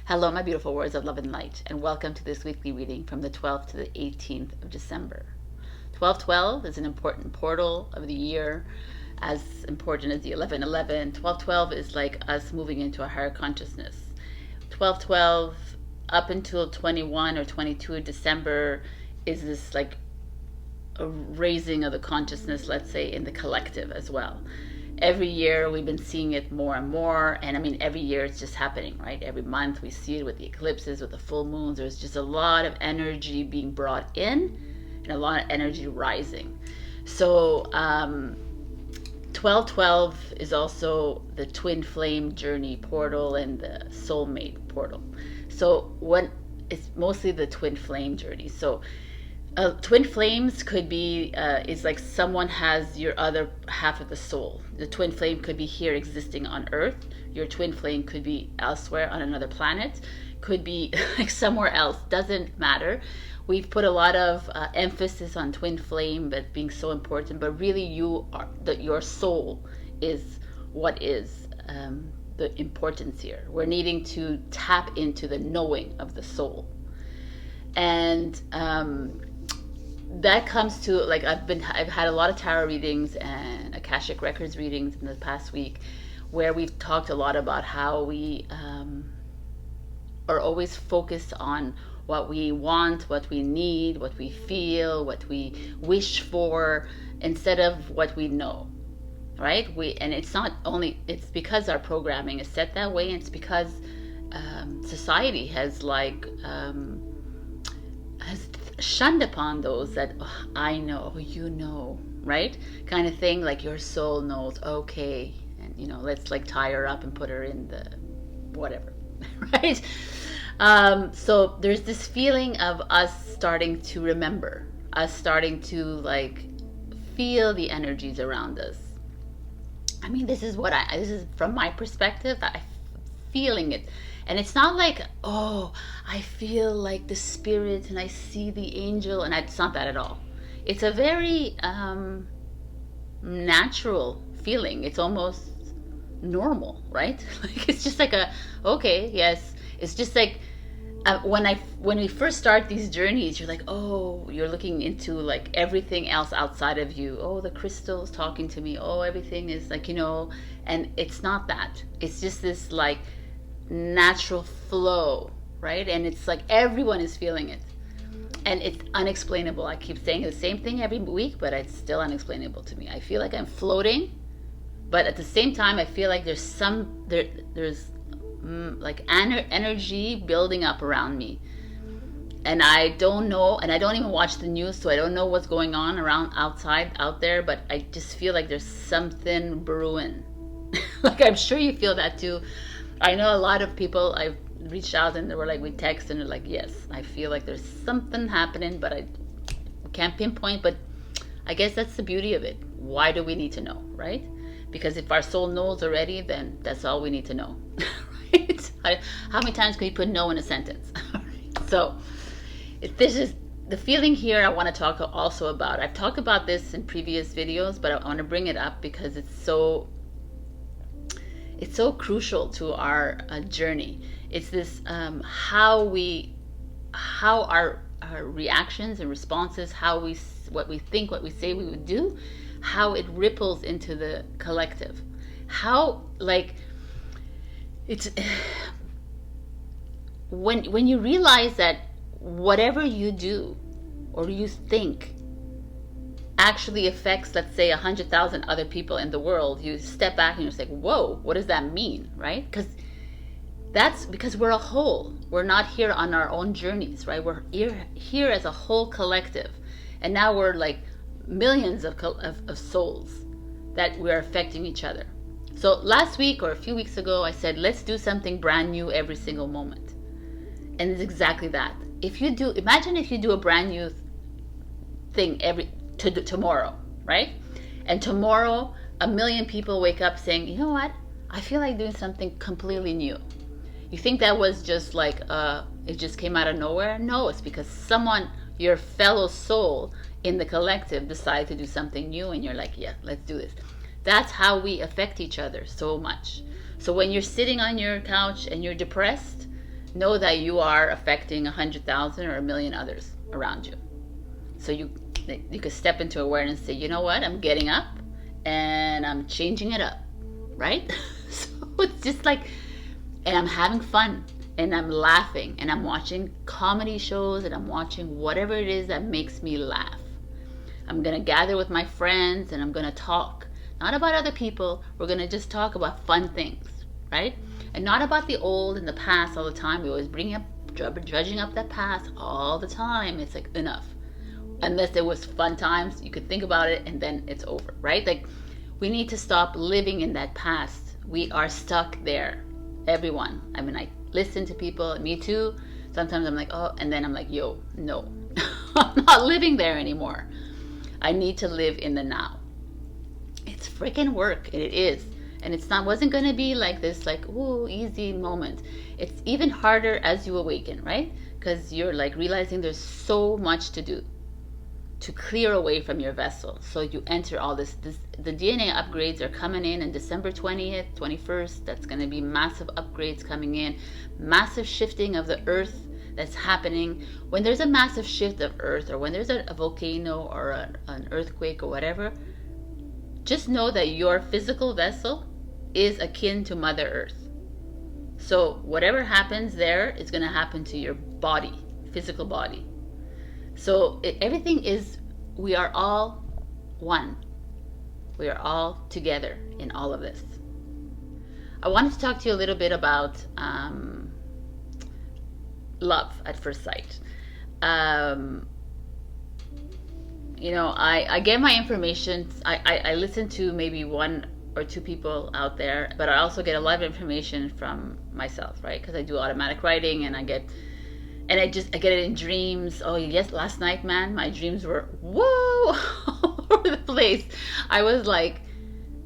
Hello, my beautiful words of love and light, and welcome to this weekly reading from the 12th to the 18th of December. 1212 is an important portal of the year, as important as the 1111. 1212 is like us moving into a higher consciousness. 1212 up until 21 or 22 December is this like a raising of the consciousness, let's say, in the collective as well. Every year we've been seeing it more and more, and I mean every year it's just happening, right? Every month we see it with the eclipses, with the full moons. There's just a lot of energy being brought in and a lot of energy rising. So 1212 is also the twin flame journey portal and the soulmate portal. So it's mostly the twin flame journey. So twin flames could be, it's like someone has your other half of the soul. The twin flame could be here existing on Earth. Your twin flame could be elsewhere on another planet. Could be like somewhere else. Doesn't matter. We've put a lot of emphasis on twin flame, but being so important. But really, your soul is what is the importance here. We're needing to tap into the knowing of the soul, and that comes to, like, I've had a lot of tarot readings and Akashic Records readings in the past week, where we've talked a lot about how we are always focused on what we want, what we need, what we feel, what we wish for, instead of what we know, right? And it's not only, it's because our programming is set that way, and it's because society has has shunned upon those that, oh, I know, you know, right? Kind of thing, like your soul knows, okay, and let's like tie her up and put her in the whatever, right? So there's this feeling of us starting to remember, us starting to like feel the energies around us. I mean, this is from my perspective, I'm feeling it. And it's not like, oh, I feel like the spirit and I see the angel, and it's not that at all. It's a very natural feeling. It's almost normal, right? Like, it's just like okay, yes. It's just like when we first start these journeys, you're like, oh, you're looking into like everything else outside of you. Oh, the crystal's talking to me. Oh, everything is like, and it's not that. It's just this like natural flow, right? And it's like everyone is feeling it, and it's unexplainable. I keep saying the same thing every week, but it's still unexplainable to me. I feel like I'm floating, but at the same time I feel like there's like energy building up around me, and I don't know, and I don't even watch the news, so I don't know what's going on out there, but I just feel like there's something brewing. Like, I'm sure you feel that too. I know a lot of people, I've reached out and they were like, we text and they're like, yes, I feel like there's something happening, but I can't pinpoint. But I guess that's the beauty of it. Why do we need to know, right? Because if our soul knows already, then that's all we need to know, right? How many times can you put no in a sentence? So this is the feeling here I want to talk also about. I've talked about this in previous videos, but I want to bring it up because it's so crucial to our journey. It's this how our reactions and responses, what we think, what we say we would do, how it ripples into the collective. How, like, it's when you realize that whatever you do or you think actually affects, let's say, 100,000 other people in the world, you step back and you're like, whoa, what does that mean, right? That's because we're a whole. We're not here on our own journeys, right? We're here as a whole collective, and now we're like millions of souls that we're affecting each other. So last week or a few weeks ago, I said, let's do something brand new every single moment, and it's exactly that. Imagine if you do a brand new thing tomorrow, right? And tomorrow 1 million people wake up saying, you know what, I feel like doing something completely new. You think that was just like it just came out of nowhere? No, it's because someone, your fellow soul in the collective, decided to do something new, and you're like, yeah, let's do this. That's how we affect each other so much. So when you're sitting on your couch and you're depressed, know that you are affecting 100,000 or 1,000,000 others around you. So you could step into awareness and say, you know what, I'm getting up and I'm changing it up, right? So it's just like, and I'm having fun and I'm laughing and I'm watching comedy shows and I'm watching whatever it is that makes me laugh. I'm going to gather with my friends and I'm going to talk, not about other people. We're going to just talk about fun things, right? And not about the old and the past all the time. We always bring up, judging up that past all the time. It's like, enough. Unless it was fun times, you could think about it and then it's over, right? Like, we need to stop living in that past. We are stuck there, everyone. I mean, I listen to people, me too. Sometimes I'm like, oh, and then I'm like, yo, no, I'm not living there anymore. I need to live in the now. It's freaking work, and it is. And wasn't going to be like this, like, ooh, easy moment. It's even harder as you awaken, right? Because you're like realizing there's so much to do to clear away from your vessel. So you enter all this, the DNA upgrades are coming in December 20th, 21st. That's going to be massive upgrades coming in, massive shifting of the earth that's happening. When there's a massive shift of earth, or when there's a volcano or an earthquake or whatever, just know that your physical vessel is akin to Mother Earth. So whatever happens there is going to happen to your body, physical body. So everything is, we are all one. We are all together in all of this. I wanted to talk to you a little bit about love at first sight. You know, I get my information, I listen to maybe one or two people out there, but I also get a lot of information from myself, right? Because I do automatic writing and I get it in dreams. Oh yes, last night, man, my dreams were, whoa, all over the place. I was like,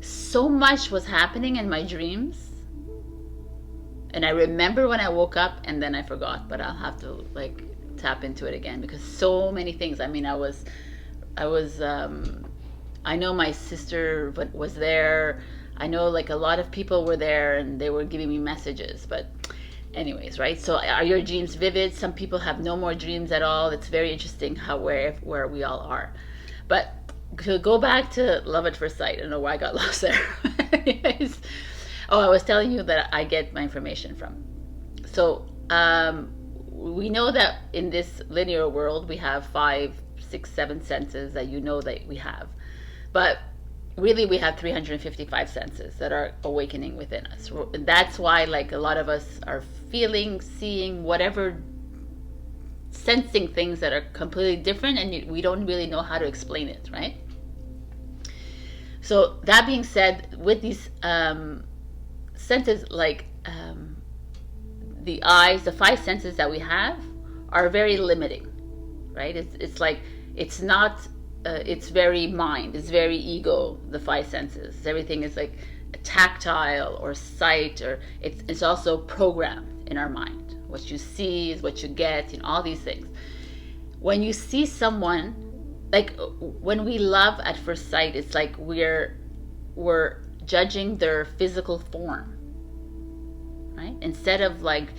so much was happening in my dreams. And I remember when I woke up and then I forgot, but I'll have to like tap into it again because so many things. I mean, I know my sister was there. I know like a lot of people were there and they were giving me messages, but anyways, right? So are your dreams vivid? Some people have no more dreams at all. It's very interesting how where we all are. But to go back to love at first sight, I don't know why I got lost there. Anyways, oh, I was telling you that I get my information from. So we know that in this linear world we have 5, 6, 7 senses that you know that we have. But really we have 355 senses that are awakening within us. That's why like a lot of us are feeling, seeing, whatever, sensing things that are completely different and we don't really know how to explain it, right? So that being said, with these senses, like the eyes, the 5 senses that we have are very limiting, right? It's like, it's not, it's very mind, it's very ego, the 5 senses. Everything is like tactile or sight, or it's also programmed in our mind. What you see is what you get, you know, all these things. When you see someone, like when we love at first sight, it's like we're judging their physical form, right? Instead of like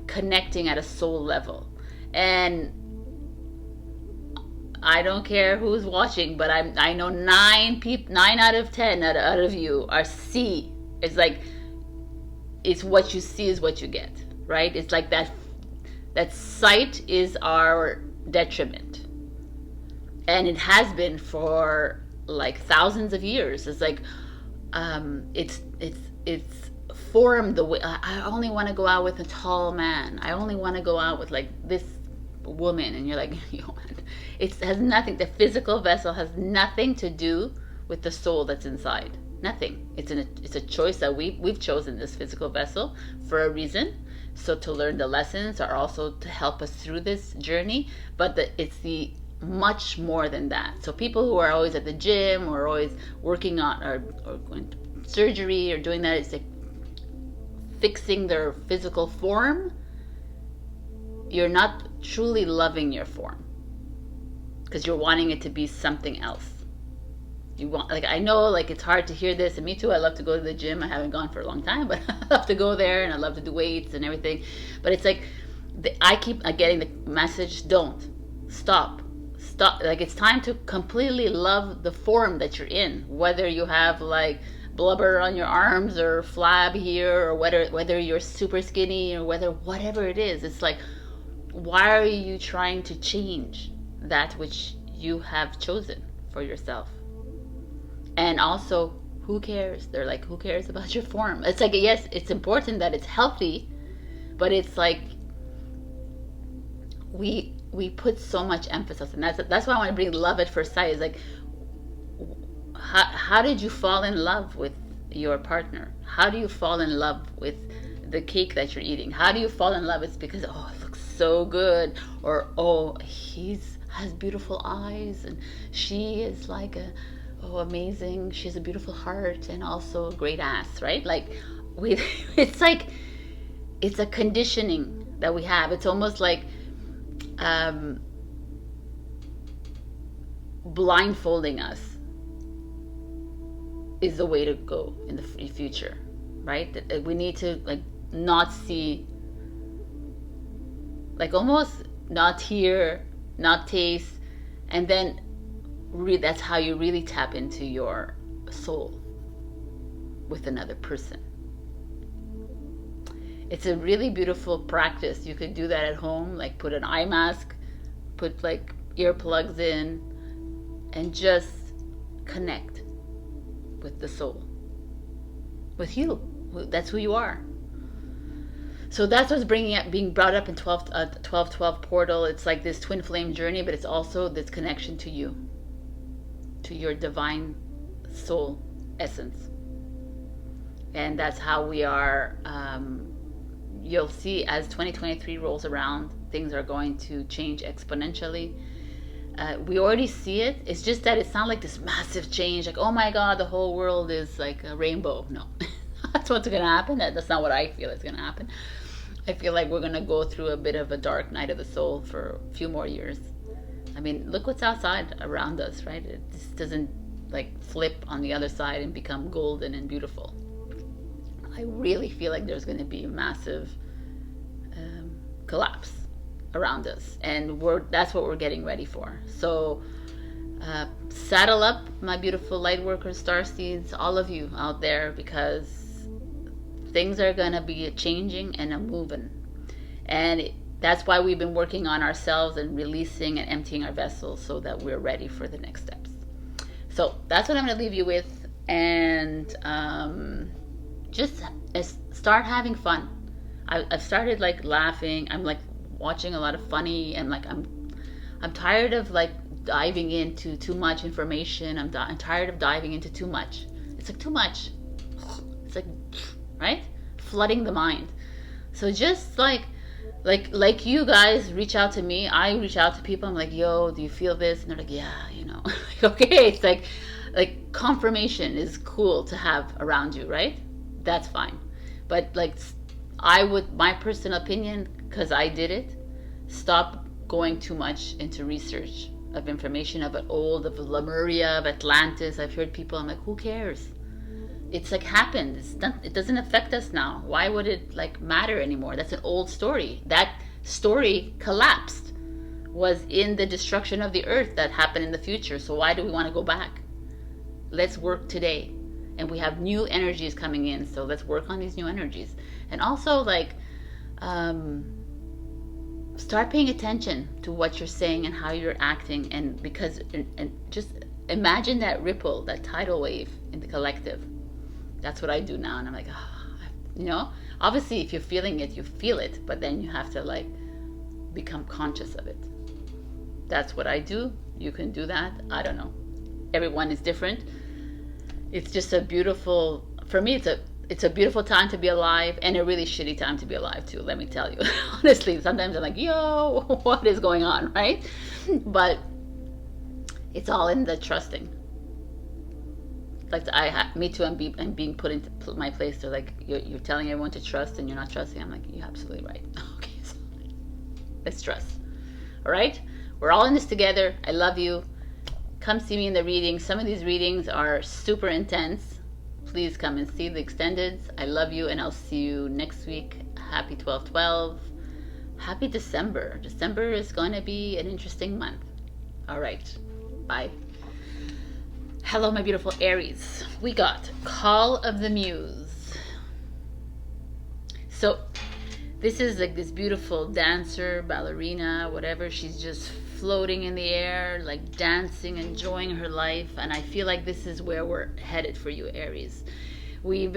connecting at a soul level. And I don't care who's watching, but I know 9 out of 10 out of you are see. It's like, it's what you see is what you get, right? It's like that sight is our detriment. And it has been for like thousands of years. It's like, it's formed the way, I only want to go out with a tall man. I only want to go out with like this woman. And you're like, yo, man, it has nothing, the physical vessel has nothing to do with the soul that's inside. Nothing. It's a choice that we've chosen this physical vessel for a reason. So to learn the lessons are also to help us through this journey, but it's the much more than that. So people who are always at the gym or always working on or going to surgery or doing that, it's like fixing their physical form. You're not truly loving your form because you're wanting it to be something else. You want, like, I know, like, it's hard to hear this, and me too. I love to go to the gym. I haven't gone for a long time, but I love to go there, and I love to do weights and everything. But it's like, I keep getting the message: don't stop. Like, it's time to completely love the form that you're in, whether you have like blubber on your arms or flab here, or whether you're super skinny, or whatever it is. It's like, why are you trying to change that which you have chosen for yourself? And also, who cares? They're like, who cares about your form? It's like, yes, it's important that it's healthy, but it's like, we put so much emphasis, and that's why I want to bring love at first sight. Is like, how did you fall in love with your partner? How do you fall in love with the cake that you're eating? How do you fall in love? It's because, oh, it looks so good, or oh, has beautiful eyes, and she is like amazing. She has a beautiful heart and also a great ass, right? Like, it's like, it's a conditioning that we have. It's almost like blindfolding us is the way to go in the future, right? That we need to, like, not see, like, almost not hear, not taste, and then that's how you really tap into your soul with another person. It's a really beautiful practice. You could do that at home, like put an eye mask, put like earplugs in, and just connect with the soul, with you. That's who you are. So that's what's being brought up in 12-12 portal. It's like this twin flame journey, but it's also this connection to you, to your divine soul essence. And that's how we are. You'll see as 2023 rolls around, things are going to change exponentially. We already see it. It's just that it's not like this massive change, like, oh my God, the whole world is like a rainbow. No, that's what's going to happen. That's not what I feel is going to happen. I feel like we're going to go through a bit of a dark night of the soul for a few more years. I mean, look what's outside around us, right? It just doesn't like flip on the other side and become golden and beautiful. I really feel like there's going to be a massive collapse around us, and that's what we're getting ready for. So saddle up, my beautiful light workers, starseeds, all of you out there, because things are going to be changing and moving, and that's why we've been working on ourselves and releasing and emptying our vessels so that we're ready for the next steps. So that's what I'm going to leave you with, and just start having fun. I've started like laughing. I'm like watching a lot of funny, and like I'm tired of like diving into too much information. I'm tired of diving into too much. It's like too much. It's like, right? Flooding the mind. So just like you guys reach out to me, I reach out to people. I'm like, yo, do you feel this? And they're like, yeah, you know. Okay, it's like confirmation is cool to have around you, right? That's fine. But like, my personal opinion, because I did it, stop going too much into research of information of Lemuria, of Atlantis. I've heard people, I'm like, who cares? It's like happened. It doesn't affect us now. Why would it like matter anymore? That's an old story. That story collapsed, was in the destruction of the earth that happened in the future. So why do we want to go back? Let's work today. And we have new energies coming in, so let's work on these new energies. And also, like, start paying attention to what you're saying and how you're acting, and just imagine that ripple, that tidal wave in the collective. That's what I do now, and I'm like, obviously, if you're feeling it, you feel it, but then you have to like become conscious of it. That's what I do. You can do that. I don't know. Everyone is different. It's just a beautiful, for me, it's a beautiful time to be alive, and a really shitty time to be alive too, let me tell you. Honestly, sometimes I'm like, yo, what is going on, right? But it's all in the trusting. Like, me too, I'm being put into my place. They're like, you're telling everyone to trust and you're not trusting. I'm like, you're absolutely right. Okay, so let's trust. All right? We're all in this together. I love you. come see me in the readings. Some of these readings are super intense. Please come and see the extendeds. I love you, and I'll see you next week. Happy 12/12. Happy December. December is going to be an interesting month. All right. Bye. Hello, my beautiful Aries. We got Call of the Muse. So this is like this beautiful dancer, ballerina, whatever. She's just floating in the air, like dancing, enjoying her life. And I feel like this is where we're headed for you, Aries. You've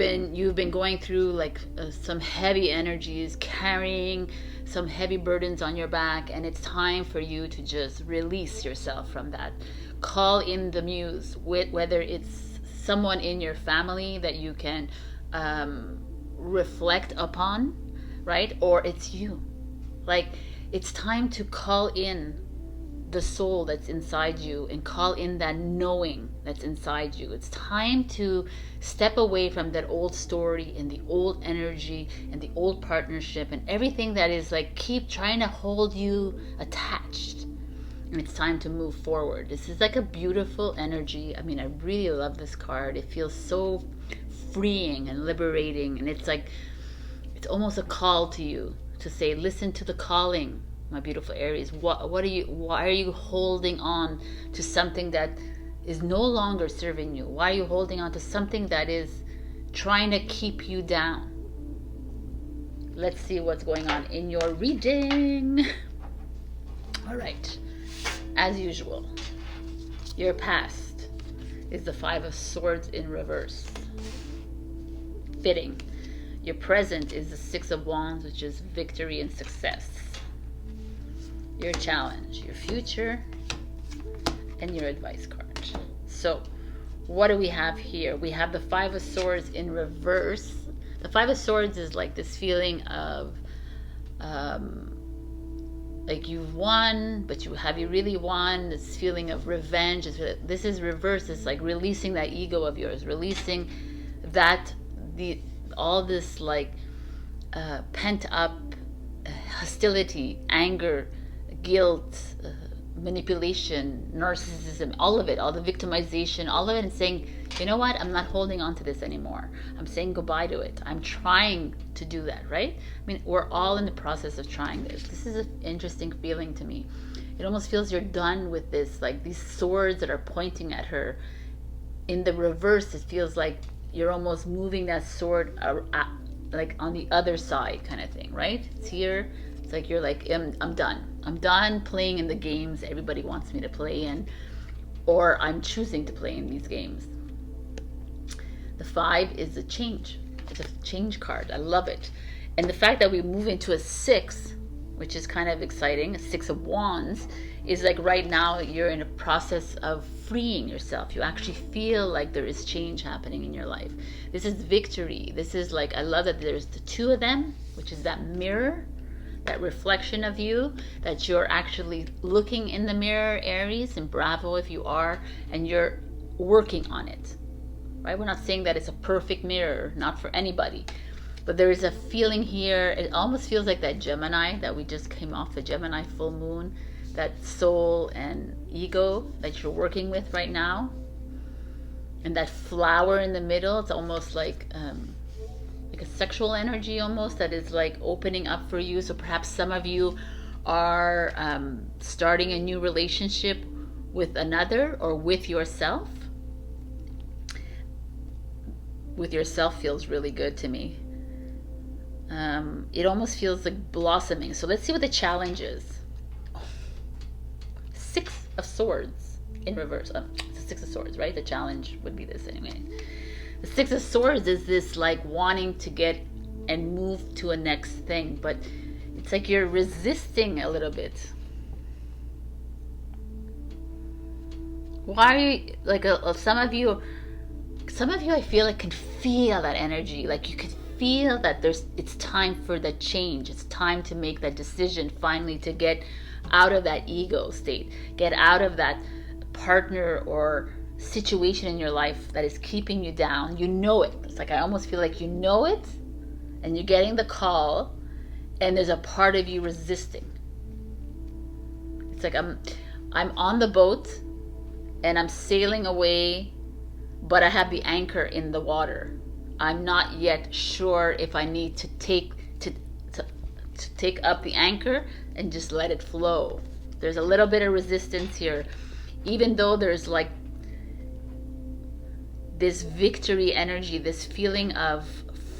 been going through like some heavy energies, carrying some heavy burdens on your back, and it's time for you to just release yourself from that. Call in the muse, whether it's someone in your family that you can reflect upon, right? Or it's you. Like, it's time to call in the soul that's inside you and call in that knowing that's inside you. It's time to step away from that old story and the old energy and the old partnership and everything that is like keep trying to hold you attached. And it's time to move forward. This is like a beautiful energy. I mean, I really love this card. It feels so freeing and liberating, and it's like it's almost a call to you to say, listen to the calling, my beautiful Aries. Why are you holding on to something that is no longer serving you? Why are you holding on to something that is trying to keep you down? Let's see what's going on in your reading. All right. As usual, your past is the Five of Swords in reverse. Fitting. Your present is the Six of Wands, which is victory and success. Your challenge, your future, and your advice card. So, what do we have here? We have the Five of Swords in reverse. The Five of Swords is like this feeling of like you've won, but have you really won? This feeling of revenge. This is reverse. It's like releasing that ego of yours, releasing that all this like pent up hostility, anger, guilt, manipulation, narcissism, all of it, all the victimization, all of it, and saying, you know what, I'm not holding on to this anymore. I'm saying goodbye to it. I'm trying to do that, right? I mean, we're all in the process of trying this. This is an interesting feeling to me. It almost feels you're done with this, like these swords that are pointing at her. In the reverse, it feels like you're almost moving that sword like on the other side kind of thing, right? It's here. It's like you're like, I'm done. I'm done playing in the games everybody wants me to play in, or I'm choosing to play in these games. The Five is a change. It's a change card. I love it. And the fact that we move into a Six, which is kind of exciting, a Six of Wands, is like right now you're in a process of freeing yourself. You actually feel like there is change happening in your life. This is victory. This is like, I love that there's the two of them, which is that mirror, that reflection of you, that you're actually looking in the mirror, Aries, and bravo if you are, and you're working on it. Right? We're not saying that it's a perfect mirror, not for anybody. But there is a feeling here, it almost feels like that Gemini that we just came off, the Gemini full moon, that soul and ego that you're working with right now. And that flower in the middle, it's almost like a sexual energy almost that is like opening up for you. So perhaps some of you are starting a new relationship with another or with yourself. With yourself feels really good to me. It almost feels like blossoming. So let's see what the challenge is. Six of Swords in reverse. It's a Six of Swords, right? The challenge would be this anyway. The Six of Swords is this like wanting to get and move to a next thing, but it's like you're resisting a little bit. Why? Like some of you I feel like can feel that energy. Like you could feel that it's time for the change. It's time to make that decision finally to get out of that ego state, get out of that partner or situation in your life that is keeping you down. You know it. It's like I almost feel like you know it, and you're getting the call, and there's a part of you resisting. It's like I'm on the boat, and I'm sailing away, but I have the anchor in the water. I'm not yet sure if I need to take up the anchor and just let it flow. There's a little bit of resistance here, even though there's like this victory energy, this feeling of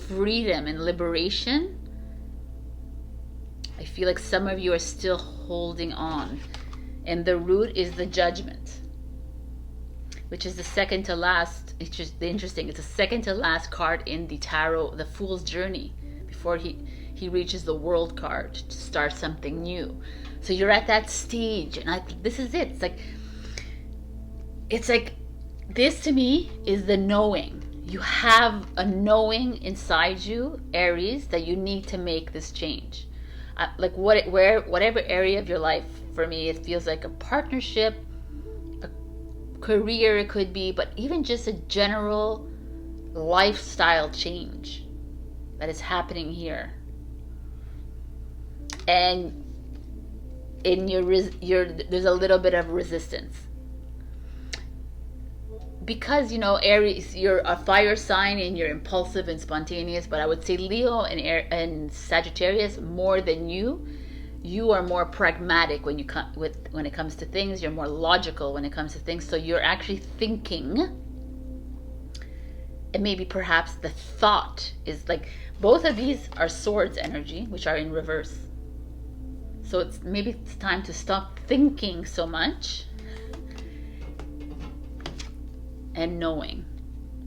freedom and liberation. I feel like some of you are still holding on, and the root is the Judgment, which is the second to last. It's just interesting. It's the second to last card in the tarot, the Fool's Journey, before he reaches the World card to start something new. So you're at that stage, and this is it. It's like this to me is the knowing. You have a knowing inside you, Aries, that you need to make this change. Like whatever area of your life, for me, it feels like a partnership, a career it could be, but even just a general lifestyle change that is happening here. And in there's a little bit of resistance. Because, you know, Aries, you're a fire sign and you're impulsive and spontaneous, but I would say Leo and Sagittarius, more than you are more pragmatic when it comes to things. You're more logical when it comes to things. So you're actually thinking, and maybe perhaps the thought is like, both of these are swords energy, which are in reverse. So maybe it's time to stop thinking so much and knowing.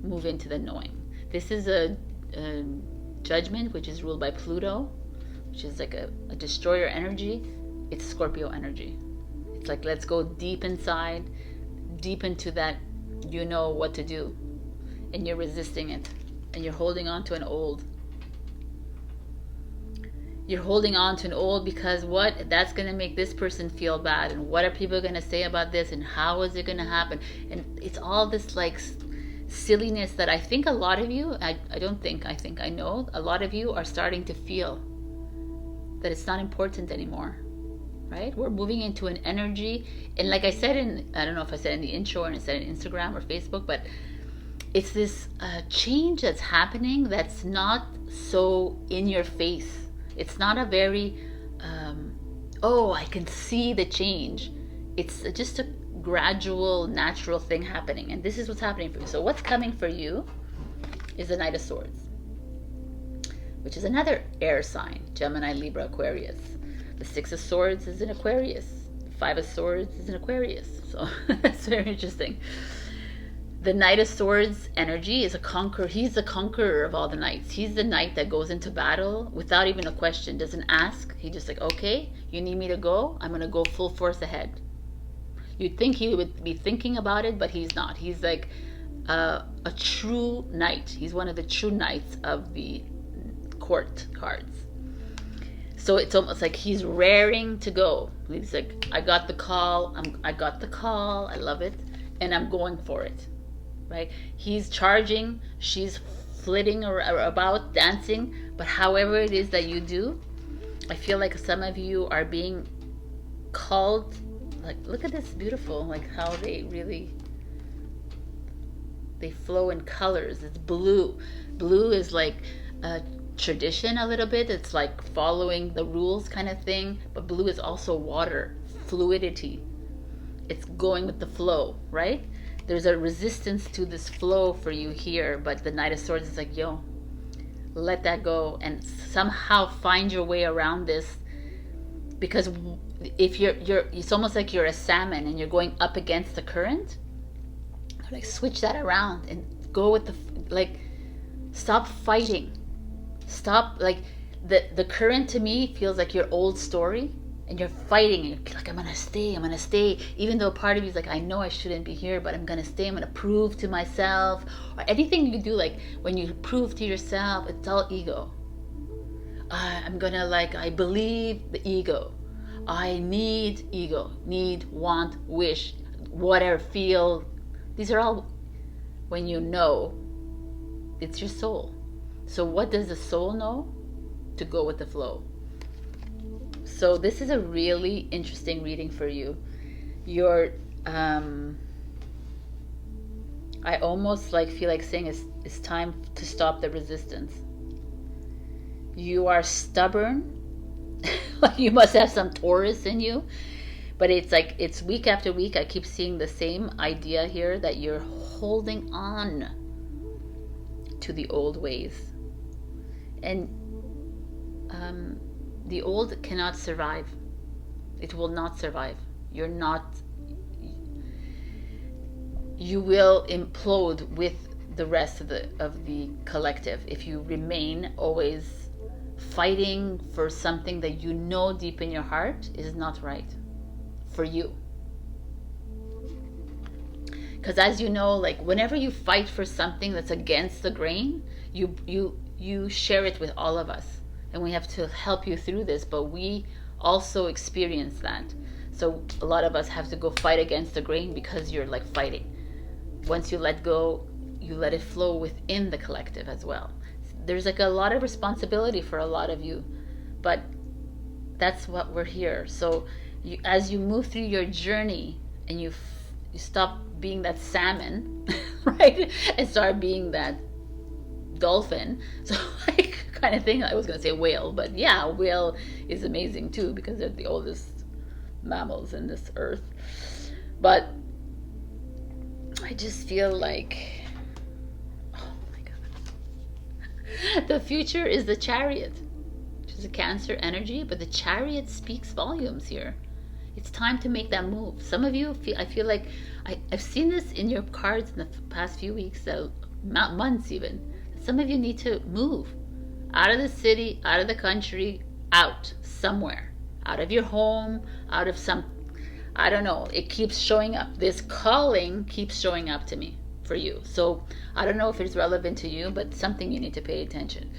Move into the knowing. This is a Judgment, which is ruled by Pluto, which is like a destroyer energy. It's Scorpio energy. It's like, let's go deep inside, deep into that, you know what to do, and you're resisting it, and you're holding on to an old. You're holding on to an old because that's going to make this person feel bad, and what are people going to say about this, and how is it going to happen? And it's all this like silliness that I think a lot of you, I think I know a lot of you are starting to feel that it's not important anymore, right? We're moving into an energy, and like I said I don't know if I said in the intro or I said in Instagram or Facebook, but it's this change that's happening that's not so in your face. It's not a very, I can see the change. It's just a gradual, natural thing happening. And this is what's happening for you. So what's coming for you is the Knight of Swords, which is another air sign, Gemini, Libra, Aquarius. The Six of Swords is in Aquarius. The Five of Swords is in Aquarius. So that's very interesting. The Knight of Swords energy is a conqueror. He's the conqueror of all the knights. He's the knight that goes into battle without even a question, doesn't ask. He just like, okay, you need me to go? I'm going to go full force ahead. You'd think he would be thinking about it, but he's not. He's like a true knight. He's one of the true knights of the court cards. So it's almost like he's raring to go. He's like, I got the call. I got the call. I love it. And I'm going for it. Right? He's charging, she's flitting about, dancing, but however it is that you do, I feel like some of you are being called, like, look at this beautiful, like how they flow in colors. It's blue. Blue is like a tradition a little bit. It's like following the rules kind of thing, but blue is also water, fluidity. It's going with the flow, right? There's a resistance to this flow for you here, but the Knight of Swords is like, yo, let that go and somehow find your way around this. Because if it's almost like you're a salmon and you're going up against the current. Like, switch that around and go with stop fighting. Stop, like, the current to me feels like your old story. And you're fighting, and you're like, I'm gonna stay. Even though part of you is like, I know I shouldn't be here, but I'm gonna stay. I'm gonna prove to myself. Or anything you do, like when you prove to yourself, it's all ego. I'm gonna, like, I believe the ego. I need ego, need, want, wish, whatever, feel. These are all when you know it's your soul. So what does the soul know? To go with the flow. So this is a really interesting reading for you. Your I almost like feel like saying it's time to stop the resistance. You are stubborn. You must have some Taurus in you. But it's like, it's week after week, I keep seeing the same idea here, that you're holding on to the old ways. And the old cannot survive. It will not survive. You're not, you will implode with the rest of the collective if you remain always fighting for something that you know deep in your heart is not right for you. Because as you know, like whenever you fight for something that's against the grain, you share it with all of us, and we have to help you through this, but we also experience that. So a lot of us have to go fight against the grain because you're like fighting. Once you let go, you let it flow within the collective as well. There's like a lot of responsibility for a lot of you, but that's what we're here. So as you move through your journey and you stop being that salmon, right, and start being that dolphin, so like kind of thing. I was gonna say whale, but yeah, whale is amazing too because they're the oldest mammals in this earth. But I just feel like, oh my God, the future is the Chariot, which is a Cancer energy, but the Chariot speaks volumes here. It's time to make that move. Some of you I feel like I've seen this in your cards in the past few weeks, months even. Some of you need to move out of the city, out of the country, out somewhere, out of your home, out of some, I don't know, it keeps showing up. This calling keeps showing up to me for you. So I don't know if it's relevant to you, but something you need to pay attention.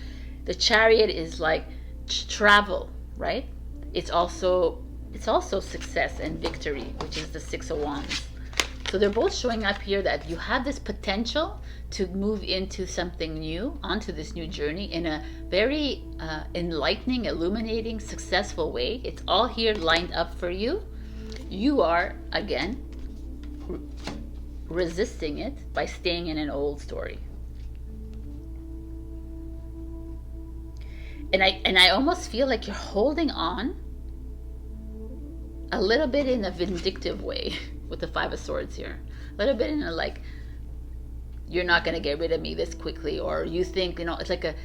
The Chariot is like travel, right? It's also success and victory, which is the Six of Wands. So they're both showing up here that you have this potential to move into something new, onto this new journey in a very enlightening, illuminating, successful way. It's all here lined up for you. You are, again, resisting it by staying in an old story. And I almost feel like you're holding on a little bit in a vindictive way with the Five of Swords here. A little bit in a like, you're not going to get rid of me this quickly, or you think, it's like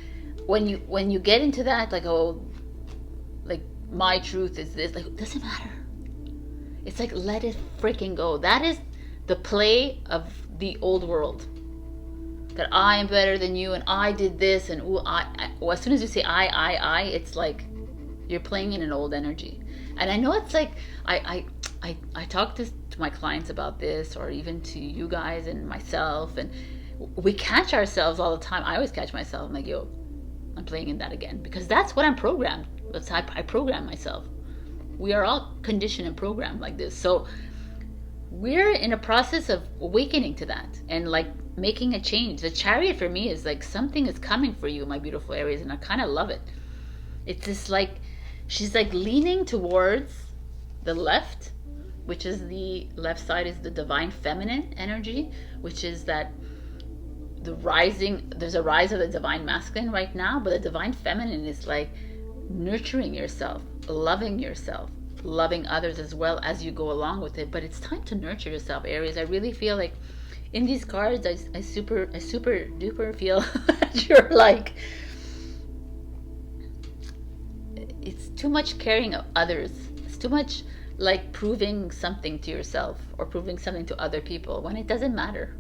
when you get into that, like, oh, like my truth is this, like, it doesn't matter. It's like, let it freaking go. That is the play of the old world. That I am better than you, and I did this, and ooh, as soon as you say I, it's like you're playing in an old energy. And I know it's like, I talk to my clients about this, or even to you guys and myself, and we catch ourselves all the time. I always catch myself. I'm like, yo, I'm playing in that again, because that's what I'm programmed. That's how I program myself. We are all conditioned and programmed like this. So we're in a process of awakening to that and like making a change. The Chariot for me is like something is coming for you, my beautiful Aries, and I kind of love it. It's just like she's like leaning towards the left, which is the left side is the divine feminine energy, which is that the rising, there's a rise of the divine masculine right now, but the divine feminine is like nurturing yourself, loving others as well as you go along with it. But it's time to nurture yourself, Aries. I really feel like in these cards, I super duper feel that you're like, it's too much caring of others. It's too much like proving something to yourself or proving something to other people when it doesn't matter.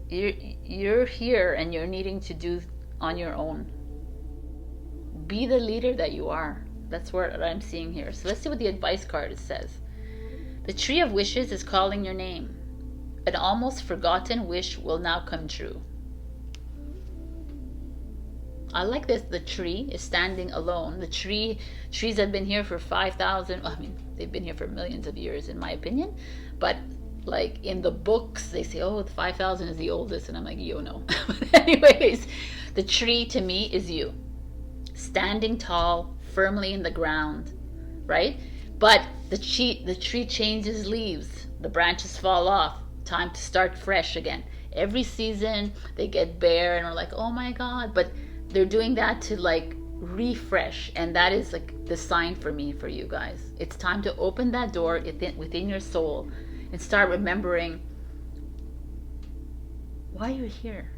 You're here and you're needing to do on your own. Be the leader that you are. That's what I'm seeing here. So let's see what the advice card says. The Tree of Wishes is calling your name. An almost forgotten wish will now come true. I like this. The tree is standing alone. The trees have been here for 5,000. I mean, they've been here for millions of years, in my opinion. But like in the books, they say, oh, the 5,000 is the oldest, and I'm like, yo, no. But anyways, the tree to me is you, standing tall, firmly in the ground, right? But the tree changes leaves. The branches fall off. time to start fresh again. Every season they get bare and are like, oh my God, but they're doing that to like refresh, and that is like the sign for me for you guys. It's time to open that door within your soul and start remembering why you're here.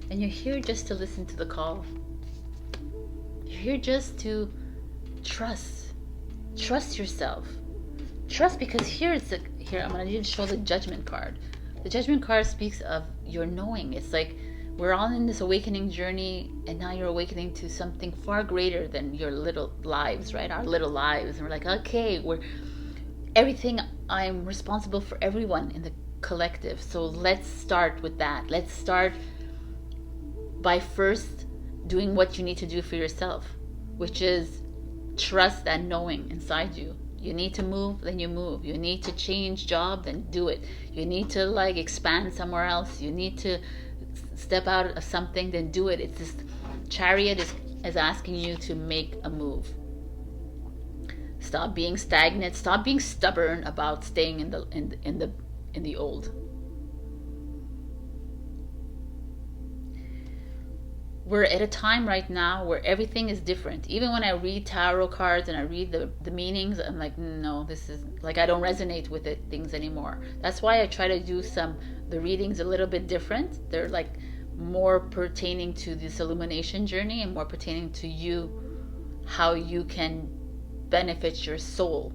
And you're here just to listen to the call. You're here just to trust yourself. Trust, because here I'm going to show the Judgment card. The Judgment card speaks of your knowing. It's like we're all in this awakening journey, and now you're awakening to something far greater than your little lives, right? Our little lives. And we're like, okay, I'm responsible for everyone in the collective. So let's start with that. Let's start by first doing what you need to do for yourself, which is trust that knowing inside you. You need to move, then you move. You need to change job, then do it. You need to like expand somewhere else. You need to step out of something, then do it. It's this Chariot is asking you to make a move. Stop being stagnant. Stop being stubborn about staying in the old. We're at a time right now where everything is different. Even when I read tarot cards and I read the meanings, I'm like, no, this is like, I don't resonate with things anymore. That's why I try to do the readings a little bit different. They're like more pertaining to this illumination journey and more pertaining to you, how you can benefit your soul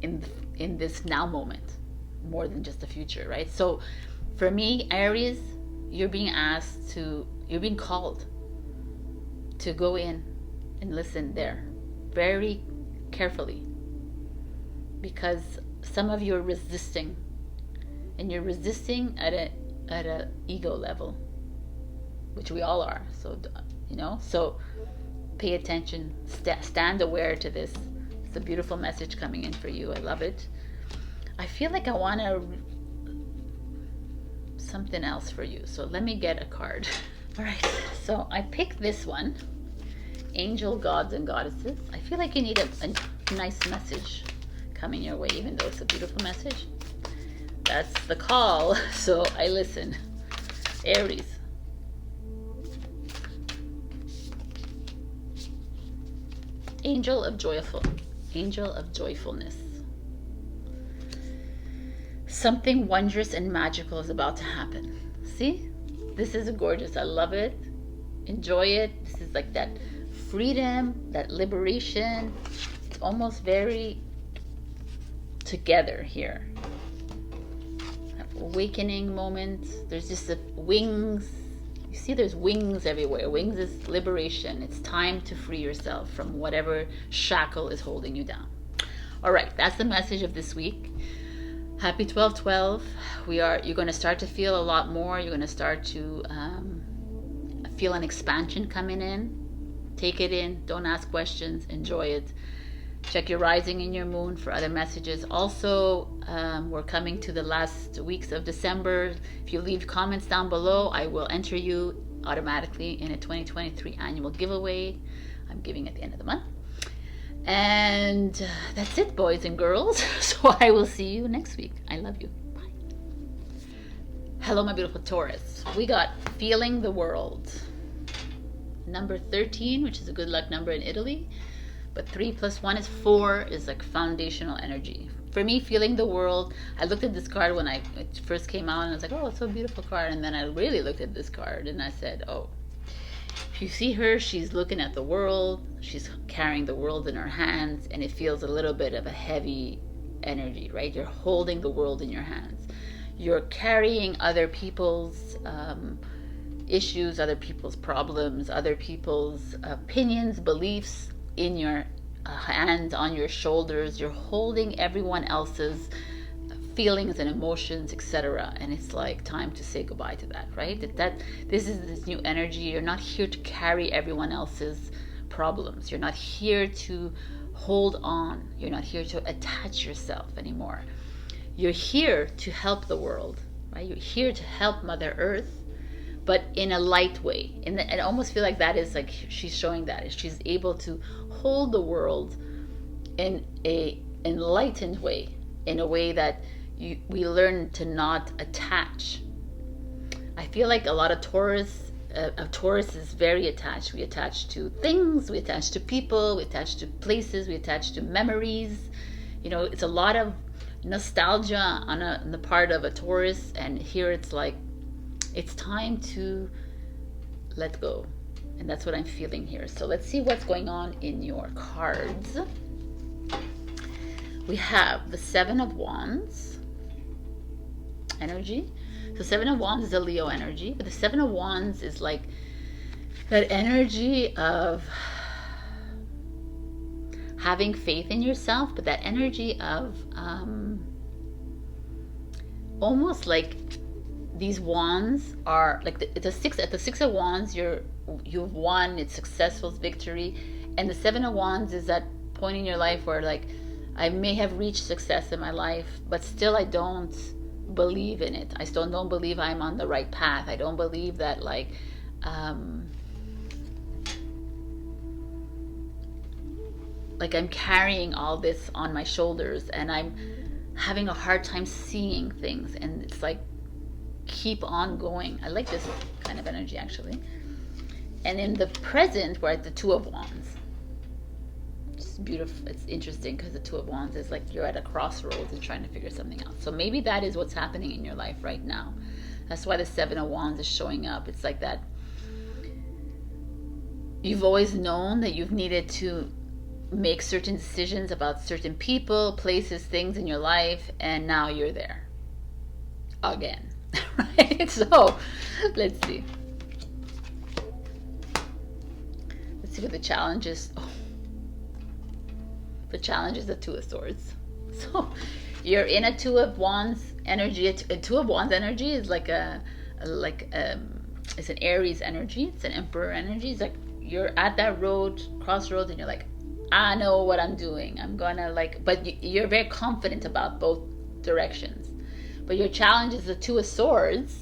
in this now moment, more than just the future, right? So for me, Aries, you're being called to go in and listen there very carefully, because some of you are resisting, and you're resisting at a ego level, which we all are. So so pay attention, stand aware to this. It's a beautiful message coming in for you. I love it. I feel like I want something else for you, so let me get a card. All right, so I picked this one, Angel Gods and Goddesses. I feel like you need a nice message coming your way, even though it's a beautiful message. That's the call, so I listen. Aries. Angel of joyfulness. Something wondrous and magical is about to happen. See? This is gorgeous. I love it. Enjoy it. This is like that freedom, that liberation. It's almost very together here. Awakening moment. There's just wings. You see, there's wings everywhere. Wings is liberation. It's time to free yourself from whatever shackle is holding you down. All right, that's the message of this week. Happy 12/12. You're going to start to feel a lot more. You're going to start to feel an expansion coming in. Take it in. Don't ask questions. Enjoy it. Check your rising and your moon for other messages. Also, we're coming to the last weeks of December. If you leave comments down below, I will enter you automatically in a 2023 annual giveaway. I'm giving at the end of the month. And that's it, boys and girls. So I will see you next week. I love you. Bye. Hello, my beautiful Taurus. We got Feeling the World. Number 13, which is a good luck number in Italy. But 3 + 1 is 4, is like foundational energy. For me, Feeling the World, I looked at this card when it first came out, and I was like, oh, it's so beautiful card. And then I really looked at this card, and I said, oh, if you see her, she's looking at the world. She's carrying the world in her hands, and it feels a little bit of a heavy energy, right? You're holding the world in your hands. You're carrying other people's issues, other people's problems, other people's opinions, beliefs in your hands, on your shoulders. You're holding everyone else's feelings and emotions, etc. And it's like time to say goodbye to that, right? This is this new energy. You're not here to carry everyone else's problems. You're not here to hold on. You're not here to attach yourself anymore. You're here to help the world, right? You're here to help Mother Earth, but in a light way. And I almost feel like that is like she's showing that. She's able to hold the world in a enlightened way, in a way that we learn to not attach. I feel like a lot of Taurus, Taurus is very attached. We attach to things, we attach to people, we attach to places, we attach to memories. You know, it's a lot of nostalgia on the part of a Taurus, and here it's like, it's time to let go. And that's what I'm feeling here. So let's see what's going on in your cards. We have the Seven of Wands energy. So Seven of Wands is a Leo energy, but the Seven of Wands is like that energy of having faith in yourself, but that energy of almost like these wands are like at the Six of Wands, you've won, it's successful, it's victory. And the Seven of Wands is that point in your life where like, I may have reached success in my life, but still I don't believe in it. I still don't believe I'm on the right path. I don't believe that like I'm carrying all this on my shoulders, and I'm having a hard time seeing things, and it's like, keep on going. I like this kind of energy actually. And in the present, we're at the Two of Wands. It's beautiful. It's interesting because the Two of Wands is like you're at a crossroads and trying to figure something out. So maybe that is what's happening in your life right now. That's why the Seven of Wands is showing up. It's like that you've always known that you've needed to make certain decisions about certain people, places, things in your life, and now you're there again. Right? So let's see. Let's see what the challenge is. Oh. The challenge is the Two of Swords. So you're in a Two of Wands energy. A Two of Wands energy is like it's an Aries energy. It's an Emperor energy. It's like you're at that crossroads, and you're like, I know what I'm doing. I'm gonna like, but you're very confident about both directions. But your challenge is the Two of Swords,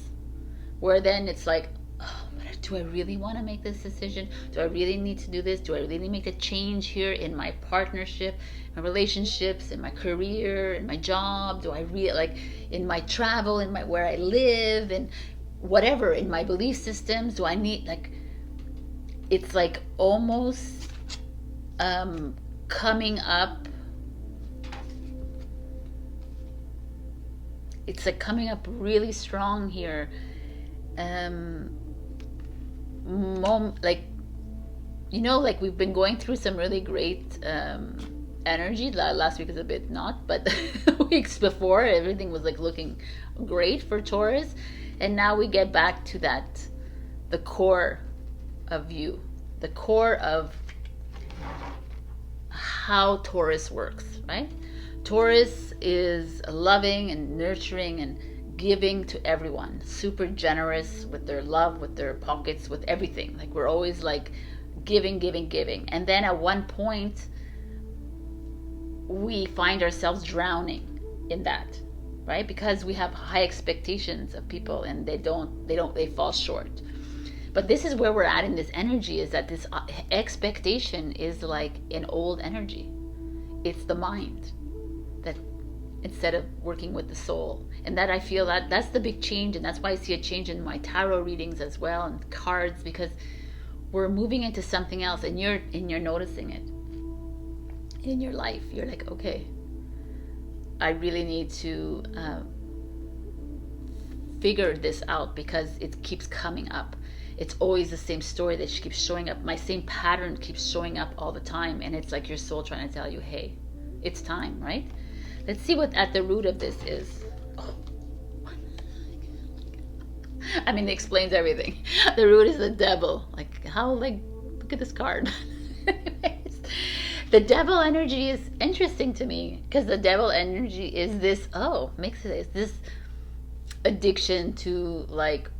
where then it's like, oh, but do I really want to make this decision? Do I really need to do this? Do I really need to make a change here in my partnership, my relationships, in my career, in my job? Do I really, like, in my travel, in my where I live, and whatever, in my belief systems? Do I need, like, it's like almost coming up. It's like coming up really strong here. Like, you know, like we've been going through some really great energy. Last week is a bit not, but weeks before everything was like looking great for Taurus, and now we get back to that, the core of you, the core of how Taurus works, right? Taurus is loving and nurturing and giving to everyone, super generous with their love, with their pockets, with everything. Like we're always like giving. And then at one point we find ourselves drowning in that, right? Because we have high expectations of people and they fall short. But this is where we're at in this energy, is that this expectation is like an old energy. It's the mind that, instead of working with the soul. And that I feel that's the big change, and that's why I see a change in my tarot readings as well, and cards, because we're moving into something else, and you're noticing it in your life. You're like, okay, I really need to figure this out, because it keeps coming up. It's always the same story that keeps showing up. My same pattern keeps showing up all the time, and it's like your soul trying to tell you, hey, it's time, right? Let's see what at the root of this is. Oh. I mean, it explains everything. The root is the devil. Like, how, like, look at this card. Anyways, the devil energy is interesting to me, because the devil energy is this, is this addiction to, like,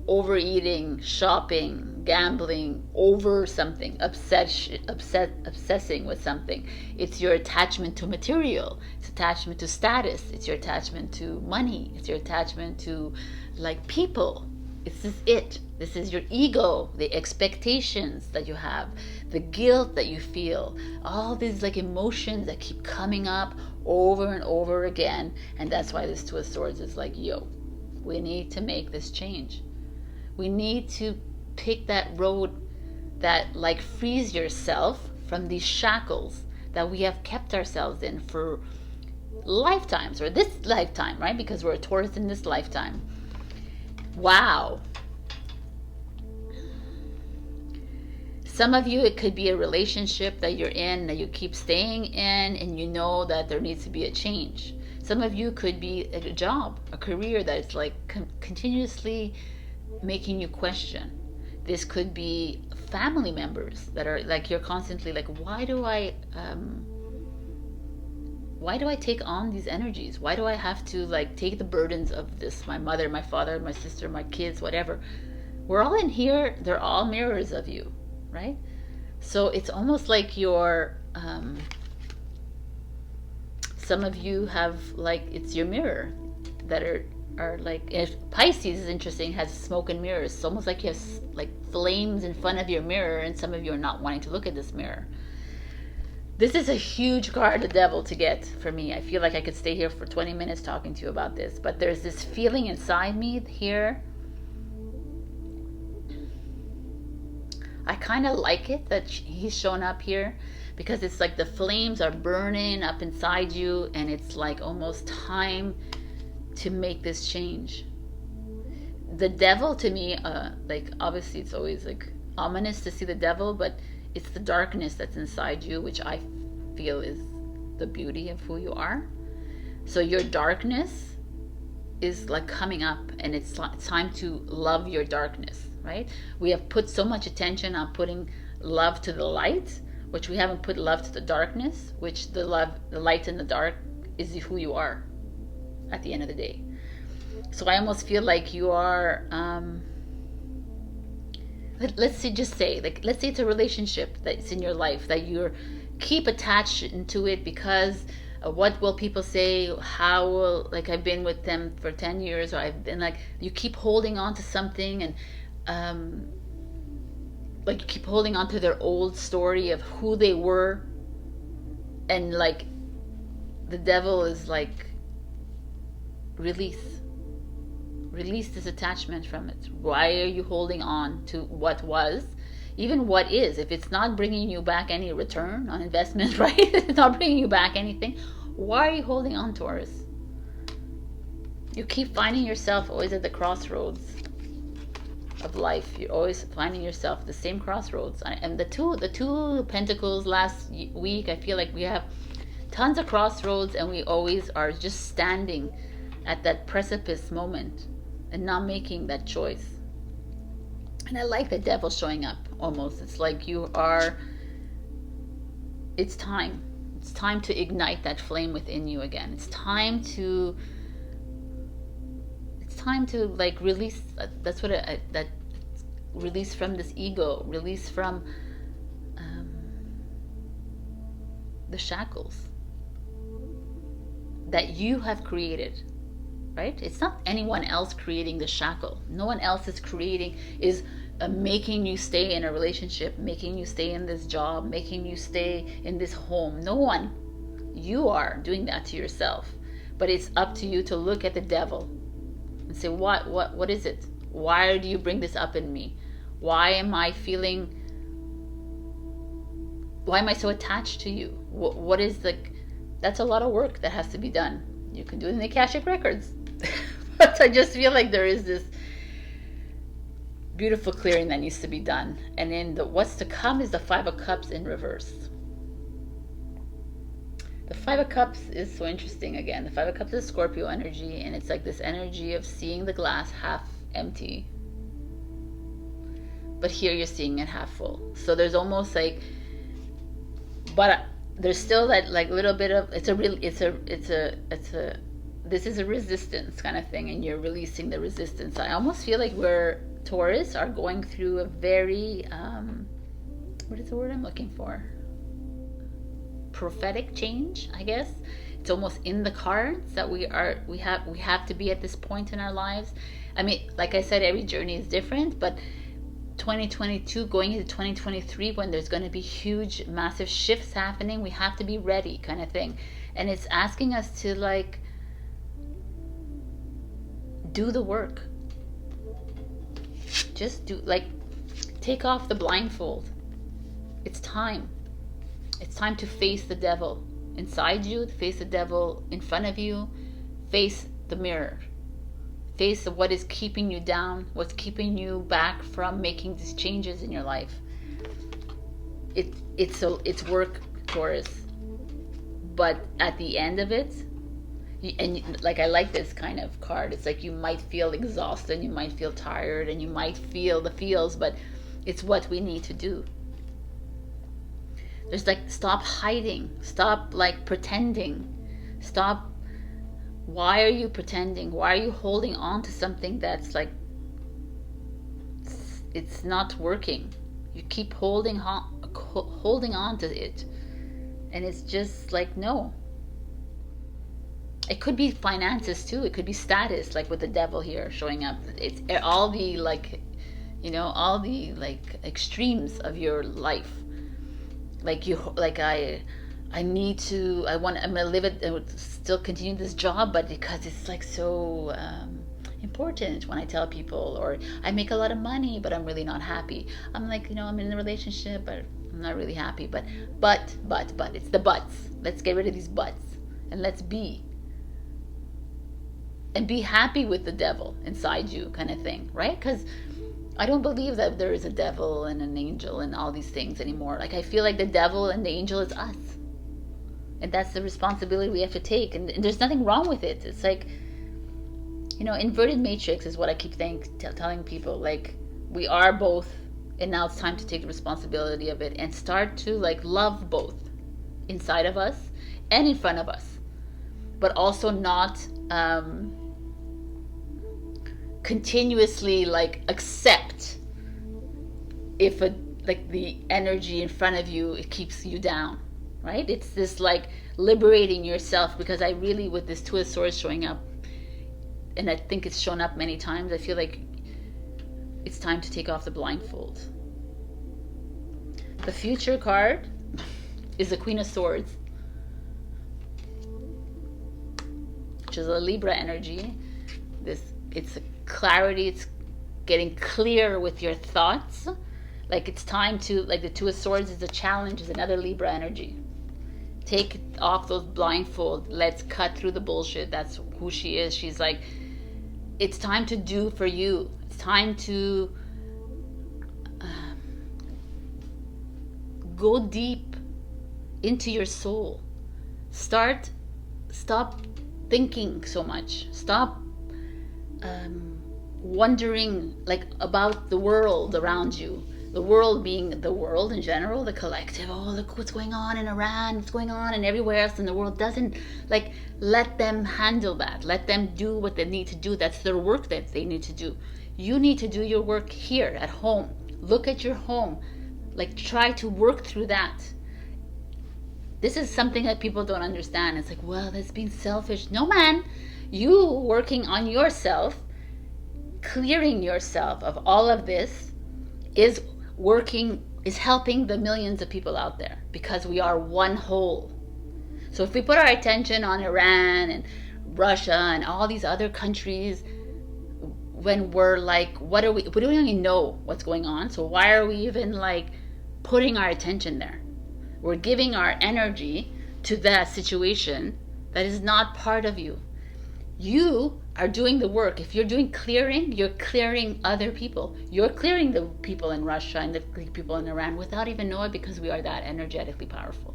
overeating, shopping, gambling, over something, obsessing with something. It's your attachment to material. It's attachment to status. It's your attachment to money. It's your attachment to, like, people. This is it. This is your ego, the expectations that you have, the guilt that you feel, all these like emotions that keep coming up over and over again. And that's why this Two of Swords is like, yo, we need to make this change. We need to pick that road that like frees yourself from these shackles that we have kept ourselves in for lifetimes, or this lifetime, right? Because we're a Taurus in this lifetime. Wow. Some of you, it could be a relationship that you're in, that you keep staying in, and you know that there needs to be a change. Some of you could be a job, a career that is like continuously making you question. This could be family members that are like, you're constantly like, why do I take on these energies? Why do I have to like take the burdens of this? My mother, my father, my sister, my kids, whatever. We're all in here. They're all mirrors of you, right? So it's almost like you're, some of you have like, it's your mirror that are like, if Pisces is interesting, has smoke and mirrors. It's almost like you have like flames in front of your mirror, and some of you are not wanting to look at this mirror. This is a huge card, the Devil, to get for me. I feel like I could stay here for 20 minutes talking to you about this, but there's this feeling inside me here. I kind of like it that he's shown up here, because it's like the flames are burning up inside you, and it's like almost time to make this change. The Devil to me, like obviously it's always like ominous to see the Devil, but it's the darkness that's inside you, which I feel is the beauty of who you are. So your darkness is like coming up, and it's time to love your darkness, right? We have put so much attention on putting love to the light, which we haven't put love to the darkness, which the light and the dark is who you are at the end of the day. So I almost feel like you are, let's say, just say, like, let's say it's a relationship that's in your life that you keep attached into it because what will people say, how will, like, I've been with them for 10 years, or I've been like, you keep holding on to something, and like you keep holding on to their old story of who they were, and like the Devil is like, release this attachment from it. Why are you holding on to what was, even what is? If it's not bringing you back any return on investment, right? It's not bringing you back anything. Why are you holding on, Taurus? You keep finding yourself always at the crossroads of life. You're always finding yourself at the same crossroads. And the two Pentacles last week, I feel like we have tons of crossroads, and we always are just standing at that precipice moment and not making that choice. And I like the Devil showing up almost. It's like you are, it's time to ignite that flame within you again. It's time to like release, that's what that release from this ego, release from the shackles that you have created, right? It's not anyone else creating the shackle. No one else is making you stay in a relationship, making you stay in this job, making you stay in this home. No one. You are doing that to yourself. But it's up to you to look at the Devil and say, what is it? Why do you bring this up in me? Why am I so attached to you? What is that's a lot of work that has to be done. You can do it in the Akashic Records. But I just feel like there is this beautiful clearing that needs to be done. And then what's to come is the Five of Cups in reverse. The Five of Cups is so interesting again. The Five of Cups is Scorpio energy, and it's like this energy of seeing the glass half empty. But here you're seeing it half full. So there's almost like, but there's still that like little bit of, this is a resistance kind of thing, and you're releasing the resistance. I almost feel like we're, Taurus, are going through a very, what is the word I'm looking for? Prophetic change, I guess. It's almost in the cards that we have to be at this point in our lives. I mean, like I said, every journey is different, but 2022 going into 2023, when there's going to be huge, massive shifts happening, we have to be ready, kind of thing. And it's asking us to like do the work. Just do, like, take off the blindfold. It's time. It's time to face the devil inside you, face the devil in front of you, face the mirror. Face what is keeping you down, what's keeping you back from making these changes in your life. It's work, Taurus. But at the end of it, and like I like this kind of card, it's like you might feel exhausted, you might feel tired, and you might feel the feels, but it's what we need to do. There's like, stop hiding, stop like pretending, stop. Why are you pretending? Why are you holding on to something that's like, it's not working? You keep holding on to it, and it's just like, no. It could be finances too. It could be status, like with the devil here showing up. It's all the like, you know, all the like extremes of your life. Like you, like I'm gonna live it, still continue this job, but because it's like so important when I tell people, or I make a lot of money, but I'm really not happy. I'm like, you know, I'm in a relationship, but I'm not really happy. But it's the buts. Let's get rid of these buts and let's be. And be happy with the devil inside you, kind of thing, right? Because I don't believe that there is a devil and an angel and all these things anymore. Like, I feel like the devil and the angel is us. And that's the responsibility we have to take. And there's nothing wrong with it. It's like, you know, inverted matrix is what I keep telling people. Like, we are both, and now it's time to take the responsibility of it and start to, like, love both inside of us and in front of us. But also not continuously, like, accept if the energy in front of you, it keeps you down. Right? It's this like liberating yourself, because I really, with this Two of Swords showing up, and I think it's shown up many times, I feel like it's time to take off the blindfold. The future card is the Queen of Swords, which is a Libra energy. It's a clarity, it's getting clear with your thoughts. Like, it's time to, like, the Two of Swords is a challenge, is another Libra energy. Take off those blindfold. Let's cut through the bullshit. That's who she is. She's like, it's time to do for you. It's time to go deep into your soul. Stop thinking so much. Stop wondering, like, about the world around you. The world being the world in general, the collective. Oh, look what's going on in Iran, what's going on and everywhere else in the world. Doesn't, like, let them handle that. Let them do what they need to do. That's their work that they need to do. You need to do your work here at home. Look at your home. Like, try to work through that. This is something that people don't understand. It's like, well, that's being selfish. No, man. You working on yourself, clearing yourself of all of this, is helping the millions of people out there, because we are one whole. So if we put our attention on Iran and Russia and all these other countries, when we're like, we don't even know what's going on, so why are we even like putting our attention there? We're giving our energy to that situation that is not part of you. You are doing the work. If you're doing clearing, you're clearing other people. You're clearing the people in Russia and the people in Iran without even knowing, because we are that energetically powerful.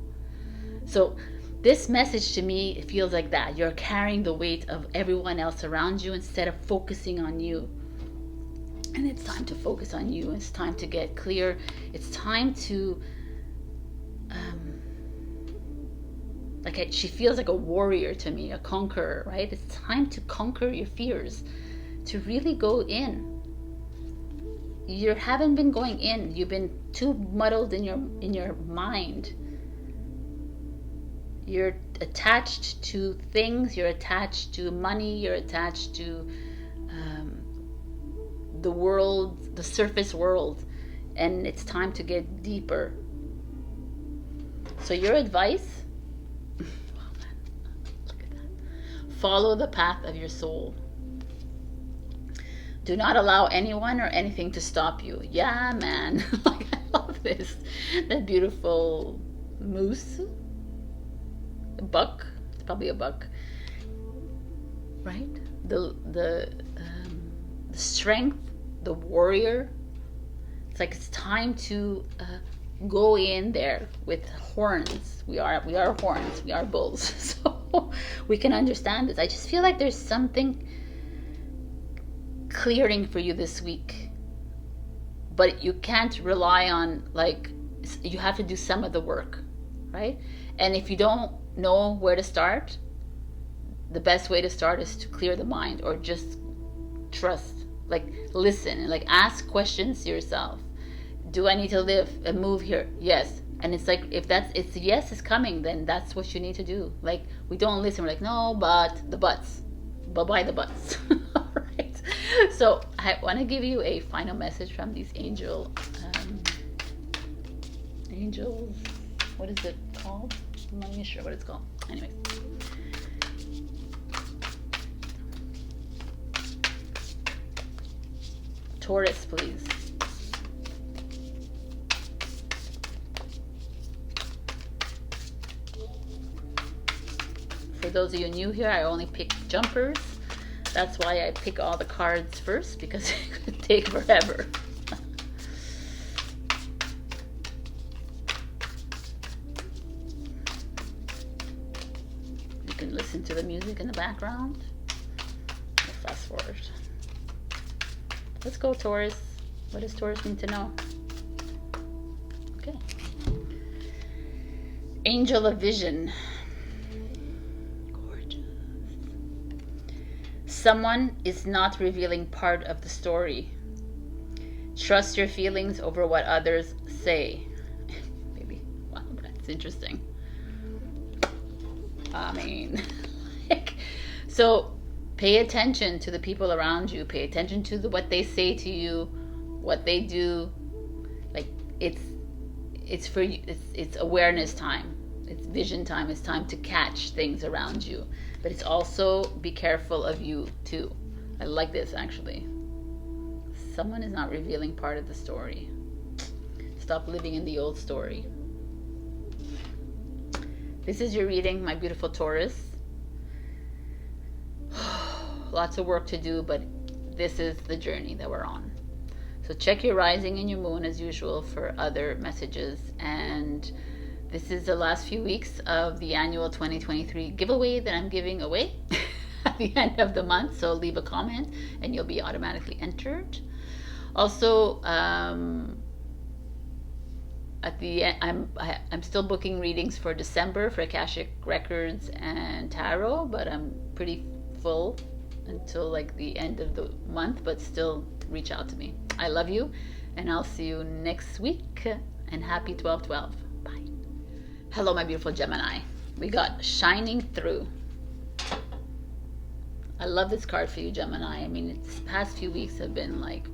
So this message to me, it feels like that. You're carrying the weight of everyone else around you instead of focusing on you. And it's time to focus on you. It's time to get clear. It's time to she feels like a warrior to me, a conqueror, right? It's time to conquer your fears, to really go in. You haven't been going in. You've been too muddled in your mind. You're attached to things. You're attached to money. You're attached to the world, the surface world, and it's time to get deeper. So your advice, oh man, look at that. Follow the path of your soul. Do not allow anyone or anything to stop you. Yeah, man. Like, I love this. That beautiful moose. A buck. It's probably a buck. Right? The strength, the warrior. It's like it's time to go in there with horns. We are horns. We are bulls. So we can understand this. I just feel like there's something clearing for you this week, but you can't rely on, like, you have to do some of the work, right? And if you don't know where to start, the best way to start is to clear the mind, or just trust, like listen and like ask questions to yourself. Do I need to live and move here? Yes. And it's like, if it's yes is coming, then that's what you need to do. Like, we don't listen. We're like, no, but the buts. Bye-bye the buts. All right. So I want to give you a final message from these angels. What is it called? I'm not even sure what it's called. Anyways. Taurus, please. For those of you new here, I only pick jumpers. That's why I pick all the cards first, because it could take forever. You can listen to the music in the background. We'll fast forward. Let's go, Taurus. What does Taurus need to know? Okay. Angel of Vision. Someone is not revealing part of the story. Trust your feelings over what others say. Maybe. Wow, that's interesting. I mean, so pay attention to the people around you. Pay attention to what they say to you, what they do. Like, it's for you. It's awareness time. It's vision time. It's time to catch things around you. But it's also be careful of you too. I like this, actually. Someone is not revealing part of the story. Stop living in the old story. This is your reading, my beautiful Taurus. Lots of work to do, but this is the journey that we're on. So check your rising and your moon as usual for other messages. And this is the last few weeks of the annual 2023 giveaway that I'm giving away at the end of the month. So leave a comment and you'll be automatically entered. Also, at the end, I'm still booking readings for December for Akashic Records and Tarot, but I'm pretty full until like the end of the month, but still reach out to me. I love you, and I'll see you next week, and happy 12/12. Bye. Hello, my beautiful Gemini. We got Shining Through. I love this card for you, Gemini. I mean, this past few weeks have been like,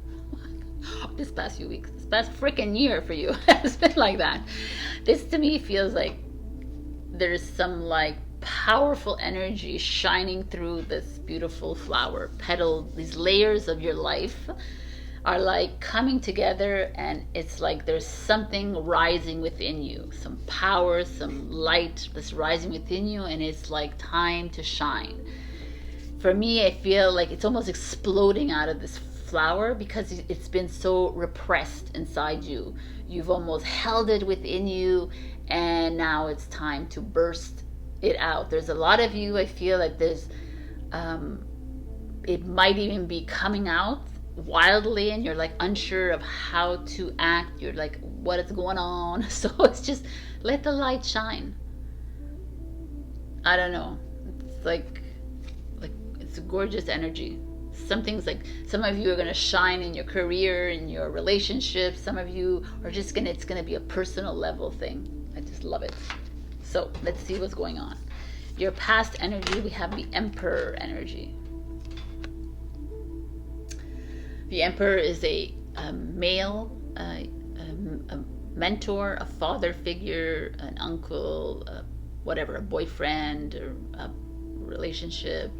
this past freaking year for you has been like that. This to me feels like there's some like powerful energy shining through this beautiful flower petal. These layers of your life are like coming together, and it's like there's something rising within you, some power, some light that's rising within you, and it's like time to shine. For me, I feel like it's almost exploding out of this flower because it's been so repressed inside you. You've almost held it within you, and now it's time to burst it out. There's a lot of you, I feel like there's it might even be coming out wildly, and you're like unsure of how to act. You're like, what is going on? So it's just let the light shine. I don't know, it's like it's a gorgeous energy. Something's like, some of you are going to shine in your career, in your relationships. Some of you are just gonna, it's going to be a personal level thing. I just love it. So let's see what's going on. Your past energy, we have the Emperor energy. The Emperor is a male, a mentor, a father figure, an uncle, whatever, a boyfriend, or a relationship,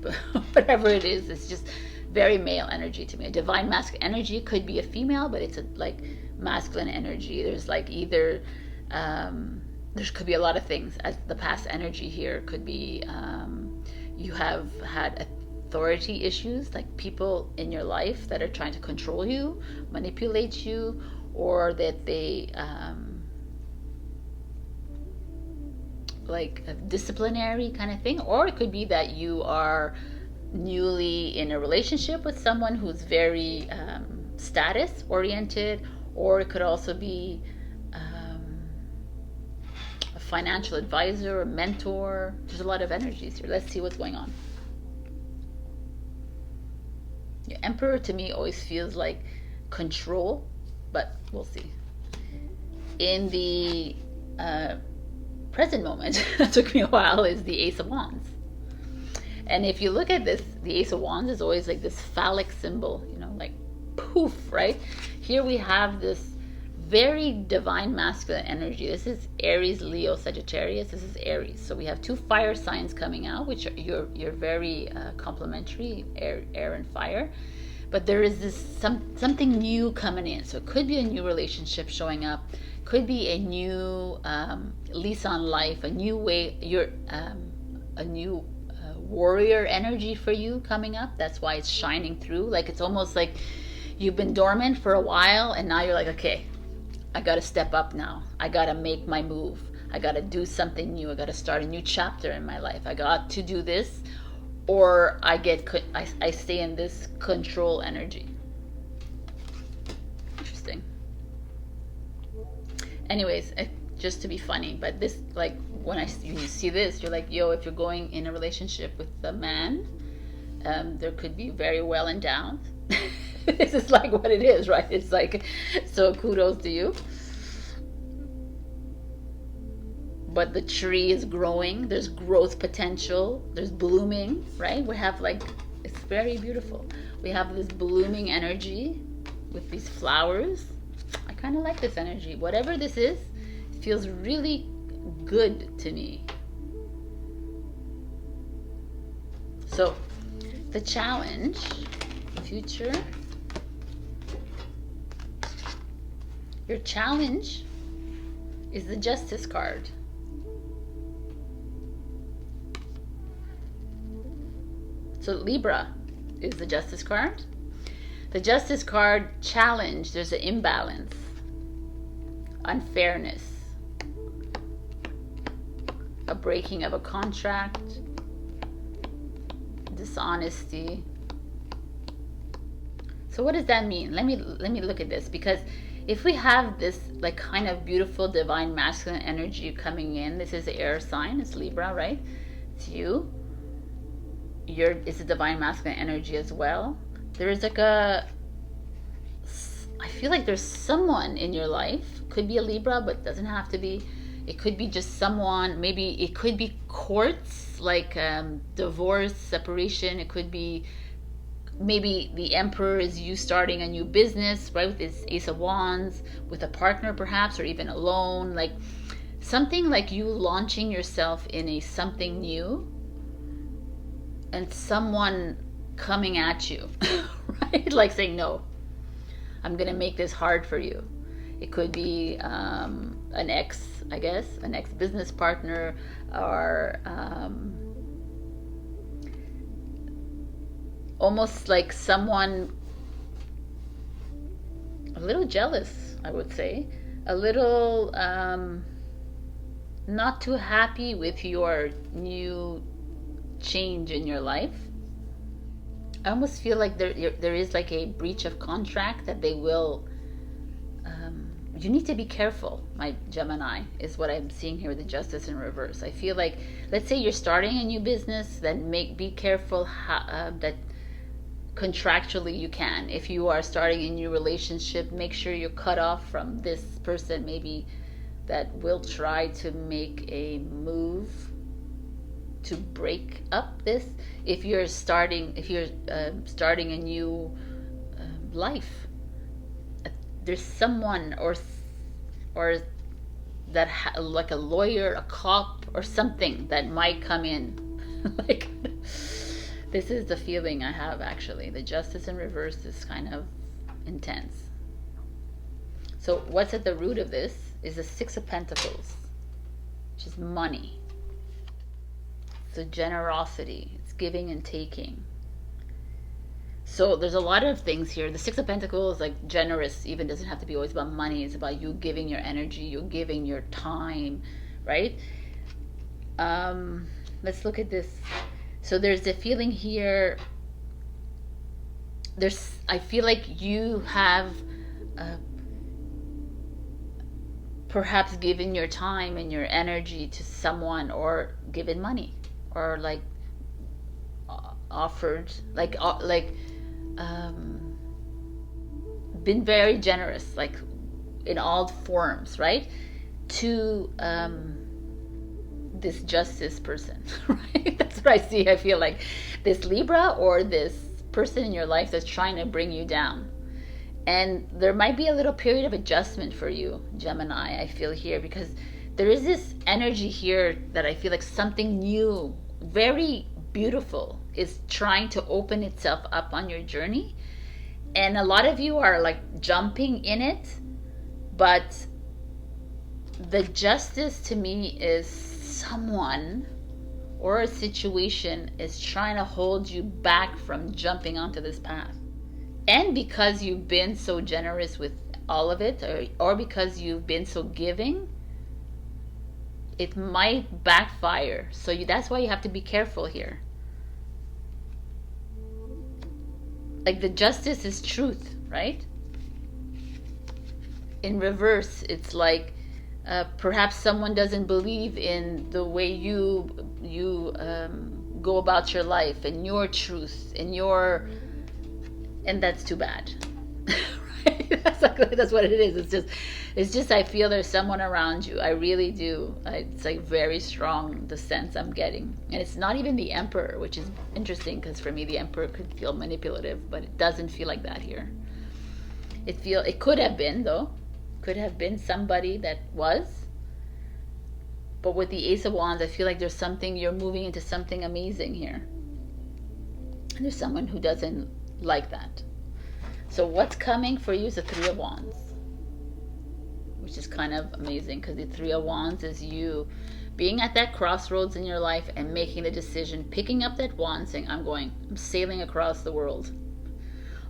whatever it is. It's just very male energy to me. A divine masculine energy could be a female, but it's a like masculine energy. There's like either there could be a lot of things. As the past energy here could be you have had authority issues, like people in your life that are trying to control you, manipulate you, or that they like a disciplinary kind of thing. Or it could be that you are newly in a relationship with someone who's very status oriented, or it could also be a financial advisor, a mentor. There's a lot of energies here. Let's see what's going on. The Emperor to me always feels like control, but we'll see. In the present moment, that took me a while, is the Ace of Wands. And if you look at this, the Ace of Wands is always like this phallic symbol, you know, like poof, right? Here we have this very divine masculine energy. This is Aries, Leo, Sagittarius. This is Aries. So we have two fire signs coming out, which are you're very complementary, air and fire. But there is this something new coming in. So it could be a new relationship showing up, could be a new lease on life, a new way, a new warrior energy for you coming up. That's why it's shining through. Like it's almost like you've been dormant for a while, and now you're like, okay, I got to step up now. I got to make my move. I got to do something new. I got to start a new chapter in my life. I got to do this, or I stay in this control energy. Interesting. Anyways, just to be funny, but this, like, when you see this, you're like, yo, if you're going in a relationship with a man, there could be very well endowed. This is like what it is, right? It's like, so kudos to you. But the tree is growing. There's growth potential. There's blooming, right? We have like, it's very beautiful. We have this blooming energy with these flowers. I kind of like this energy. Whatever this is, it feels really good to me. So the challenge, future, your challenge is the Justice card. So Libra is the Justice card. The Justice card challenge, there's an imbalance, unfairness, a breaking of a contract, dishonesty. So what does that mean? Let me look at this, because if we have this like kind of beautiful divine masculine energy coming in, this is the air sign, it's Libra, right? It's you. It's a divine masculine energy as well. There is like I feel like there's someone in your life, could be a Libra, but doesn't have to be. It could be just someone, maybe it could be courts, like divorce, separation. It could be maybe the Emperor is you starting a new business, right, with this Ace of Wands, with a partner perhaps, or even alone, like something like you launching yourself in something new, and someone coming at you, right? Like saying, no, I'm going to make this hard for you. It could be an ex, I guess, an ex-business partner, or almost like someone a little jealous, I would say, a little not too happy with your new change in your life. I almost feel like there is like a breach of contract that they will you need to be careful, my Gemini, is what I'm seeing here with the Justice in reverse. I feel like, let's say you're starting a new business, then be careful that contractually you can. If you are starting a new relationship, make sure you're cut off from this person maybe that will try to make a move to break up this. If you're starting a new life. There's someone or that like a lawyer, a cop, or something that might come in. Like, this is the feeling I have, actually. The Justice in reverse is kind of intense. So what's at the root of this is the Six of Pentacles, which is money. So generosity, it's giving and taking. So there's a lot of things here. The Six of Pentacles, like generous, even doesn't have to be always about money. It's about you giving your energy, you giving your time, right? Let's look at this. So there's a feeling here. I feel like you have perhaps given your time and your energy to someone, or given money, or like offered, been very generous, like in all forms, right? To this Justice person, right? That's what I see. I feel like this Libra or this person in your life that's trying to bring you down. And there might be a little period of adjustment for you, Gemini, I feel here, because there is this energy here that I feel like something new, very beautiful, is trying to open itself up on your journey. And a lot of you are like jumping in it, but the Justice to me is someone or a situation is trying to hold you back from jumping onto this path. And because you've been so generous with all of it, or because you've been so giving, it might backfire. So that's why you have to be careful here. Like the Justice is truth, right? In reverse, it's like perhaps someone doesn't believe in the way you go about your life and your truth and and that's too bad. Right? That's what it is. It's just I feel there's someone around you. I really do. It's like very strong, the sense I'm getting. And it's not even the Emperor, which is interesting, because for me the Emperor could feel manipulative, but it doesn't feel like that here. It could have been, though. Could have been somebody that was. But with the Ace of Wands, I feel like there's something, you're moving into something amazing here. And there's someone who doesn't like that. So what's coming for you is the Three of Wands, which is kind of amazing, because the Three of Wands is you being at that crossroads in your life and making the decision, picking up that wand, saying, I'm sailing across the world.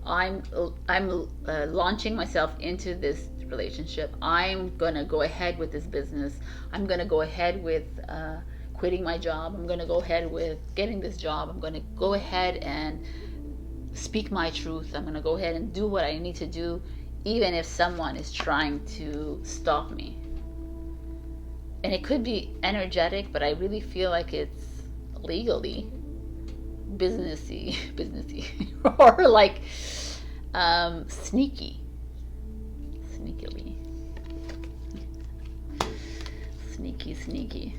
I'm launching myself into this relationship. I'm gonna go ahead with this business. I'm gonna go ahead with quitting my job. I'm gonna go ahead with getting this job. I'm gonna go ahead and speak my truth. I'm gonna go ahead and do what I need to do, even if someone is trying to stop me. And it could be energetic, but I really feel like it's legally businessy or like sneakily sneaky.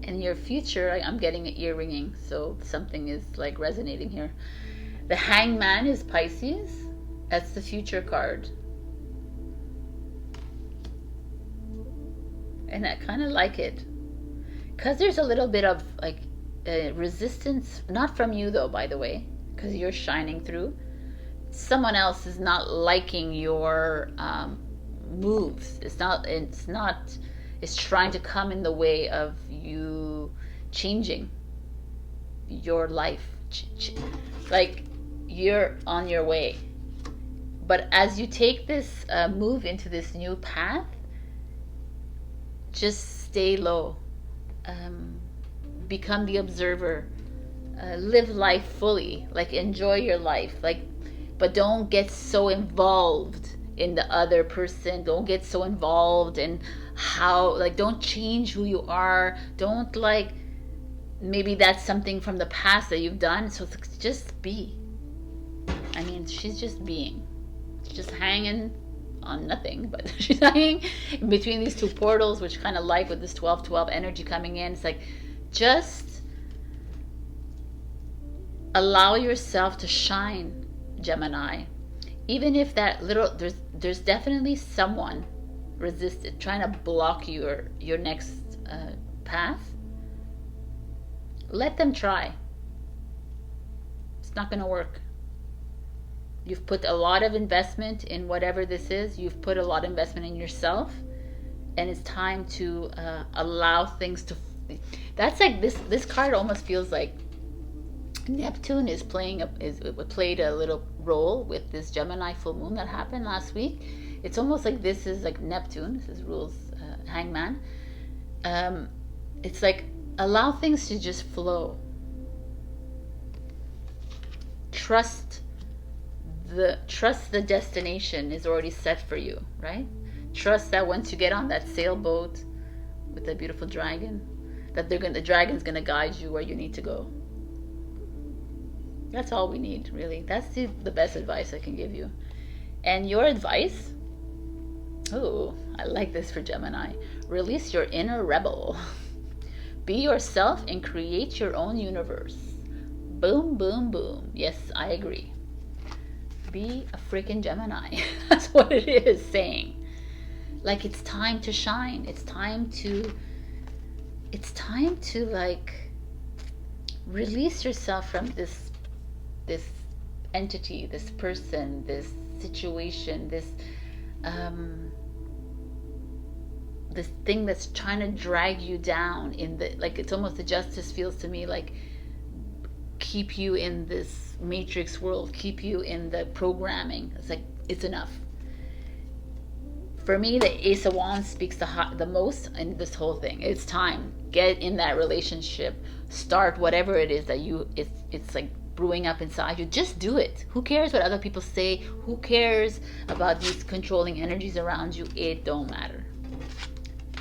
In your future, I'm getting an ear ringing, so something is like resonating here. The Hangman is Pisces. That's the future card. And I kind of like it, because there's a little bit of like resistance, not from you though, by the way, because you're shining through. Someone else is not liking your moves. It's trying to come in the way of you changing your life. Like you're on your way. But as you take this move into this new path, just stay low. Become the observer. Live life fully. Like enjoy your life. But don't get so involved in the other person. Don't get so involved in how, don't change who you are. Don't maybe that's something from the past that you've done. So just be. I mean, she's just being. She's just hanging on nothing, but she's hanging in between these two portals, which kind of like with this 12-12 energy coming in. It's like, just Allow yourself to shine, Gemini. Even if that little, there's definitely someone resisted, trying to block your next path. Let them try. It's not going to work. You've put a lot of investment in whatever this is. You've put a lot of investment in yourself, and it's time to allow things to. That's like this card almost feels like Neptune is played a little role with this Gemini full moon that happened last week. It's almost like this is like Neptune. This is rules Hangman. It's like allow things to just flow. Trust the destination is already set for you, right? Trust that once you get on that sailboat with that beautiful dragon, that the dragon's gonna guide you where you need to go. That's all we need, really. That's the best advice I can give you. And your advice, oh, I like this for Gemini. Release your inner rebel. Be yourself and create your own universe. Boom, boom, boom. Yes, I agree. Be a freaking Gemini. That's what it is saying. Like, it's time to shine. It's time to like release yourself from this entity, this person, this situation, this thing that's trying to drag you down in the, like, it's almost, the justice feels to me like keep you in this matrix world, keep you in the programming. It's like, it's enough. For me, the Ace of Wands speaks the most in this whole thing. It's time. Get in that relationship. Start whatever it is that it's like brewing up inside you. Just do it. Who cares what other people say? Who cares about these controlling energies around you? It don't matter.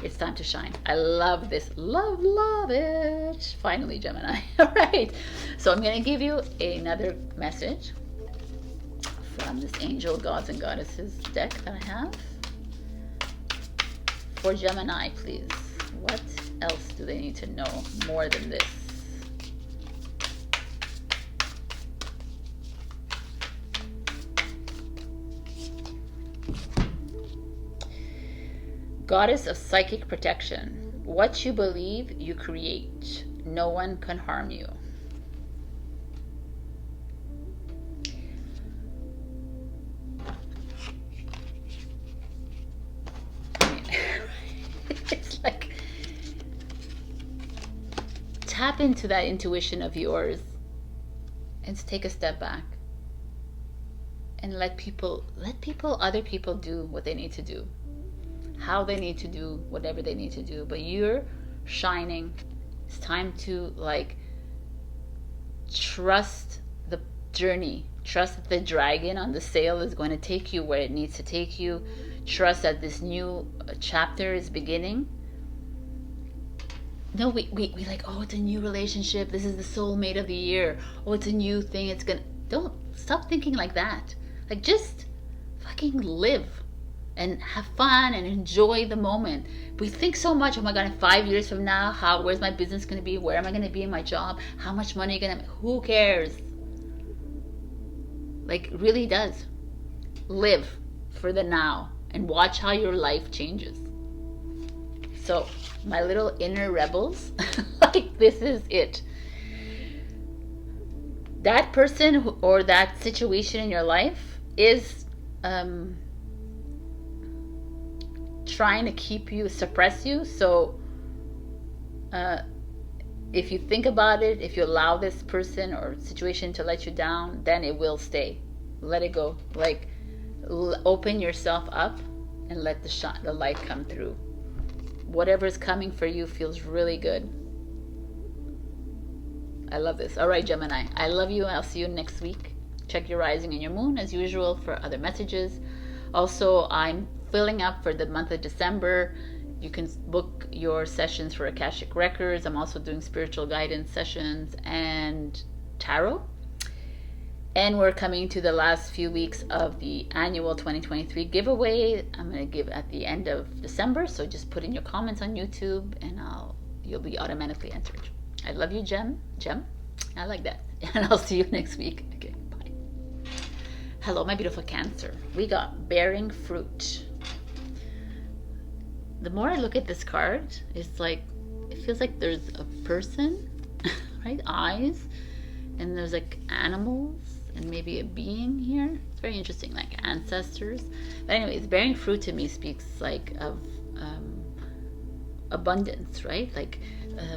It's time to shine. I love this. Love it. Finally, Gemini. All right. So I'm going to give you another message from this Angel, Gods and Goddesses deck that I have. For Gemini, please. What else do they need to know more than this? Goddess of psychic protection. What you believe, you create. No one can harm you. It's like, tap into that intuition of yours and take a step back and let other people do what they need to do, how they need to do whatever they need to do. But you're shining. It's time to like trust the journey. Trust that the dragon on the sail is going to take you where it needs to take you. Trust that this new chapter is beginning. No, we like, oh, it's a new relationship. This is the soulmate of the year. Oh, it's a new thing. It's gonna. Don't stop thinking like that. Like, just fucking live and have fun and enjoy the moment. We think so much. Oh my God, in 5 years from now, where's my business gonna be? Where am I gonna be in my job? How much money are you gonna? Who cares? Like, really does. Live for the now and watch how your life changes. So, my little inner rebels, like, this is it. That person or that situation in your life is trying to keep you, suppress you. So if you think about it, if you allow this person or situation to let you down, then it will stay. Let it go. Like, open yourself up and let the light come through. Whatever is coming for you feels really good. I love this. All right, Gemini. I love you. I'll see you next week. Check your rising and your moon as usual for other messages. Also, I'm filling up for the month of December. You can book your sessions for Akashic Records. I'm also doing spiritual guidance sessions and tarot. And we're coming to the last few weeks of the annual 2023 giveaway. I'm going to give at the end of December. So just put in your comments on YouTube and you'll be automatically entered. I love you, Gem. I like that. and I'll see you next week. Okay, bye. Hello, my beautiful Cancer. We got bearing fruit. The more I look at this card, it's like, it feels like there's a person, right? Eyes, and there's like animals and maybe a being here. It's very interesting, like ancestors. But anyways, bearing fruit to me speaks like of abundance, right? Like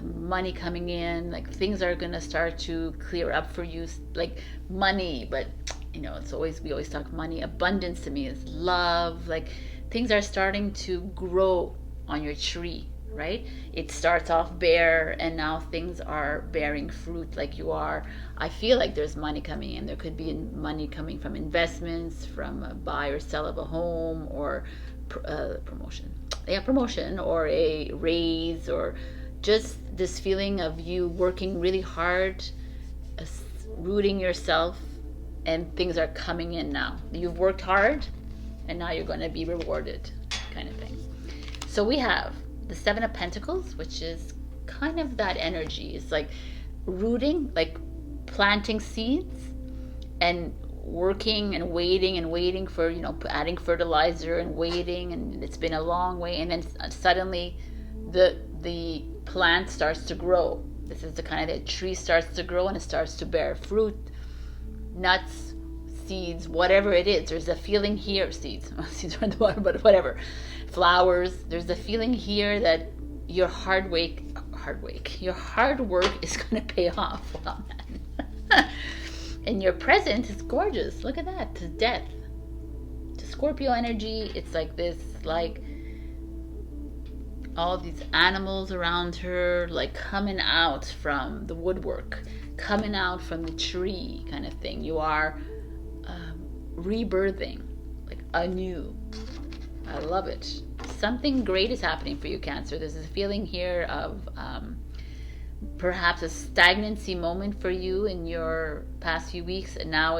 money coming in, like things are gonna start to clear up for you, like money. But you know, it's always, we always talk money. Abundance to me is love. Like things are starting to grow on your tree, right? It starts off bare and now things are bearing fruit. Like you are, I feel like there's money coming in. There could be money coming from investments, from a buy or sell of a home, or promotion, or a raise, or just this feeling of you working really hard, rooting yourself, and things are coming in now. You've worked hard and now you're going to be rewarded, kind of thing. So we have the Seven of Pentacles, which is kind of that energy. It's like rooting, like planting seeds and working and waiting for, you know, adding fertilizer and waiting, and it's been a long way, and then suddenly the plant starts to grow. This is the kind of, the tree starts to grow and it starts to bear fruit, nuts, seeds, whatever it is. There's a feeling here, seeds are in the bottom, but whatever, flowers. There's a feeling here that your hard work is going to pay off. Wow, man. And your present is gorgeous. Look at that. To death, to Scorpio energy. It's like this, like all these animals around her, like coming out from the woodwork, coming out from the tree, kind of thing. You are rebirthing, like anew. I love it. Something great is happening for you, Cancer. There's a feeling here of perhaps a stagnancy moment for you in your past few weeks, and now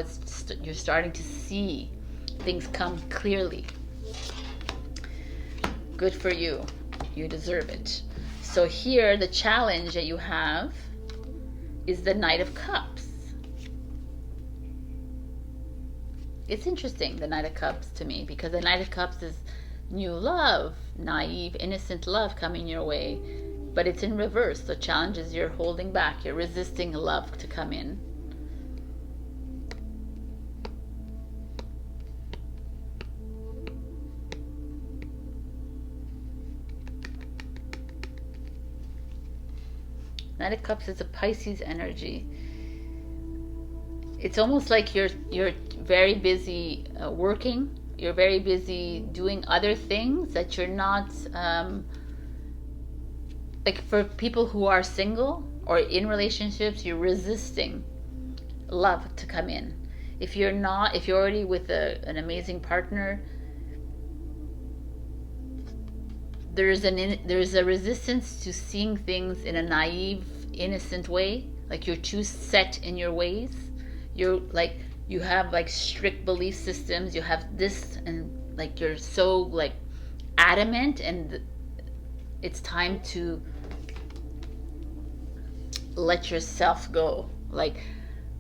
you're starting to see things come clearly. Good for you. You deserve it. So here, the challenge that you have is the Knight of Cups. It's interesting, the Knight of Cups, to me, because the Knight of Cups is new love, naive, innocent love coming your way, but it's in reverse. The challenge is you're holding back, you're resisting love to come in. Knight of Cups is a Pisces energy. It's almost like you're very busy working. You're very busy doing other things that you're not, like for people who are single or in relationships, you're resisting love to come in. If you're already with an amazing partner, there's a resistance to seeing things in a naive, innocent way. Like you're too set in your ways. You're like, you have like strict belief systems. You have this, and like you're so like adamant, and it's time to let yourself go. Like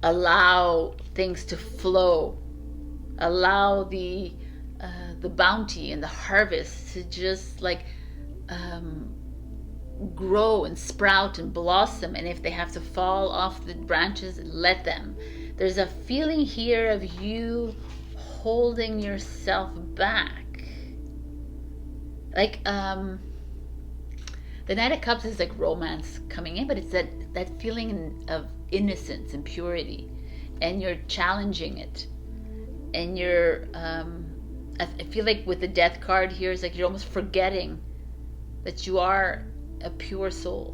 allow things to flow. Allow the bounty and the harvest to just like grow and sprout and blossom, and if they have to fall off the branches, let them. There's a feeling here of you holding yourself back, like the Knight of Cups is like romance coming in, but it's that feeling of innocence and purity, and you're challenging it, and you're I feel like with the Death card here, it's like you're almost forgetting that you are a pure soul,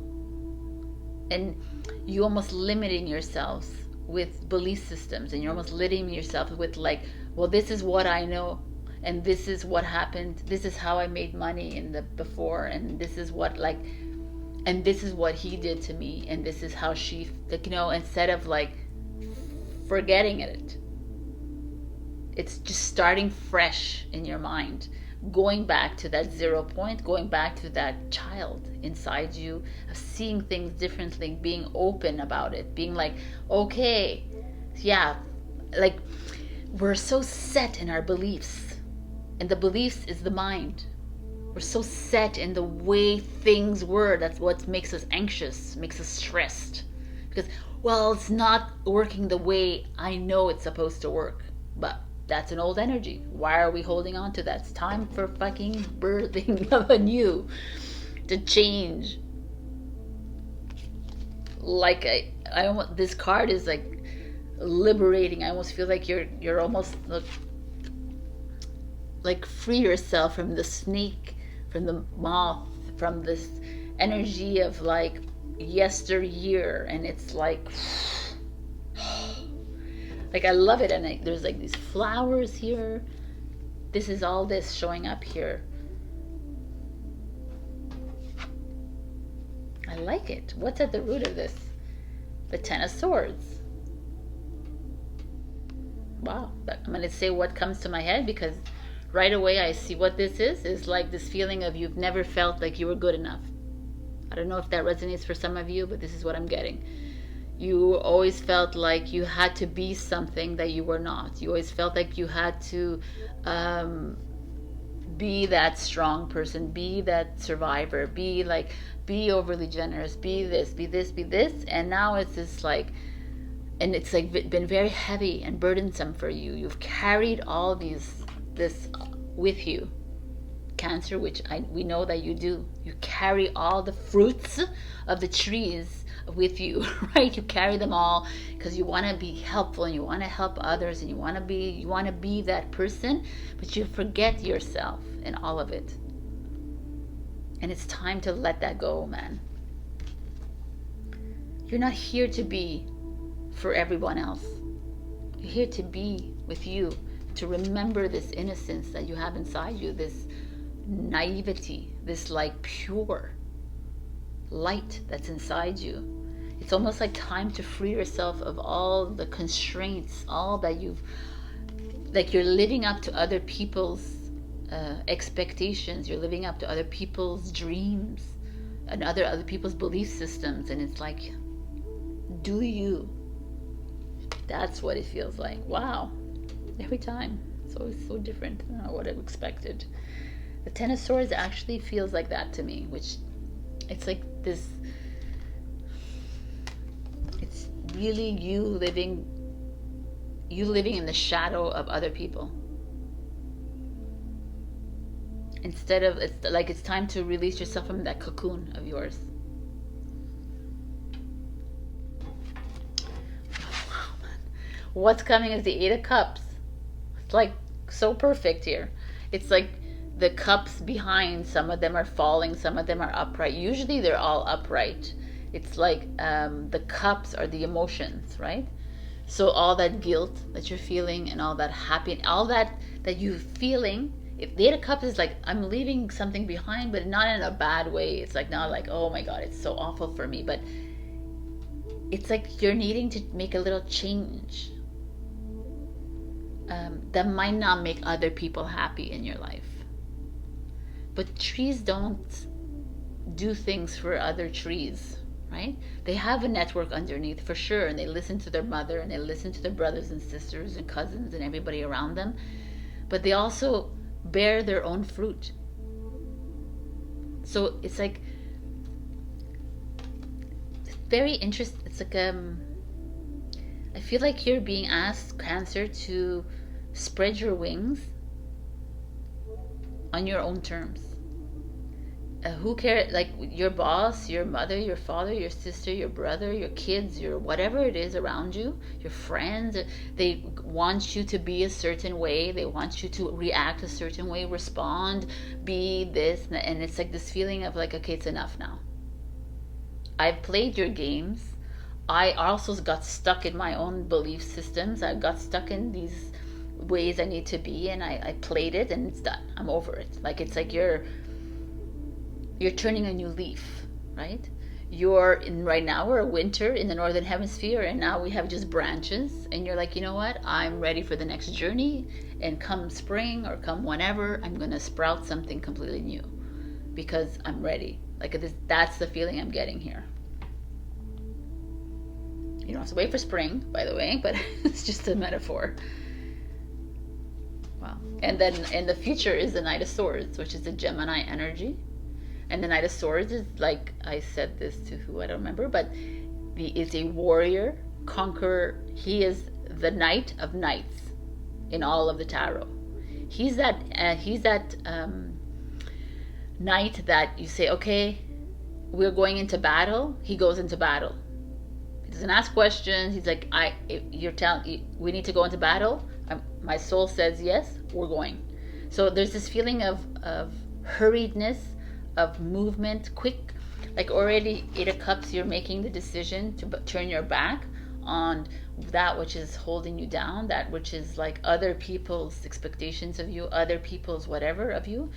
and you almost limiting yourselves with belief systems, and you're almost limiting yourself with like, well, this is what I know, and this is what happened, this is how I made money in the before, and this is what like, and this is what he did to me, and this is how she, like, you know, instead of like forgetting it, it's just starting fresh in your mind, going back to that 0 point, going back to that child inside you, of seeing things differently, being open about it, being like, okay, yeah, like we're so set in our beliefs, and the beliefs is the mind. We're so set in the way things were. That's what makes us anxious, makes us stressed. Because, well, it's not working the way I know it's supposed to work. But that's an old energy. Why are we holding on to that? It's time for fucking birthing of a new, to change. Like I almost, this card is like liberating. I almost feel like you're almost like free yourself from the snake, from the moth, from this energy of like yesteryear. And it's like I love it. And there's like these flowers here. This is all this showing up here. I like it. What's at the root of this? The Ten of Swords. Wow. I'm going to say what comes to my head, because right away I see what this is like this feeling of you've never felt like you were good enough. I don't know if that resonates for some of you, but this is what I'm getting. You always felt like you had to be something that you were not. You always felt like you had to be that strong person, be that survivor, be overly generous, be this, be this, be this. And now it's just like, and it's like been very heavy and burdensome for you. You've carried all this with you, Cancer, which we know that you do. You carry all the fruits of the trees with you, right? You carry them all because you want to be helpful and you want to help others and you want to be that person, but you forget yourself in all of it. And it's time to let that go, man. You're not here to be for everyone else. You're here to be with you, to remember this innocence that you have inside you, this naivety, this like pure light that's inside you. It's almost like time to free yourself of all the constraints, all that you're living up to other people's expectations, you're living up to other people's dreams and other people's belief systems, and it's like, do you? That's what it feels like. Wow. Every time. It's always so different than what I expected. The Ten of Swords actually feels like that to me, which it's like this, it's really you living in the shadow of other people. Instead of, it's like it's time to release yourself from that cocoon of yours. Wow, man. What's coming is the Eight of Cups. It's like so perfect here. It's like the cups behind, some of them are falling, some of them are upright. Usually they're all upright. It's like the cups are the emotions, right? So all that guilt that you're feeling and all that happy, all that you're feeling, if the Eight of Cups is like, I'm leaving something behind, but not in a bad way. It's like not like, oh my God, it's so awful for me. But it's like you're needing to make a little change that might not make other people happy in your life. But trees don't do things for other trees, right? They have a network underneath for sure, and they listen to their mother and they listen to their brothers and sisters and cousins and everybody around them. But they also bear their own fruit. So it's like, it's very interesting. It's like I feel like you're being asked, Cancer, to spread your wings on your own terms. Who cares? Like your boss, your mother, your father, your sister, your brother, your kids, your whatever it is around you, your friends, they want you to be a certain way. They want you to react a certain way, respond, be this. And it's like this feeling of like, okay, it's enough now. I've played your games. I also got stuck in my own belief systems. I got stuck in these ways I need to be, and I played it, and it's done. I'm over it. Like it's like you're turning a new leaf, right? you're in right now, we're winter in the northern hemisphere, and now we have just branches, and you're like, you know what, I'm ready for the next journey, and come spring or come whenever, I'm gonna sprout something completely new because I'm ready. Like this, that's the feeling I'm getting here. You don't have to wait for spring, by the way, but it's just a metaphor. Wow. And then in the future is the Knight of Swords, which is the Gemini energy. And the Knight of Swords is, like I said this to who I don't remember, but he is a warrior, conqueror. He is the Knight of Knights in all of the tarot. He's that knight that you say, okay, we're going into battle. He goes into battle. He doesn't ask questions. He's like, we need to go into battle. My soul says yes, we're going. So there's this feeling of hurriedness, of movement, quick. Like already 8 of Cups, you're making the decision to turn your back on that which is holding you down, that which is like other people's expectations of you, other people's whatever of you.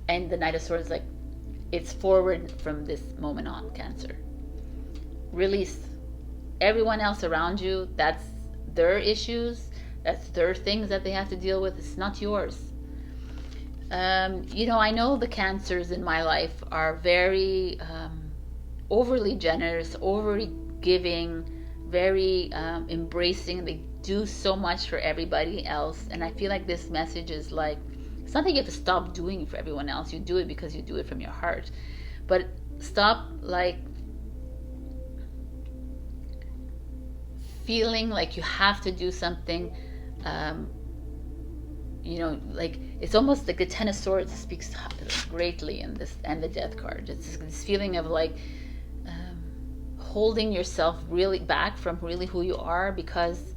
And the Knight of Swords, like, it's forward from this moment on, Cancer. Release everyone else around you. That's their issues. That's their things that they have to deal with. It's not yours. I know the Cancers in my life are very overly generous, overly giving, very embracing. They do so much for everybody else. And I feel like this message is like, it's not that you have to stop doing for everyone else. You do it because you do it from your heart. But stop like feeling like you have to do something. Like it's almost like the Ten of Swords speaks greatly in this, and the Death card. It's this feeling of like holding yourself really back from really who you are because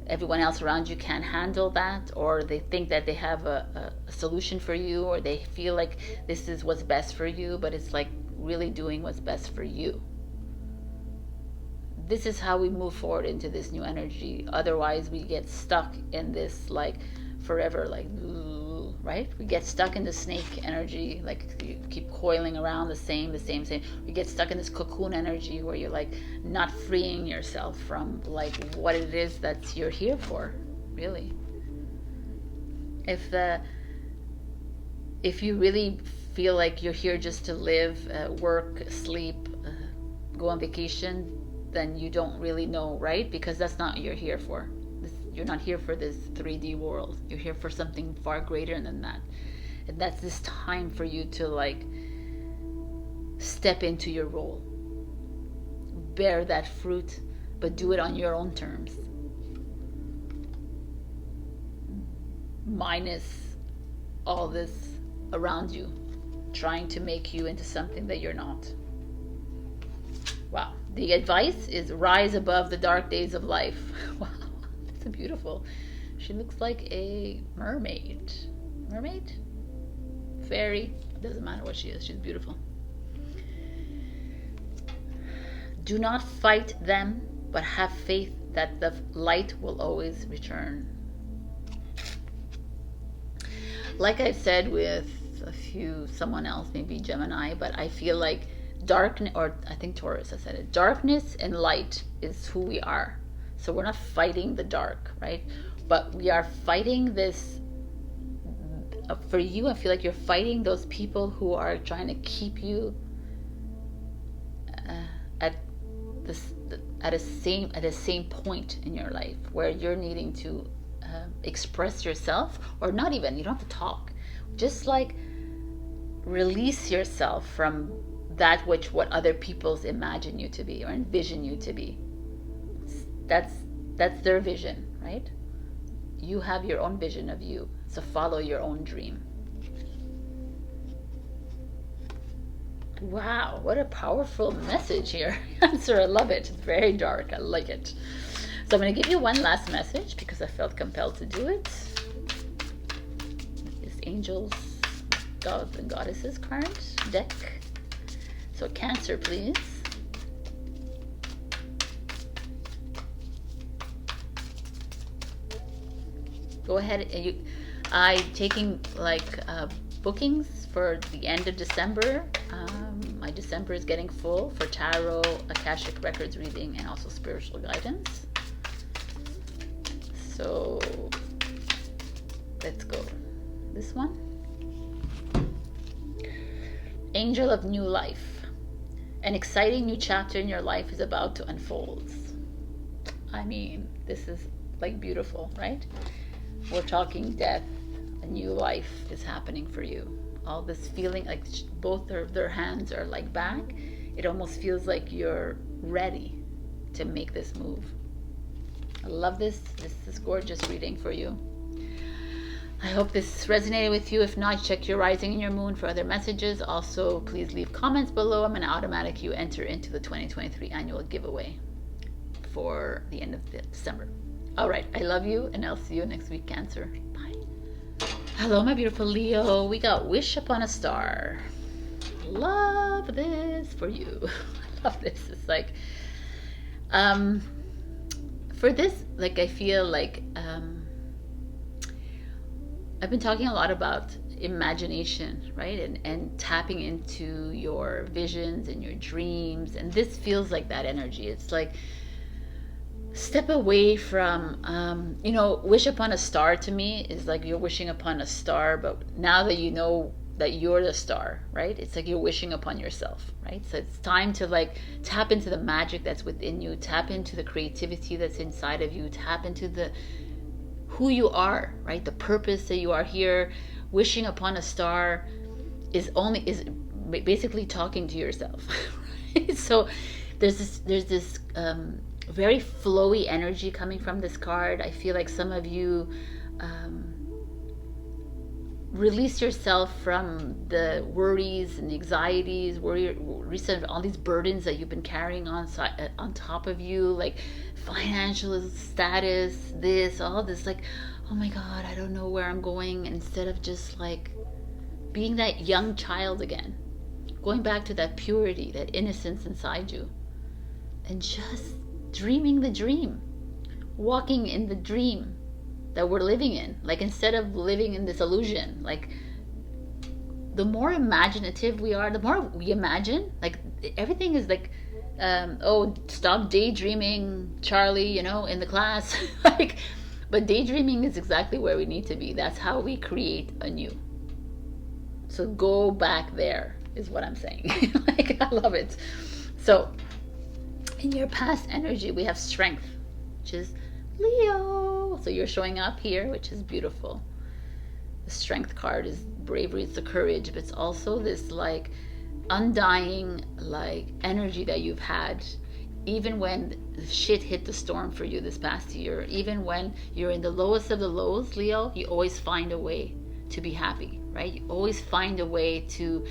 everyone else around you can't handle that, or they think that they have a solution for you, or they feel like this is what's best for you, but it's like really doing what's best for you. This is how we move forward into this new energy. Otherwise we get stuck in this like forever, like, right? We get stuck in the snake energy, like you keep coiling around the same. We get stuck in this cocoon energy where you're like not freeing yourself from like what it is that you're here for, really. If you really feel like you're here just to live, work, sleep, go on vacation, then you don't really know, right? Because that's not what you're here for. You're not here for this 3D world. You're here for something far greater than that. And that's this time for you to like step into your role. Bear that fruit, but do it on your own terms. Minus all this around you, trying to make you into something that you're not. Wow. The advice is rise above the dark days of life. Wow. That's beautiful. She looks like a mermaid. Mermaid? Fairy? Doesn't matter what she is. She's beautiful. Do not fight them, but have faith that the light will always return. Like I said with someone else, maybe Gemini, but I feel like darkness, or I think Taurus, I said it. Darkness and light is who we are. So we're not fighting the dark, right? But we are fighting this. For you, I feel like you're fighting those people who are trying to keep you at the same point in your life where you're needing to express yourself, or not even. You don't have to talk. Just like release yourself from that what other people's imagine you to be or envision you to be. That's their vision, right? You have your own vision of you, so follow your own dream. Wow, what a powerful message here. Answer, I love it. It's very dark. I like it. So I'm going to give you one last message because I felt compelled to do it. This Angels, Gods and Goddesses card deck. So Cancer, please. Go ahead and I'm taking like bookings for the end of December. I My December is getting full for tarot, Akashic Records reading, and also spiritual guidance. So let's go. This one. Angel of New Life. An exciting new chapter in your life is about to unfold. I mean, this is like beautiful, right? We're talking death. A new life is happening for you. All this feeling like both their hands are like back. It almost feels like you're ready to make this move. I love this. This is gorgeous reading for you. I hope this resonated with you. If not, check your rising and your moon for other messages. Also, please leave comments below. I'm going to automatic you enter into the 2023 annual giveaway for the end of December. All right. I love you, and I'll see you next week, Cancer. Bye. Hello, my beautiful Leo. We got Wish Upon a Star. Love this for you. I love this. It's like, for this, like, I feel like, I've been talking a lot about imagination, right? And tapping into your visions and your dreams. And this feels like that energy. It's like, step away from, you know, wish upon a star to me is like you're wishing upon a star, but now that you know that you're the star, right? It's like you're wishing upon yourself, right? So it's time to like tap into the magic that's within you, tap into the creativity that's inside of you, tap into the who you are, right? The purpose that you are here. Wishing upon a star is basically talking to yourself, right? So there's this very flowy energy coming from this card. I feel like some of you release yourself from the worries and anxieties, recent all these burdens that you've been carrying on top of you, like financial status, this, all this, like, oh my God, I don't know where I'm going. Instead of just like being that young child again, going back to that purity, that innocence inside you, and just dreaming the dream, walking in the dream that we're living in. Like, instead of living in this illusion, like, the more imaginative we are, the more we imagine, like, everything is like, oh, stop daydreaming, Charlie, you know, in the class. Like, but daydreaming is exactly where we need to be. That's how we create anew. So go back there is what I'm saying. Like, I love it. So in your past energy, we have strength, which is Leo. So you're showing up here, which is beautiful. The strength card is bravery, it's the courage, but it's also this like undying like energy that you've had, even when shit hit the storm for you this past year, even when you're in the lowest of the lows, Leo, you always find a way to be happy, right? You always find a way to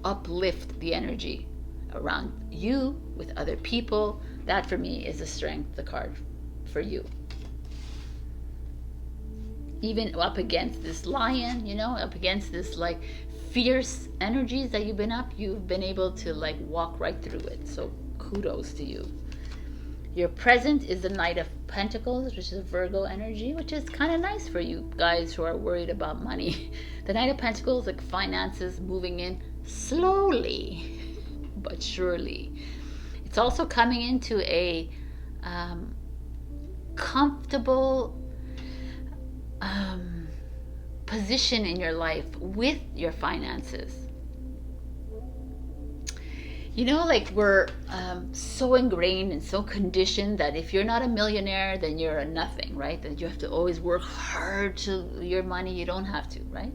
uplift the energy around you with other people. That for me is the strength, the card for you. Even up against this lion, you know, up against this like fierce energies that you've been able to like walk right through it. So kudos to you. Your present is the Knight of Pentacles, which is a Virgo energy, which is kind of nice for you guys who are worried about money. The Knight of Pentacles, like finances moving in slowly but surely. It's also coming into a comfortable position in your life with your finances. You know, like we're so ingrained and so conditioned that if you're not a millionaire, then you're a nothing, right? That you have to always work hard to your money. You don't have to, right?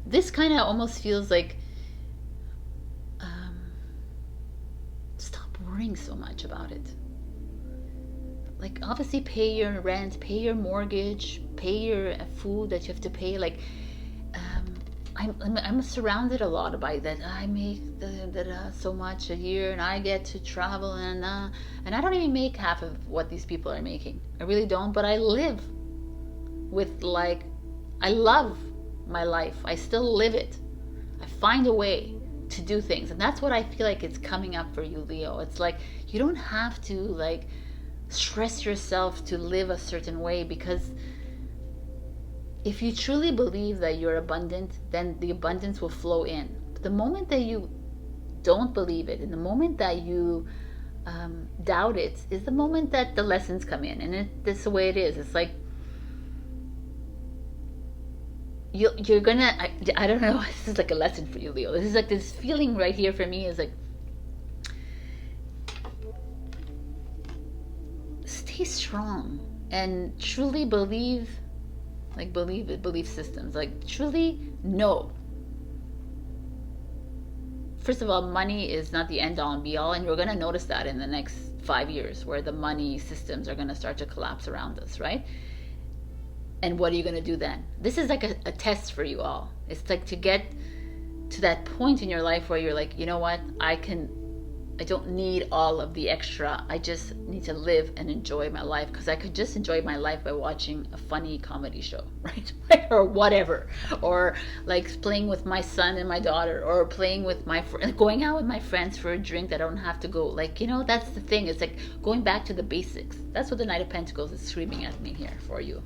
This kind of almost feels like stop worrying so much about it. Like, obviously pay your rent, pay your mortgage, pay your food that you have to pay. Like, I'm surrounded a lot by that. I make so much a year, and I get to travel, and I don't even make half of what these people are making. I really don't. But I live with like, I love my life. I still live it. I find a way to do things, and that's what I feel like it's coming up for you, Leo. It's like you don't have to like stress yourself to live a certain way, because if you truly believe that you're abundant, then the abundance will flow in. But the moment that you don't believe it, in the moment that you doubt it, is the moment that the lessons come in. And that's the way it is. It's like you're gonna, I don't know, this is like a lesson for you, Leo. This is like this feeling right here for me is like, stay strong and truly believe, like believe it, belief systems, like truly know. First of all, money is not the end all and be all, and you're going to notice that in the next 5 years, where the money systems are going to start to collapse around us, right? And what are you going to do then? This is like a test for you all. It's like to get to that point in your life where you're like, you know what, I don't need all of the extra. I just need to live and enjoy my life, because I could just enjoy my life by watching a funny comedy show, right? Or whatever, or like playing with my son and my daughter, or playing with my going out with my friends for a drink that I don't have to go. Like, you know, that's the thing. It's like going back to the basics. That's what the Knight of Pentacles is screaming at me here for you.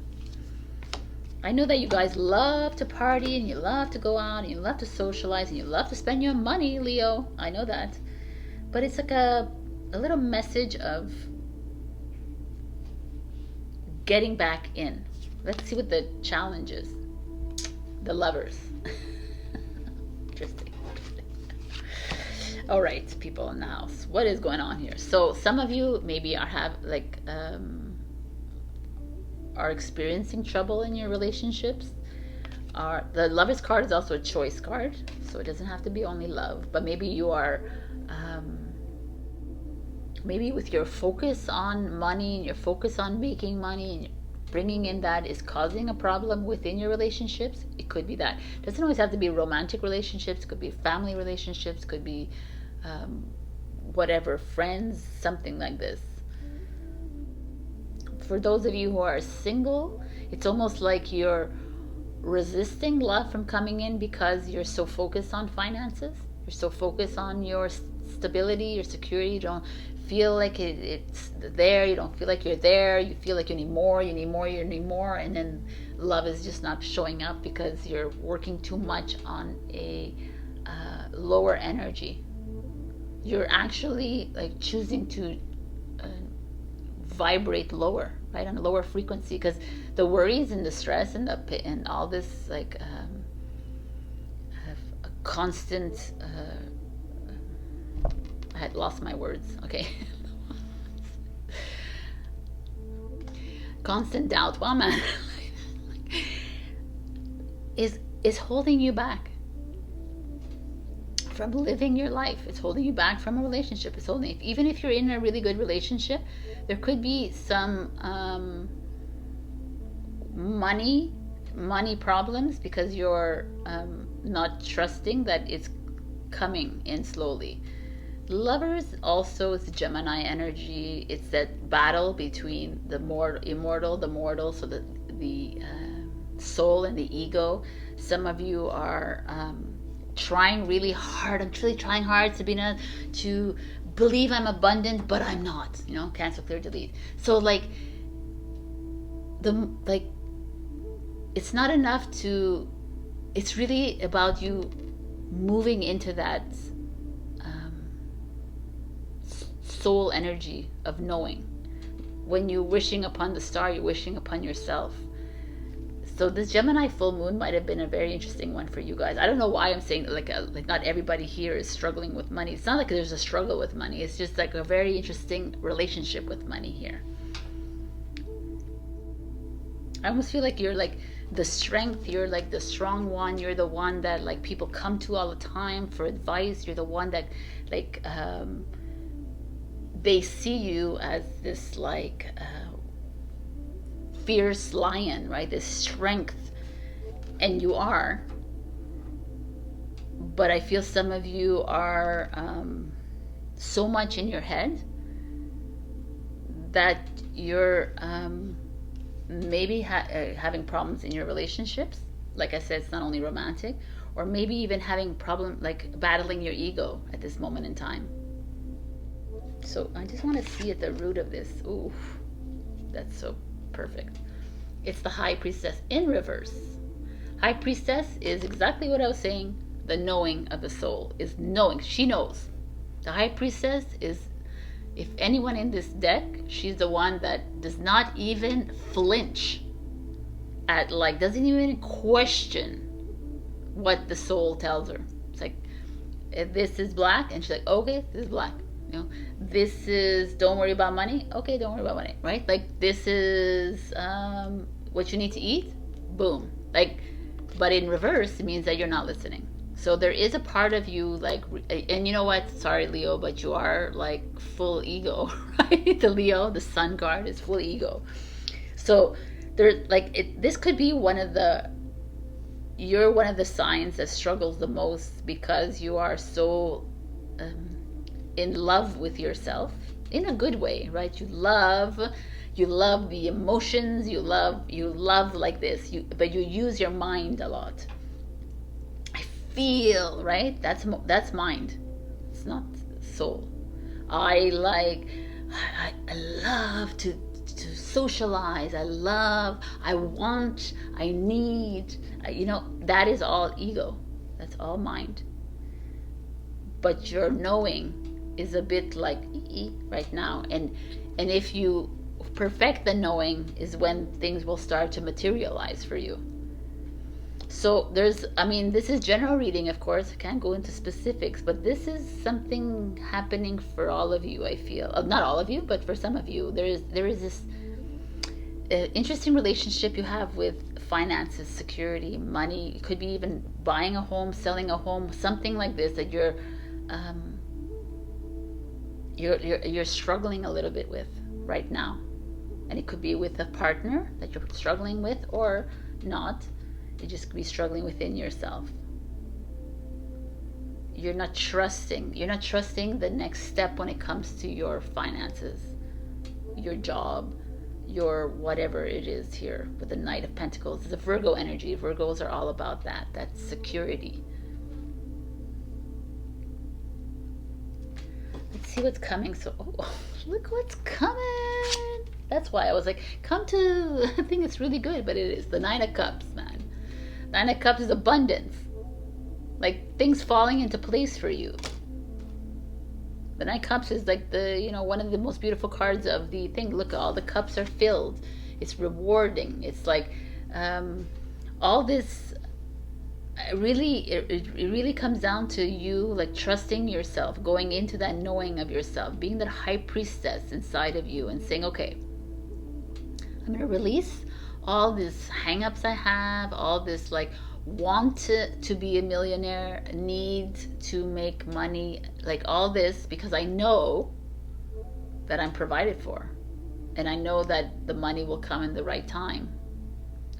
I know that you guys love to party, and you love to go out, and you love to socialize, and you love to spend your money, Leo. I know that. But it's like a little message of getting back in. Let's see what the challenge is. The Lovers. Interesting. All right, people in the house. What is going on here? So some of you maybe are experiencing trouble in your relationships. The Lovers card is also a choice card, so it doesn't have to be only love. But maybe you are... maybe with your focus on money and your focus on making money and bringing in that is causing a problem within your relationships. It could be that. It doesn't always have to be romantic relationships. It could be family relationships. Could be whatever, friends, something like this. For those of you who are single, it's almost like you're resisting love from coming in because you're so focused on finances. You're so focused on your stability, your security. You don't feel like it's there. You don't feel like you're there. You feel like you need more, you need more, you need more. And then love is just not showing up because you're working too much on a lower energy. You're actually like choosing to vibrate lower, right, on a lower frequency, because the worries and the stress and all this like a constant I had lost my words. Okay. Constant doubt. Wow, man. is holding you back from living your life. It's holding you back from a relationship. It's holding, even if you're in a really good relationship, there could be some money problems because you're not trusting that it's coming in slowly. Lovers also is Gemini energy. It's that battle between the immortal, the mortal, so the soul and the ego. Some of you are trying really hard. I'm really trying hard, Sabrina, to believe I'm abundant, but I'm not. You know, cancel, clear, delete. So it's not enough to. It's really about you moving into that soul energy of knowing. When you're wishing upon the star, you're wishing upon yourself. So this Gemini full moon might have been a very interesting one for you guys. I don't know why I'm saying like not everybody here is struggling with money. It's not like there's a struggle with money. It's just like a very interesting relationship with money here. I almost feel like you're like the strength. You're like the strong one. You're the one that like people come to all the time for advice. You're the one that like they see you as this like fierce lion, right? This strength, and you are. But I feel some of you are so much in your head that you're maybe having problems in your relationships. Like I said, it's not only romantic, or maybe even having problem like battling your ego at this moment in time. So I just want to see at the root of this. Ooh, that's so perfect. It's the High Priestess in reverse. High Priestess is exactly what I was saying. the knowing of the soul, is knowing. She knows. The high priestess is, if anyone in this deck, she's the one that does not even flinch at, like, doesn't even question what the soul tells her. It's like, if this is black, and she's like, okay, this is black. You know, this is, don't worry about money. Okay, don't worry about money, right? Like, this is what you need to eat. Boom. Like, but in reverse, it means that you're not listening. So there is a part of you, like, and you know what? Sorry, Leo, but you are like full ego, right? The Leo, the sun card, is full ego. So there's like, this could be one of the, you're one of the signs that struggles the most because you are so in love with yourself in a good way, right? You love the emotions, you love like this, but you use your mind a lot. I feel, right? That's mind. It's not soul. I love to socialize. I want, I need, that is all ego. That's all mind. But your knowing is a bit like right now, and if you perfect the knowing is when things will start to materialize for you. So this is general reading, of course. I can't go into specifics, but this is something happening for all of you, I feel. Not all of you, but for some of you. There is this interesting relationship you have with finances, security, money. It could be even buying a home, selling a home, something like this that you're struggling a little bit with right now. And it could be with a partner that you're struggling with, or not. You just could be struggling within yourself. You're not trusting the next step when it comes to your finances, your job, your whatever it is here with the Knight of Pentacles. It's a Virgo energy. Virgos are all about that security. Let's see what's coming. So, look what's coming. That's why I was like, come to, I think it's really good, but it is the Nine of Cups, man. Nine of Cups is abundance. Like, things falling into place for you. The Nine of Cups is like the, one of the most beautiful cards of the thing. Look, all the cups are filled. It's rewarding. It's like, all this, it really comes down to you, like, trusting yourself, going into that knowing of yourself, being that high priestess inside of you and saying, okay, I'm going to release all these hang-ups I have, all this, like, want to be a millionaire, need to make money, like all this, because I know that I'm provided for. And I know that the money will come in the right time.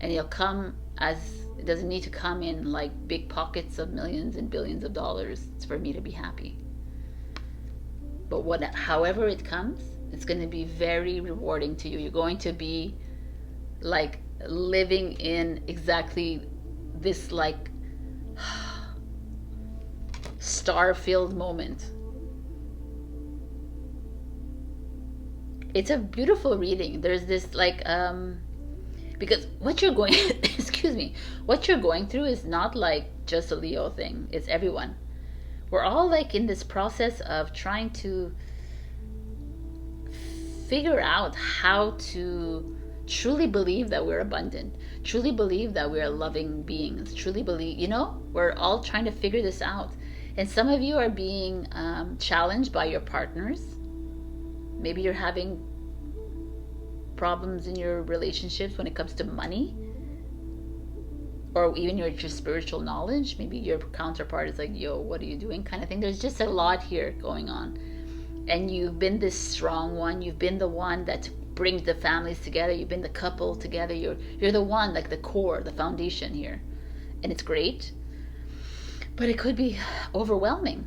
And it'll come it doesn't need to come in like big pockets of millions and billions of dollars. It's for me to be happy. But however it comes, it's going to be very rewarding to you. You're going to be like living in exactly this, like, star-filled moment. It's a beautiful reading. There's this, like, because what you're going what you're going through is not like just a Leo thing. It's everyone. We're all like in this process of trying to figure out how to truly believe that we're abundant, truly believe that we're loving beings, truly believe, we're all trying to figure this out. And some of you are being challenged by your partners. Maybe you're having problems in your relationships when it comes to money, or even your spiritual knowledge. Maybe your counterpart is like, yo, what are you doing, kind of thing. There's just a lot here going on, and you've been this strong one. You've been the one that brings the families together. You've been the couple together. You're the one, like the core, the foundation here, and it's great. But it could be overwhelming,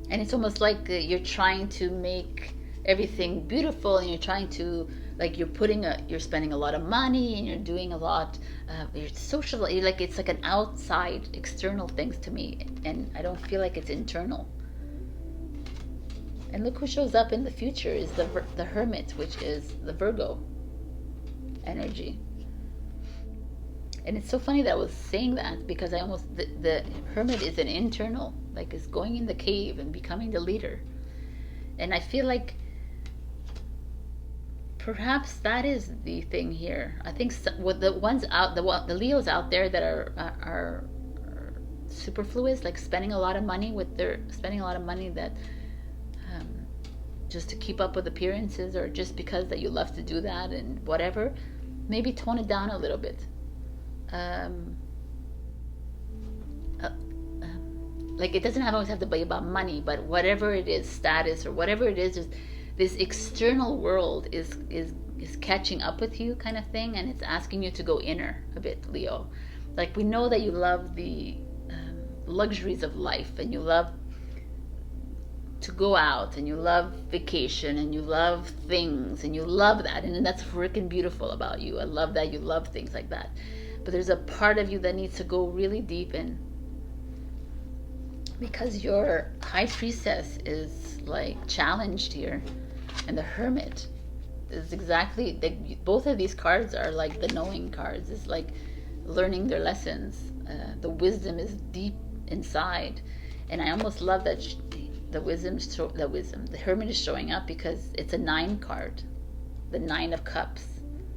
and it's almost like you're trying to make everything beautiful, and you're trying to, like, you're spending a lot of money, and you're doing a lot, you're social, like, it's like an outside external things to me, and I don't feel like it's internal. And look who shows up in the future is the Hermit, which is the Virgo energy. And it's so funny that I was saying that, because I almost, the hermit is an internal, like is going in the cave and becoming the leader. And I feel like perhaps that is the thing here. I think what the ones out, the Leos out there that are superfluous, like spending a lot of money that just to keep up with appearances, or just because that you love to do that and whatever, maybe tone it down a little bit. Like it doesn't always have to be about money, but whatever it is, status or whatever it is, just this external world is catching up with you, kind of thing, and it's asking you to go inner a bit, Leo. Like, we know that you love the luxuries of life, and you love to go out, and you love vacation, and you love things, and you love that, and that's freaking beautiful about you. I love that you love things like that. But there's a part of you that needs to go really deep in, because your high priestess is like challenged here, and the hermit is exactly, both of these cards are like the knowing cards. It's like learning their lessons. The wisdom is deep inside, and I almost love that the hermit is showing up, because it's a 9 card, the 9 of cups.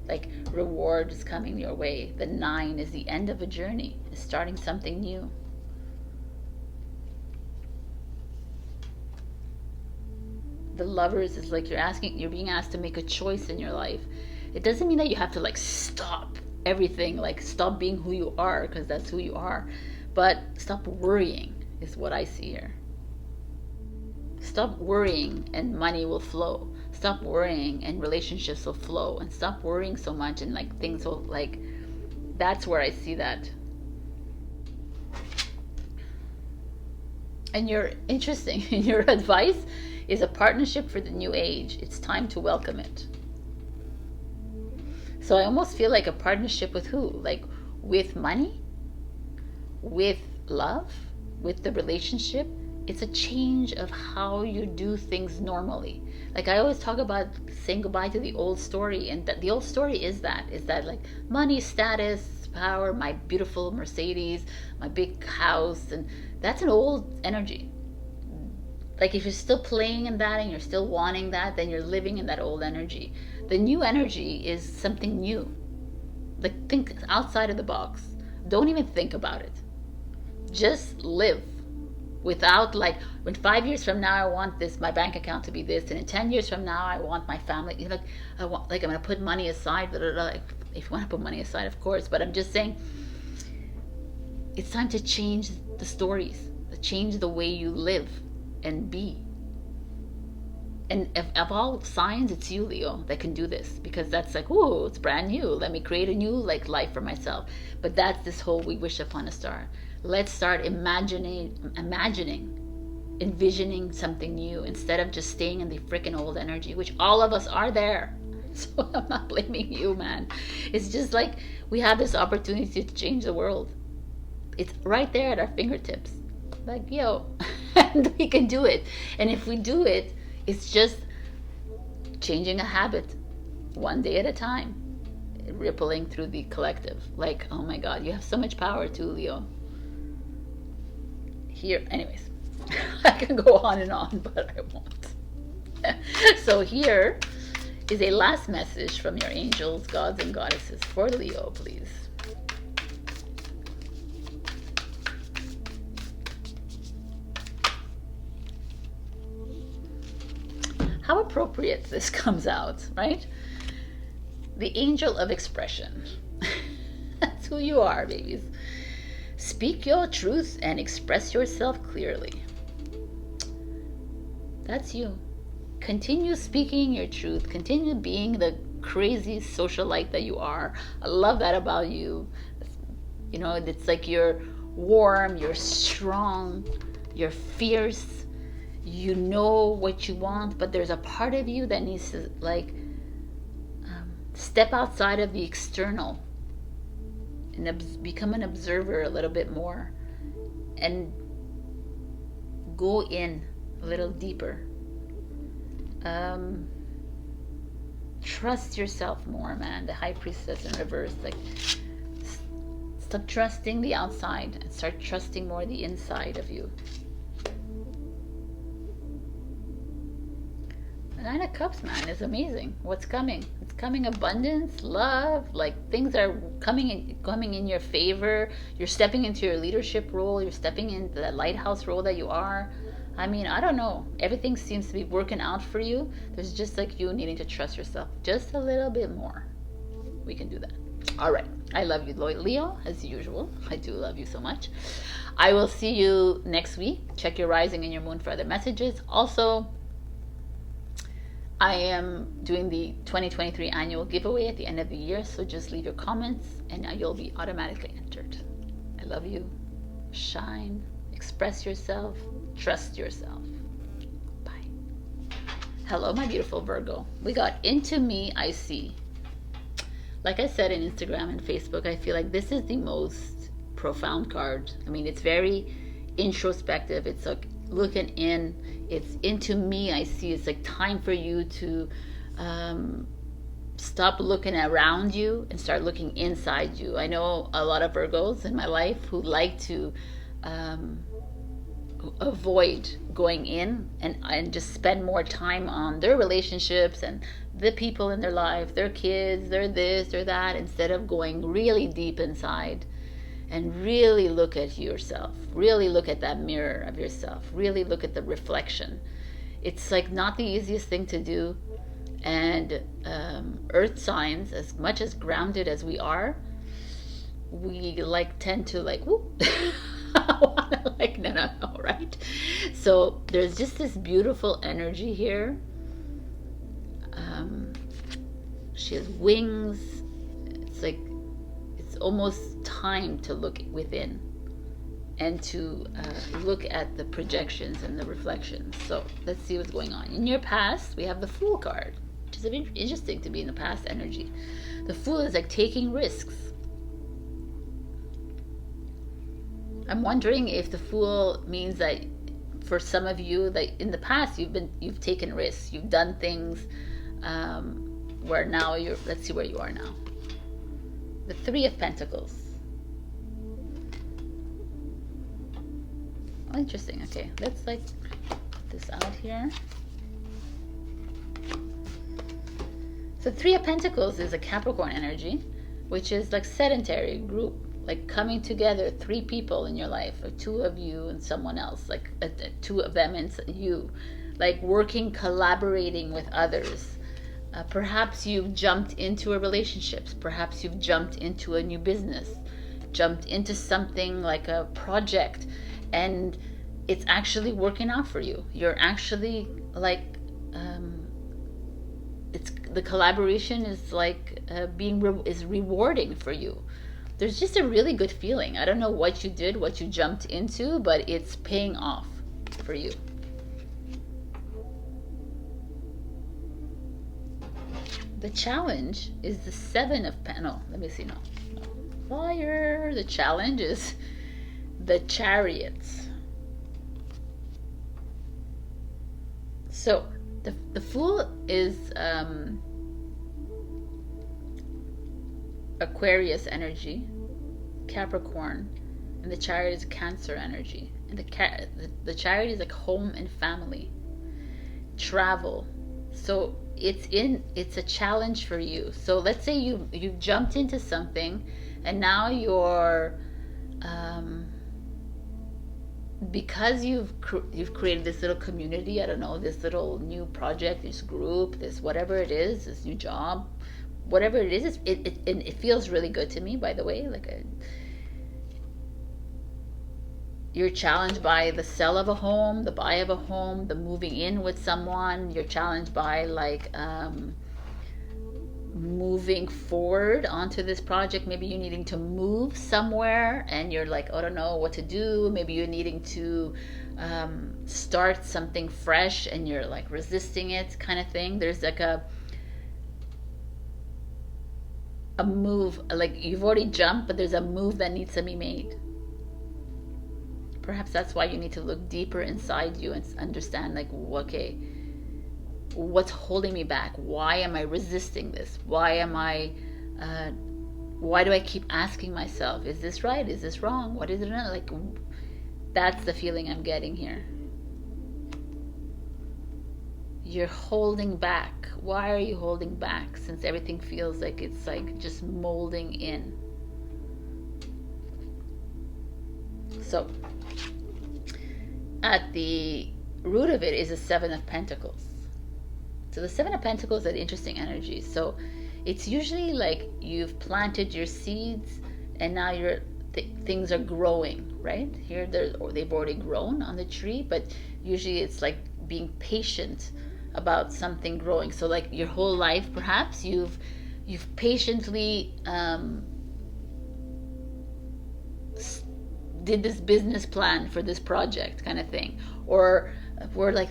Like, reward is coming your way. The 9 is the end of a journey, is starting something new. The Lovers is like you're being asked to make a choice in your life. It doesn't mean that you have to like stop everything, like stop being who you are, because that's who you are, but stop worrying is what I see here. Stop worrying and money will flow. Stop worrying and relationships will flow, and stop worrying so much, and like things will, like, that's where I see that. And you're interesting. Your advice is a partnership for the new age. It's time to welcome it. So I almost feel like a partnership with who? Like with money? With love? With the relationship? It's a change of how you do things normally. Like I always talk about saying goodbye to the old story, and that the old story is that like money, status, power, my beautiful Mercedes, my big house, and that's an old energy. Like if you're still playing in that and you're still wanting that, then you're living in that old energy. The new energy is something new. Like, think outside of the box. Don't even think about it. Just live. Without like, when 5 years from now I want this, my bank account to be this, and in 10 years from now I want my family, you know, I'm gonna put money aside, blah, blah, blah. Like, if you want to put money aside, of course, but I'm just saying it's time to change the stories, to change the way you live and be. And of all signs, it's you, Leo, that can do this, because that's like, whoa, it's brand new, let me create a new like life for myself. But that's this whole we wish upon a star. Let's start envisioning something new, instead of just staying in the freaking old energy, which all of us are there. So I'm not blaming you, man. It's just like we have this opportunity to change the world. It's right there at our fingertips. Like, yo, and we can do it. And if we do it, it's just changing a habit one day at a time, rippling through the collective. Like, oh my God, you have so much power too, Leo. Here, anyways, I can go on and on, but I won't. So here is a last message from your angels, gods, and goddesses for Leo, please. How appropriate this comes out, right? The angel of expression. That's who you are, babies. Speak your truth and express yourself clearly. That's you. Continue speaking your truth. Continue being the crazy socialite that you are. I love that about you. You know, it's like you're warm, you're strong, you're fierce. You know what you want, but there's a part of you that needs to like step outside of the external and become an observer a little bit more, and go in a little deeper. Trust yourself more, man. The high priestess in reverse, like Stop trusting the outside and start trusting more the inside of you. The Nine of Cups, man, is amazing. What's coming? It's coming abundance, love, like things are coming in your favor. You're stepping into your leadership role. You're stepping into that lighthouse role that you are. I mean, I don't know. Everything seems to be working out for you. There's just like you needing to trust yourself just a little bit more. We can do that. All right. I love you, Leo, as usual. I do love you so much. I will see you next week. Check your rising and your moon for other messages. Also, I am doing the 2023 annual giveaway at the end of the year, so just leave your comments and you'll be automatically entered. I love you. Shine. Express yourself. Trust yourself. Bye. Hello, my beautiful Virgo. We got Into Me, I See. Like I said in Instagram and Facebook, I feel like this is the most profound card. I mean, it's very introspective. It's like looking in. It's into me, I see. It's like time for you to stop looking around you and start looking inside you. I know a lot of Virgos in my life who like to avoid going in and just spend more time on their relationships and the people in their life, their kids, their this, their that, instead of going really deep inside and really look at yourself, really look at that mirror of yourself, really look at the reflection. It's like not the easiest thing to do. And earth signs, as much as grounded as we are, we like tend to like, whoop. Like no, right? So there's just this beautiful energy here. She has wings. It's like it's almost time to look within and to look at the projections and the reflections. So let's see what's going on. In your past, we have the Fool card, which is interesting to be in the past energy. The Fool is like taking risks. I'm wondering if the Fool means that for some of you, that in the past you've taken risks, you've done things where now you're. Let's see where you are now. The Three of Pentacles. Oh, interesting. Okay, let's like put this out here. So Three of Pentacles is a Capricorn energy, which is like sedentary group. Like coming together, three people in your life, or two of you and someone else, like two of them and you, like working, collaborating with others. Perhaps you've jumped into a relationship. Perhaps you've jumped into a new business, jumped into something like a project, and it's actually working out for you. You're actually like, it's the collaboration is like is rewarding for you. There's just a really good feeling. I don't know what you did, what you jumped into, but it's paying off for you. The challenge is the Seven of Pentacles. No, let me see. No. Fire. The challenge is the Chariots. So the Fool is Aquarius energy, Capricorn, and the Chariot is Cancer energy. And the Chariot is like home and family, travel. So it's a challenge for you. So let's say you jumped into something, and now you're because you've created this little community. I don't know, this little new project, this group, this whatever it is, this new job. Whatever it is, it feels really good to me, by the way. Like you're challenged by the sell of a home, the buy of a home, the moving in with someone. You're challenged by like moving forward onto this project. Maybe you're needing to move somewhere and you're like, I don't know what to do. Maybe you're needing to start something fresh and you're like resisting it, kind of thing. There's like a move, like you've already jumped, but there's a move that needs to be made. Perhaps that's why you need to look deeper inside you and understand, like, okay, what's holding me back? Why am I resisting this? Why am I why do I keep asking myself, is this right? Is this wrong? What is it? Like, that's the feeling I'm getting here. You're holding back. Why are you holding back? Since everything feels like it's like just molding in. So, at the root of it is the Seven of Pentacles. So the Seven of Pentacles are interesting energies. So it's usually like you've planted your seeds and now things are growing, right? Here they've already grown on the tree, but usually it's like being patient about something growing. So like your whole life, perhaps you've patiently did this business plan for this project kind of thing, or we're like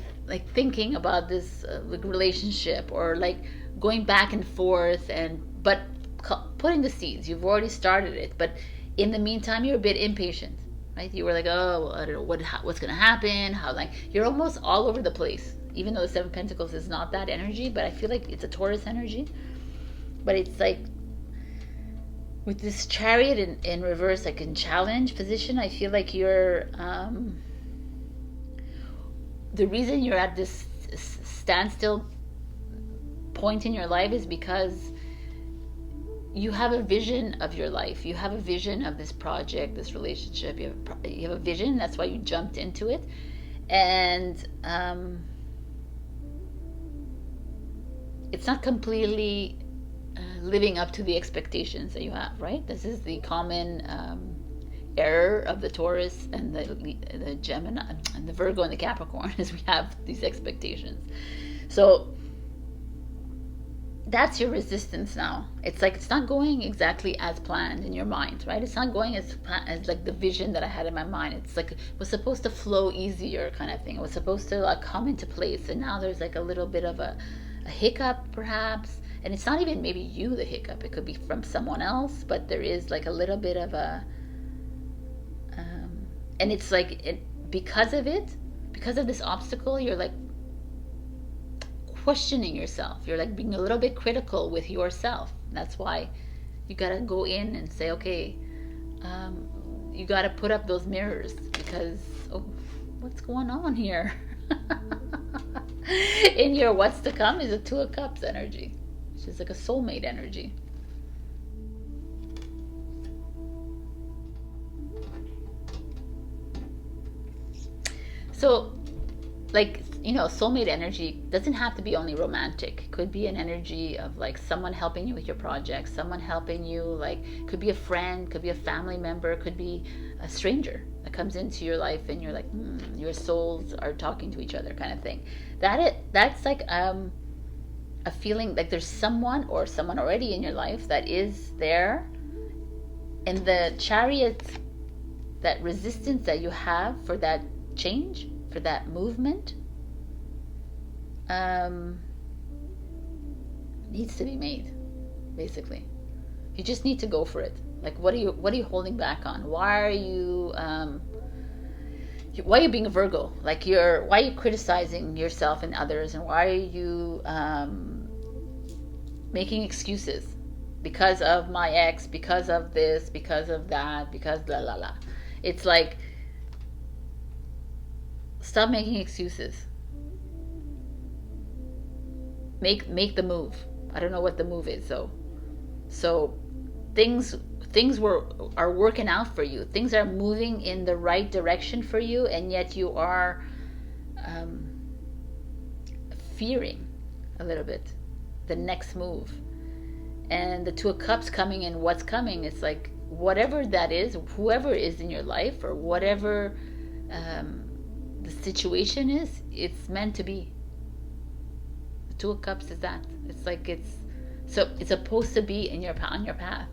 thinking about this relationship, or like going back and forth, but putting the seeds. You've already started it, but in the meantime you're a bit impatient, right? You were like, oh, well, I don't know what's gonna happen, how, like you're almost all over the place, even though the Seven of Pentacles is not that energy, but I feel like it's a Taurus energy. But it's like with this Chariot in reverse, like in challenge position, I feel like you're the reason you're at this standstill point in your life is because you have a vision of your life. You have a vision of this project, this relationship. You have a vision. That's why you jumped into it. And it's not completely living up to the expectations that you have, right? This is the common error of the Taurus and the Gemini and the Virgo and the Capricorn, is we have these expectations. So that's your resistance now. It's like it's not going exactly as planned in your mind, right? It's not going as like the vision that I had in my mind. It's like it was supposed to flow easier kind of thing. It was supposed to like come into place, and now there's like a little bit of a hiccup perhaps. And it's not even maybe you the hiccup, it could be from someone else, but there is like a little bit of a and it's like because of this obstacle, you're like questioning yourself. You're like being a little bit critical with yourself. That's why you gotta go in and say, okay, you gotta put up those mirrors, because what's going on here? In your what's to come is a Two of Cups energy, which is like a soulmate energy. So, like, you know, soulmate energy doesn't have to be only romantic. It could be an energy of like someone helping you with your project, someone helping you, like, could be a friend, could be a family member, could be a stranger that comes into your life and you're like, your souls are talking to each other kind of thing. That's like a feeling like there's someone or someone already in your life that is there. And the Chariot, that resistance that you have for that change, for that movement, needs to be made. Basically, you just need to go for it. Like, what are you holding back on? Why are you being a Virgo? Like, why are you criticizing yourself and others, and why are you making excuses? Because of my ex, because of this, because of that, because la la la. It's like, stop making excuses. Make the move. I don't know what the move is though. So things are working out for you. Things are moving in the right direction for you, and yet you are fearing a little bit the next move. And the Two of Cups coming in, what's coming, it's like whatever that is, whoever is in your life, or whatever the situation is, it's meant to be. The Two of Cups is that. It's like it's supposed to be on your path.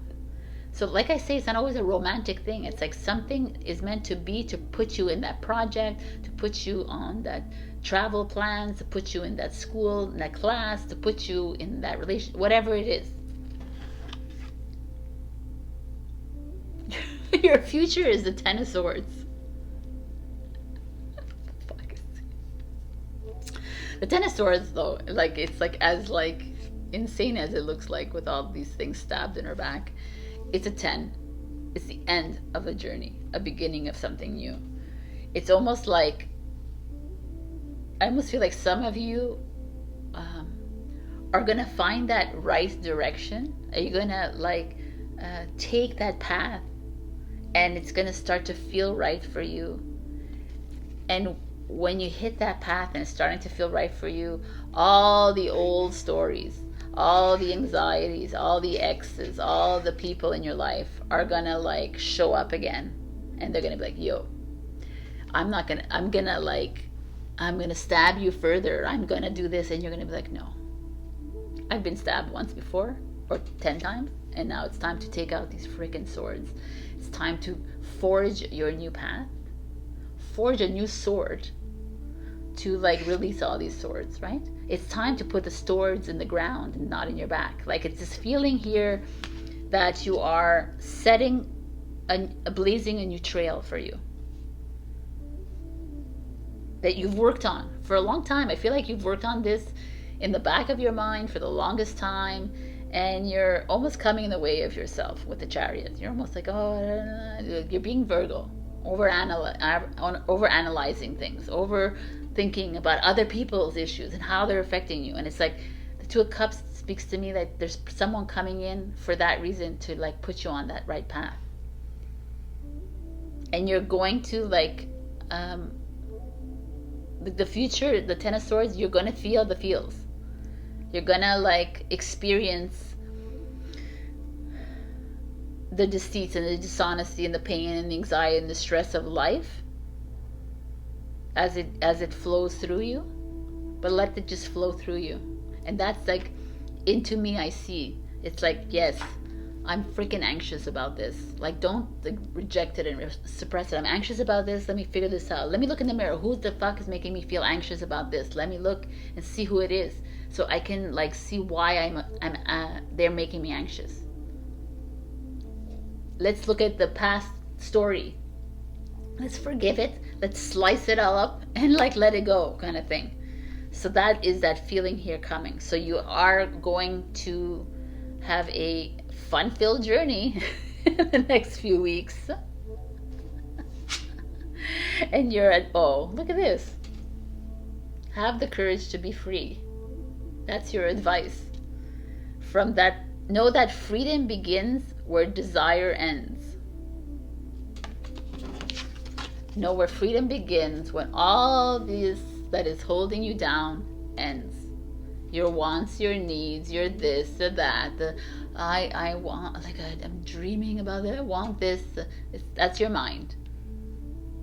So like I say, it's not always a romantic thing. It's like something is meant to be, to put you in that project, to put you on that travel plans, to put you in that school, in that class, to put you in that relation, whatever it is. Your future is the Ten of Swords. The Ten of Swords, though, like, it's like as like insane as it looks like with all these things stabbed in her back. it's a 10. It's the end of a journey, a beginning of something new. It's almost like, I almost feel like some of you are gonna find that right direction. Are you gonna like take that path, and it's gonna start to feel right for you? And when you hit that path and it's starting to feel right for you, all the old stories, all the anxieties, all the exes, all the people in your life are gonna like show up again, and they're gonna be like, yo, I'm gonna stab you further, I'm gonna do this, and you're gonna be like, no, I've been stabbed once before, or 10 times, and now it's time to take out these freaking swords. It's time to forge your new path, forge a new sword to like release all these swords, right? It's time to put the swords in the ground and not in your back. Like, it's this feeling here that you are setting blazing a new trail for you that you've worked on for a long time. I feel like you've worked on this in the back of your mind for the longest time, and you're almost coming in the way of yourself with the Chariot. You're almost like, oh, you're being Virgo, over-analyzing things, overthinking about other people's issues and how they're affecting you. And it's like the Two of Cups speaks to me that there's someone coming in for that reason, to like put you on that right path. And you're going to like the future, the Ten of Swords, you're going to feel the feels. You're going to like experience the deceits and the dishonesty and the pain and the anxiety and the stress of life as it flows through you. But let it just flow through you. And that's like, into me, I see. It's like, yes, I'm freaking anxious about this. Like, don't like reject it and suppress it. I'm anxious about this. Let me figure this out. Let me look in the mirror. Who the fuck is making me feel anxious about this? Let me look and see who it is, so I can like see why they're making me anxious. Let's look at the past story. Let's forgive it. Let's slice it all up and like let it go, kind of thing. So that is that feeling here coming. So you are going to have a fun-filled journey in the next few weeks. And you're at, oh, look at this. Have the courage to be free. That's your advice. From that, know that freedom begins where desire ends. Know where freedom begins, when all this that is holding you down ends. Your wants, your needs, your this or that. I want, like, I'm dreaming about it. I want this. That's your mind.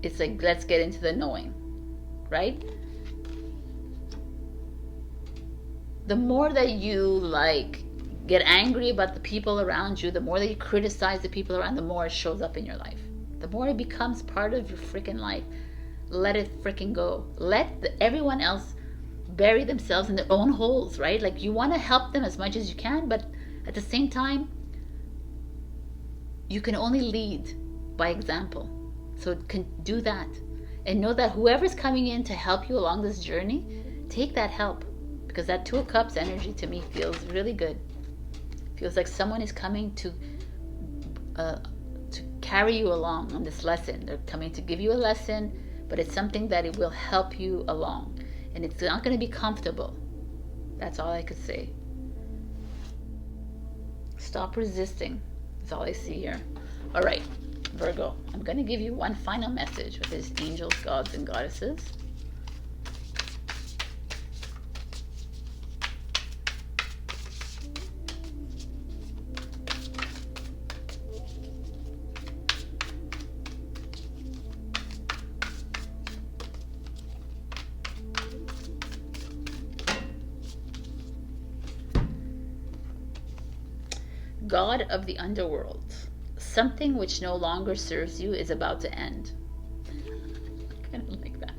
It's like, let's get into the knowing, right? The more that you like get angry about the people around you, the more that you criticize the people around, the more it shows up in your life. The more it becomes part of your freaking life. Let it freaking go. Let everyone else bury themselves in their own holes, right? Like, you want to help them as much as you can, but at the same time, you can only lead by example. So can do that. And know that whoever's coming in to help you along this journey, take that help. Because that Two of Cups energy to me feels really good. Feels like someone is coming to carry you along on this lesson. They're coming to give you a lesson, but it's something that it will help you along. And it's not going to be comfortable. That's all I could say. Stop resisting. That's all I see here. All right, Virgo, I'm going to give you one final message with his angels, gods, and goddesses. God of the underworld, something which no longer serves you is about to end. I kind of like that.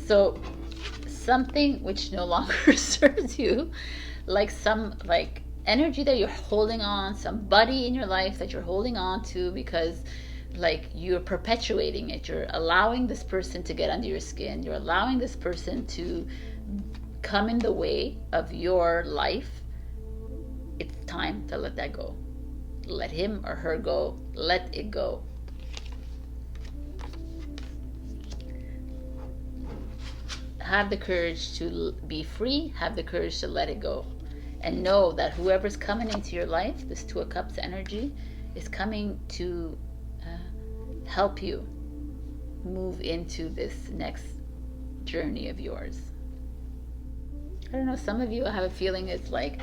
So, something which no longer serves you, like some like energy that you're holding on, somebody in your life that you're holding on to because like you're perpetuating it. You're allowing this person to get under your skin. You're allowing this person to come in the way of your life. it's time to let that go. Let him or her go. Let it go. Have the courage to be free. Have the courage to let it go. And know that whoever's coming into your life, this Two of Cups energy, is coming to help you move into this next journey of yours. I don't know, some of you, I have a feeling it's like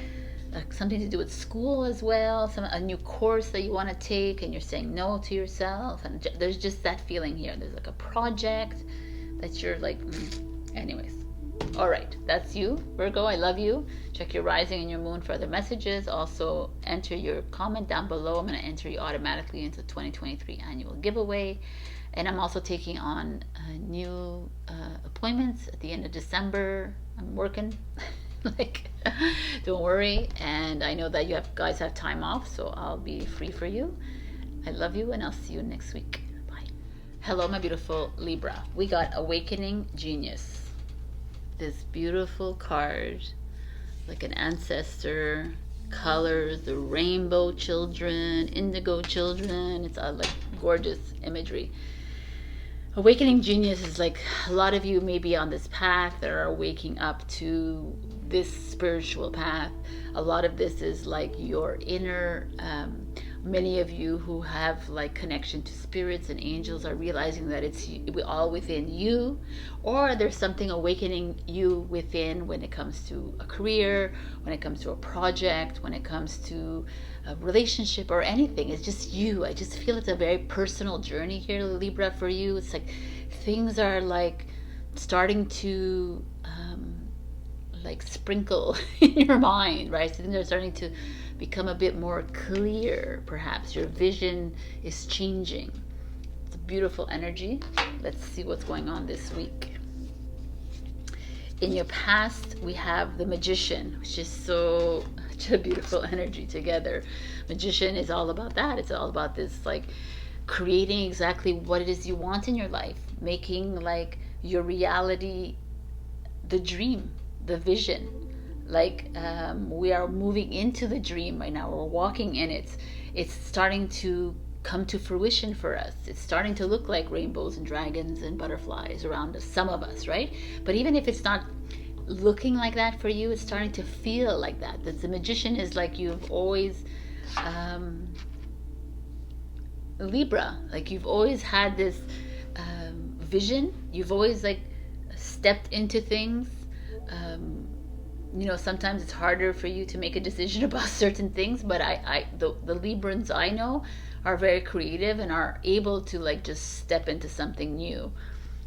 something to do with school as well, a new course that you want to take and you're saying no to yourself, and there's just that feeling here. There's like a project that you're like, anyways. All right, that's you, Virgo. I love you. Check your rising and your moon for other messages. Also, enter your comment down below. I'm going to enter you automatically into the 2023 annual giveaway. And I'm also taking on new appointments at the end of December. I'm working, like, don't worry. And I know that you guys have time off, so I'll be free for you. I love you, and I'll see you next week. Bye. Hello, my beautiful Libra. We got Awakening Genius. This beautiful card, like an ancestor, colors, the rainbow children, indigo children. It's like gorgeous imagery. Awakening Genius is like a lot of you may be on this path that are waking up to this spiritual path. A lot of this is like your inner, many of you who have like connection to spirits and angels are realizing that it's all within you, or there's something awakening you within when it comes to a career, when it comes to a project, when it comes to a relationship or anything. It's just you. I just feel it's a very personal journey here, Libra, for you. It's like things are like starting to like sprinkle in your mind, right? So things are starting to become a bit more clear. Perhaps your vision is changing. It's a beautiful energy. Let's see what's going on this week. In your past, we have the Magician, which is such a beautiful energy together. Magician is all about that. It's all about this like creating exactly what it is you want in your life, making like your reality the dream, the vision. Like we are moving into the dream right now. We're walking in it. It's starting to come to fruition for us. It's starting to look like rainbows and dragons and butterflies around us, some of us, right? But even if it's not looking like that for you, it's starting to feel like that. The Magician is like you've always Libra, like you've always had this vision. You've always like stepped into things. You know, sometimes it's harder for you to make a decision about certain things, but the Librans I know are very creative and are able to like just step into something new.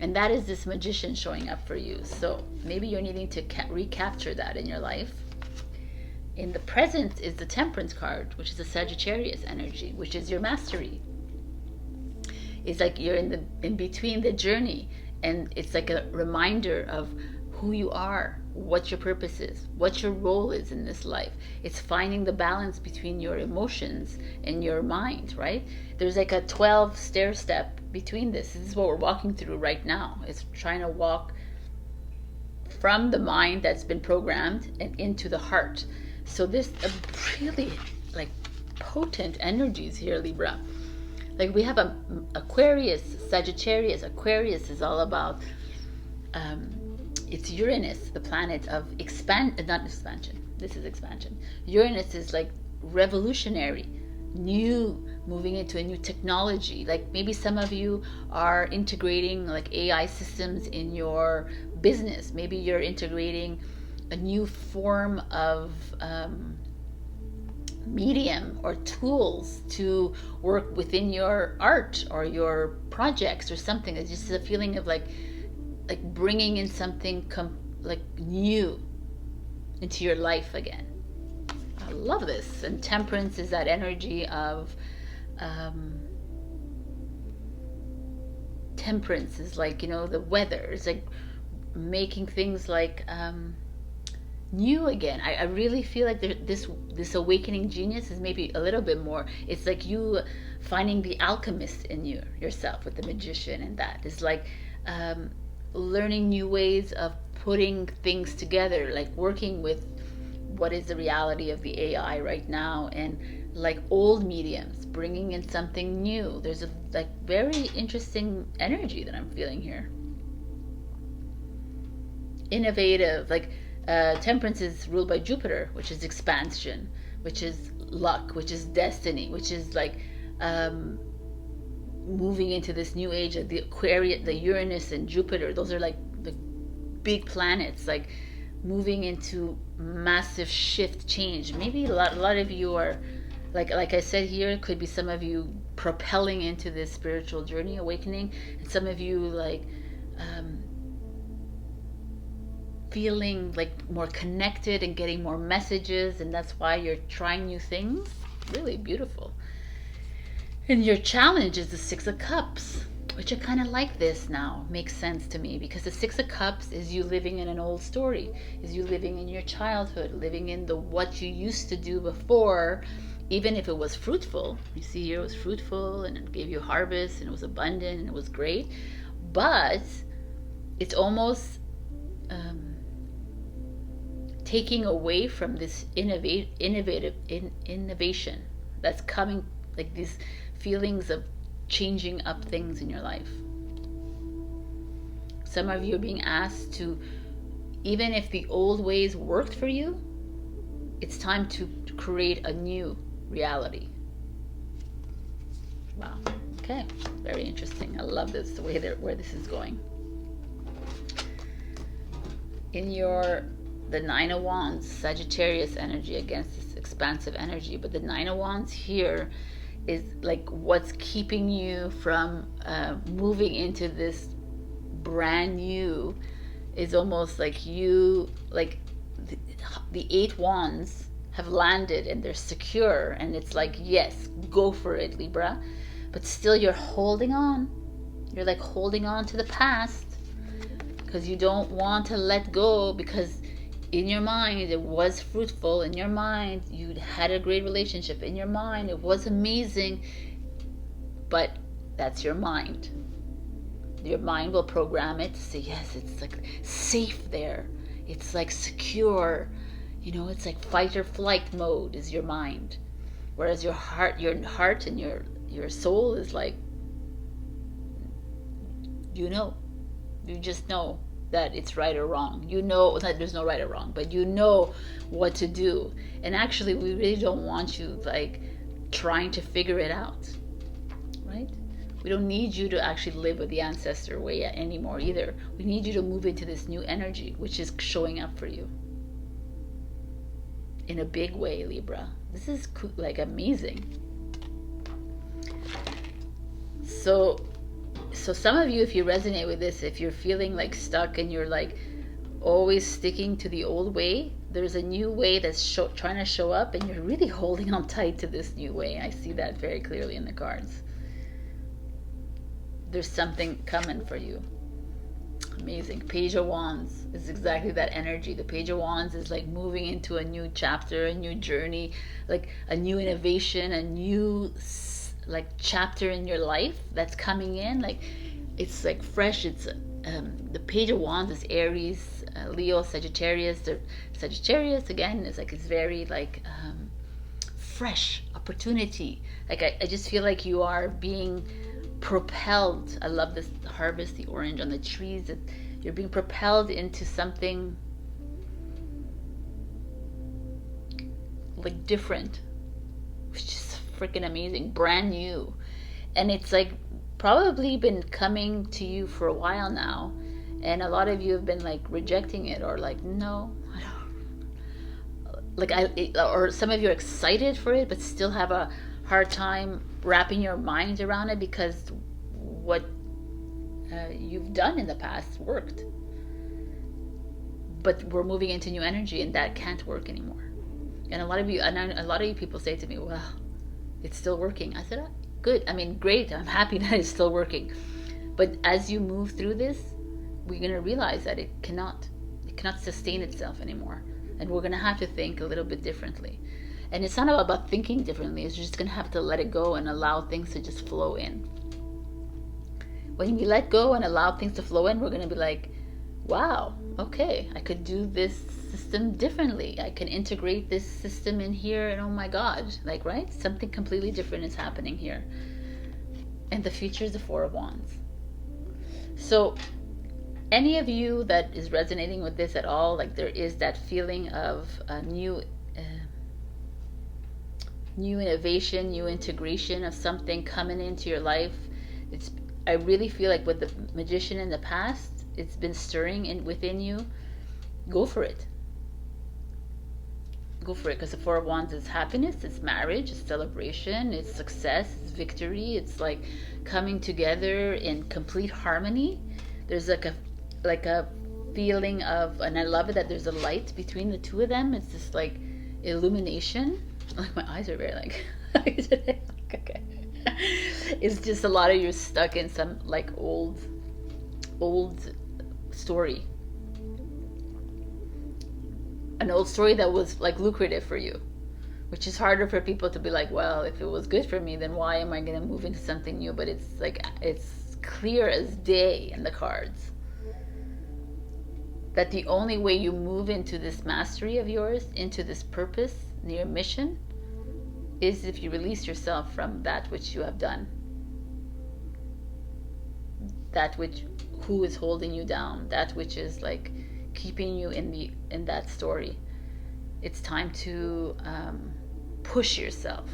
And that is this Magician showing up for you. So maybe you're needing to recapture that in your life. In the present is the Temperance card, which is a Sagittarius energy, which is your mastery. It's like you're in between the journey, and it's like a reminder of who you are, what your purpose is, what your role is in this life. It's finding the balance between your emotions and your mind, right? There's like a 12 stair step between this. This is what we're walking through right now. It's trying to walk from the mind that's been programmed and into the heart. So this really like potent energies here, Libra. Like we have a Aquarius, Sagittarius. Aquarius is all about it's Uranus, the planet of not expansion. This is expansion. Uranus is like revolutionary, new, moving into a new technology. Like maybe some of you are integrating like AI systems in your business. Maybe you're integrating a new form of medium or tools to work within your art or your projects or something. It's just a feeling of like bringing in something like new into your life again. I love this. And Temperance is that energy of temperance is like, you know, the weather. It's like making things like new again. I really feel like this awakening genius is maybe a little bit more. It's like you finding the alchemist in yourself with the Magician, and that is like learning new ways of putting things together, like working with what is the reality of the AI right now, and like old mediums bringing in something new. There's a like very interesting energy that I'm feeling here. Innovative, like temperance is ruled by Jupiter, which is expansion, which is luck, which is destiny, which is like moving into this new age of the Aquarius, the Uranus and Jupiter. Those are like the big planets, like moving into massive shift, change. Maybe a lot of you are like I said here, it could be some of you propelling into this spiritual journey, awakening, and some of you like feeling like more connected and getting more messages, and that's why you're trying new things. Really beautiful. And your challenge is the Six of Cups, which I kind of like this now. Makes sense to me, because the Six of Cups is you living in an old story, is you living in your childhood, living in the what you used to do before, even if it was fruitful. You see here, it was fruitful and it gave you harvest and it was abundant and it was great, but it's almost taking away from this innovation that's coming, like these feelings of changing up things in your life. Some of you are being asked to, even if the old ways worked for you, it's time to create a new reality. Wow. Okay. Very interesting. I love this, the way where this is going. In the Nine of Wands, Sagittarius energy against this expansive energy, but the Nine of Wands here is like what's keeping you from moving into this brand new, is almost like you, like the Eight Wands have landed and they're secure, and it's like, yes, go for it, Libra, but still you're holding on. You're like holding on to the past because you don't want to let go, because in your mind it was fruitful, in your mind you had a great relationship, in your mind it was amazing, but that's your mind. Your mind will program it to say, yes, it's like safe there, it's like secure, you know, it's like fight or flight mode is your mind, whereas your heart and your soul is like, you just know that it's right or wrong. You know that there's no right or wrong, but you know what to do. And actually, we really don't want you like trying to figure it out, right? We don't need you to actually live with the ancestor way anymore either. We need you to move into this new energy, which is showing up for you in a big way, Libra. This is like amazing. So some of you, if you resonate with this, if you're feeling like stuck and you're like always sticking to the old way, there's a new way that's trying to show up, and you're really holding on tight to this new way. I see that very clearly in the cards. There's something coming for you. Amazing. Page of Wands is exactly that energy. The Page of Wands is like moving into a new chapter, a new journey, like a new innovation, a new like chapter in your life that's coming in. Like it's like fresh. It's the Page of Wands is Aries, Leo, Sagittarius. The Sagittarius again is like, it's very like fresh opportunity. Like I just feel like you are being propelled. I love this harvest, the orange on the trees. That you're being propelled into something like different, which is freaking amazing, brand new. And it's like probably been coming to you for a while now, and a lot of you have been like rejecting it, or like, no, I don't like, or some of you are excited for it but still have a hard time wrapping your mind around it, because what you've done in the past worked, but we're moving into new energy and that can't work anymore. And a lot of you people say to me, well, it's still working. I said, oh, good. I mean, great. I'm happy that it's still working. But as you move through this, we're going to realize that it cannot sustain itself anymore. And we're going to have to think a little bit differently. And it's not about thinking differently. It's just going to have to let it go and allow things to just flow in. When we let go and allow things to flow in, we're going to be like, wow, okay, I could do this system differently. I can integrate this system in here, and oh my God, like, right? Something completely different is happening here. And the future is the Four of Wands. So any of you that is resonating with this at all, like there is that feeling of a new innovation, new integration of something coming into your life. I really feel like with the Magician in the past, it's been stirring within you. Go for it. Go for it, because the Four of Wands is happiness, it's marriage, it's celebration, it's success, it's victory. It's like coming together in complete harmony. There's like a feeling of, and I love it that there's a light between the two of them. It's just like illumination. Like my eyes are very like okay. It's just a lot of you stuck in some like old story. An old story that was like lucrative for you, which is harder for people to be like, well, if it was good for me, then why am I going to move into something new? But it's like, it's clear as day in the cards that the only way you move into this mastery of yours, into this purpose, your mission, is if you release yourself from that which you have done, that which, who is holding you down, that which is like keeping you in that story. It's time to push yourself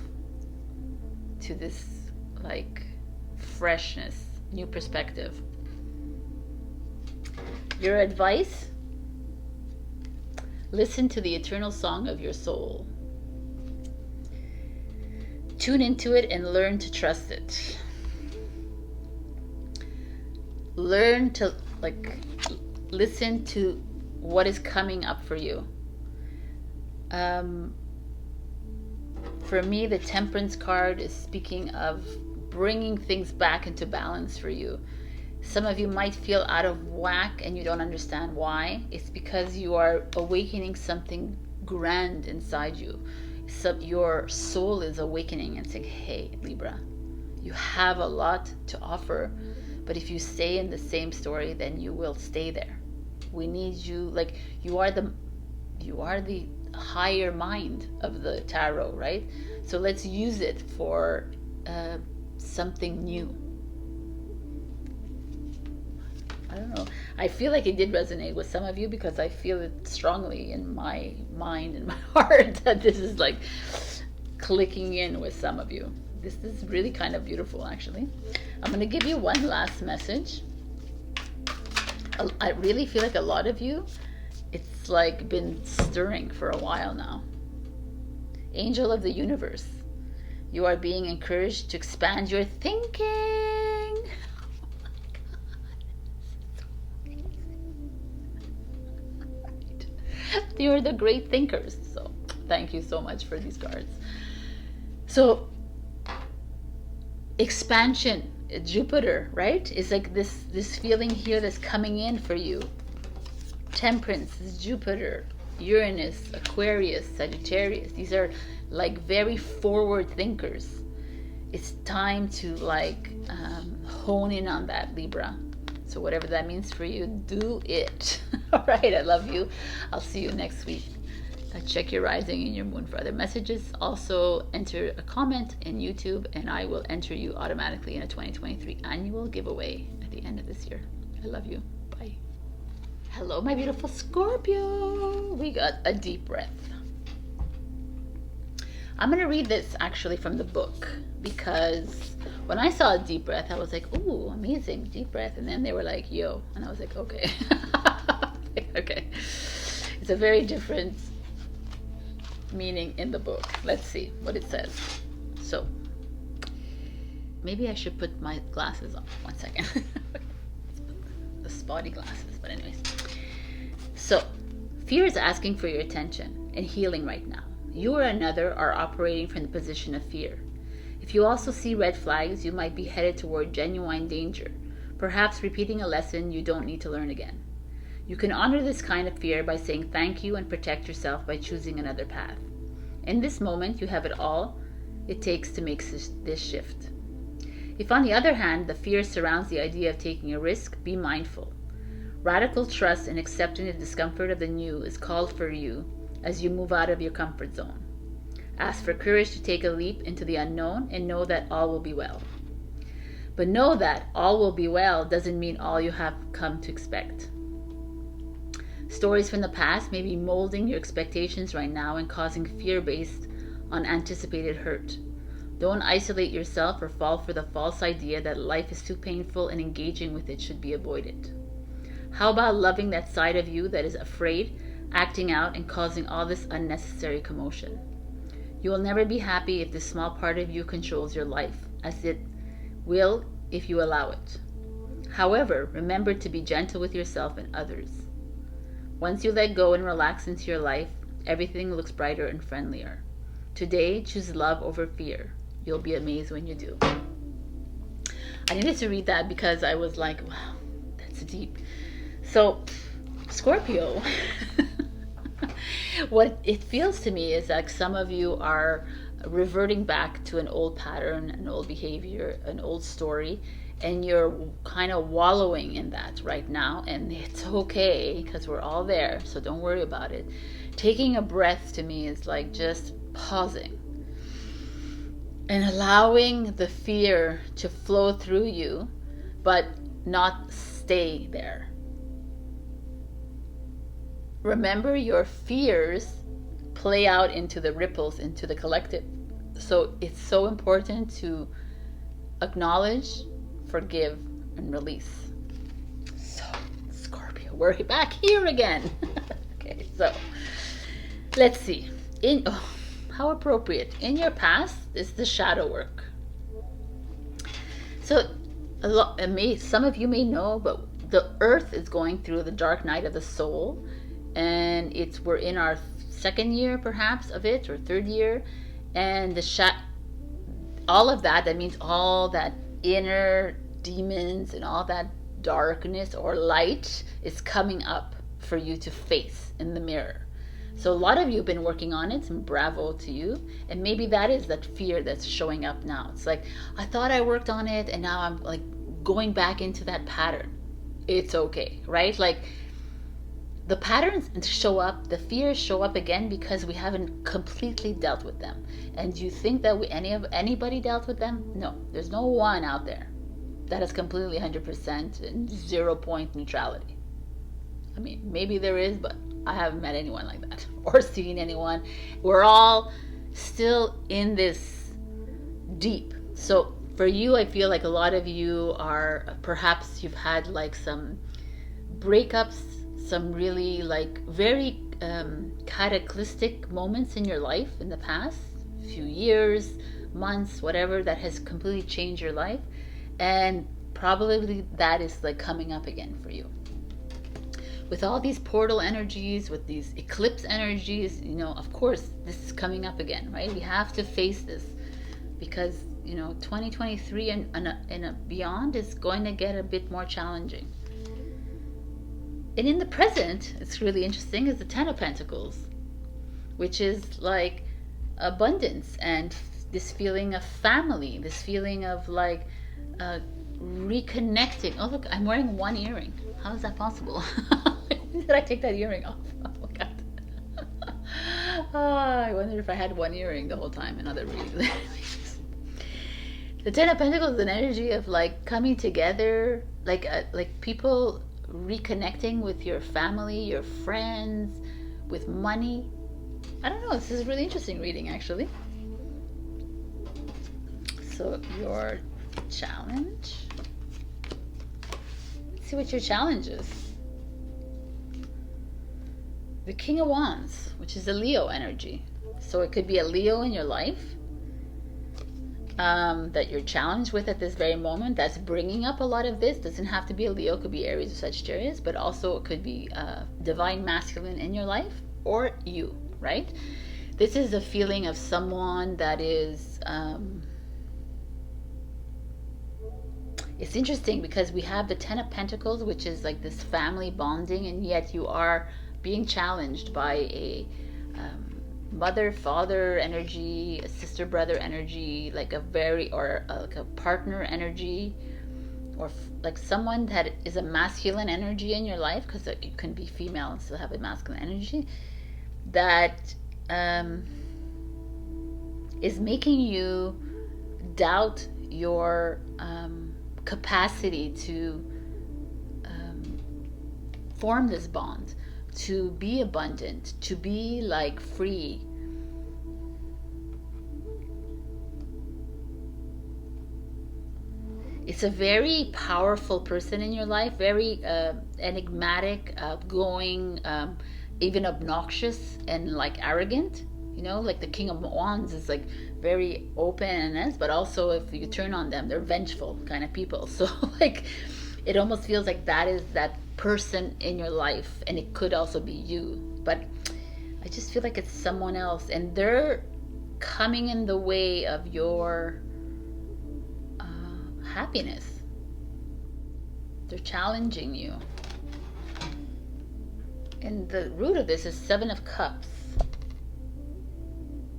to this like freshness, new perspective. Your advice: listen to the eternal song of your soul. Tune into it and learn to trust it. Learn to like listen to what is coming up for you. For me, the Temperance card is speaking of bringing things back into balance for you. Some of you might feel out of whack and you don't understand why. It's because you are awakening something grand inside you. So your soul is awakening and saying, hey, Libra, you have a lot to offer, but if you stay in the same story, then you will stay there. We need you, like you are the higher mind of the tarot, right? So let's use it for something new. I don't know. I feel like it did resonate with some of you because I feel it strongly in my mind and my heart that this is like clicking in with some of you. This is really kind of beautiful, actually. I'm going to give you one last message. I really feel like a lot of you, it's like been stirring for a while now. Angel of the universe, you are being encouraged to expand your thinking. You're the great thinkers. So thank you so much for these cards. So expansion, Jupiter, right? It's like this feeling here that's coming in for you. Temperance is Jupiter, Uranus, Aquarius, Sagittarius. These are like very forward thinkers. It's time to like hone in on that, Libra. So whatever that means for you, do it. All right, I love you. I'll see you next week. Check your rising and your moon for other messages. Also enter a comment in YouTube and I will enter you automatically in a 2023 annual giveaway at the end of this year. I love you. Bye. Hello, my beautiful Scorpio. We got a deep breath. I'm going to read this actually from the book because when I saw a deep breath, I was like, ooh, amazing, deep breath. And then they were like, yo. And I was like, okay. Okay. It's a very different meaning in the book. Let's see what it says. So maybe I should put my glasses on. 1 second. The spotty glasses, but anyways. So fear is asking for your attention and healing right now. You or another are operating from the position of fear. If you also see red flags, you might be headed toward genuine danger, perhaps repeating a lesson you don't need to learn again. You can honor this kind of fear by saying thank you and protect yourself by choosing another path. In this moment, you have it all it takes to make this shift. If, on the other hand, the fear surrounds the idea of taking a risk, be mindful. Radical trust in accepting the discomfort of the new is called for you as you move out of your comfort zone. Ask for courage to take a leap into the unknown and know that all will be well. But know that all will be well doesn't mean all you have come to expect. Stories from the past may be molding your expectations right now and causing fear based on anticipated hurt. Don't isolate yourself or fall for the false idea that life is too painful and engaging with it should be avoided. How about loving that side of you that is afraid, acting out, and causing all this unnecessary commotion? You will never be happy if this small part of you controls your life, as it will if you allow it. However, remember to be gentle with yourself and others. Once you let go and relax into your life, everything looks brighter and friendlier. Today, choose love over fear. You'll be amazed when you do. I needed to read that because I was like, wow, that's deep. So, Scorpio, what it feels to me is like some of you are reverting back to an old pattern, an old behavior, an old story, and you're kind of wallowing in that right now, and it's okay because we're all there, so don't worry about it. Taking a breath to me is like just pausing and allowing the fear to flow through you, but not stay there. Remember, your fears play out into the ripples, into the collective. So it's so important to acknowledge, forgive, and release. So, Scorpio, we're back here again. Okay, so let's see. How appropriate. In your past is the shadow work. So some of you may know, but the earth is going through the dark night of the soul, and we're in our second year perhaps of it, or third year, and all of that means all that inner demons and all that darkness or light is coming up for you to face in the mirror. So a lot of you have been working on it, and bravo to you. And maybe that is that fear that's showing up now. It's like, I thought I worked on it, and now I'm like going back into that pattern. It's okay, right? Like, the patterns show up, the fears show up again because we haven't completely dealt with them. And do you think that anybody dealt with them? No, there's no one out there that is completely 100% and 0 point neutrality. I mean, maybe there is, but I haven't met anyone like that or seen anyone. We're all still in this deep. So for you, I feel like a lot of you are, perhaps you've had like some breakups, some really like very cataclystic moments in your life in the past few years, months, whatever, that has completely changed your life. And probably that is like coming up again for you. With all these portal energies, with these eclipse energies, of course, this is coming up again, right? We have to face this because, 2023 and beyond is going to get a bit more challenging. And in the present, it's really interesting, is the Ten of Pentacles, which is like abundance and this feeling of family, this feeling of like reconnecting. Oh, look, I'm wearing one earring. How is that possible? When did I take that earring off? Oh my God. I wondered if I had one earring the whole time in other readings. The Ten of Pentacles is an energy of like coming together, like people reconnecting with your family, your friends, with money. I don't know, this is a really interesting reading actually. So your challenge, let's see what your challenge is. The King of Wands, which is a Leo energy. So it could be a Leo in your life that you're challenged with at this very moment, that's bringing up a lot of this. Doesn't have to be a Leo, could be Aries or Sagittarius, but also it could be divine masculine in your life, or you, right? This is a feeling of someone that is it's interesting because we have the Ten of Pentacles, which is like this family bonding, and yet you are being challenged by a mother, father energy, a sister, brother energy, like a like a partner energy, or like someone that is a masculine energy in your life, because you can be female and still have a masculine energy, that is making you doubt your capacity to form this bond, to be abundant, to be like free. It's a very powerful person in your life, very enigmatic, outgoing, even obnoxious and like arrogant. You know, like the King of Wands is like very open and honest, but also if you turn on them, they're vengeful kind of people. So like it almost feels like that is that person in your life, and it could also be you, but I just feel like it's someone else, and they're coming in the way of your happiness. They're challenging you, and the root of this is Seven of Cups.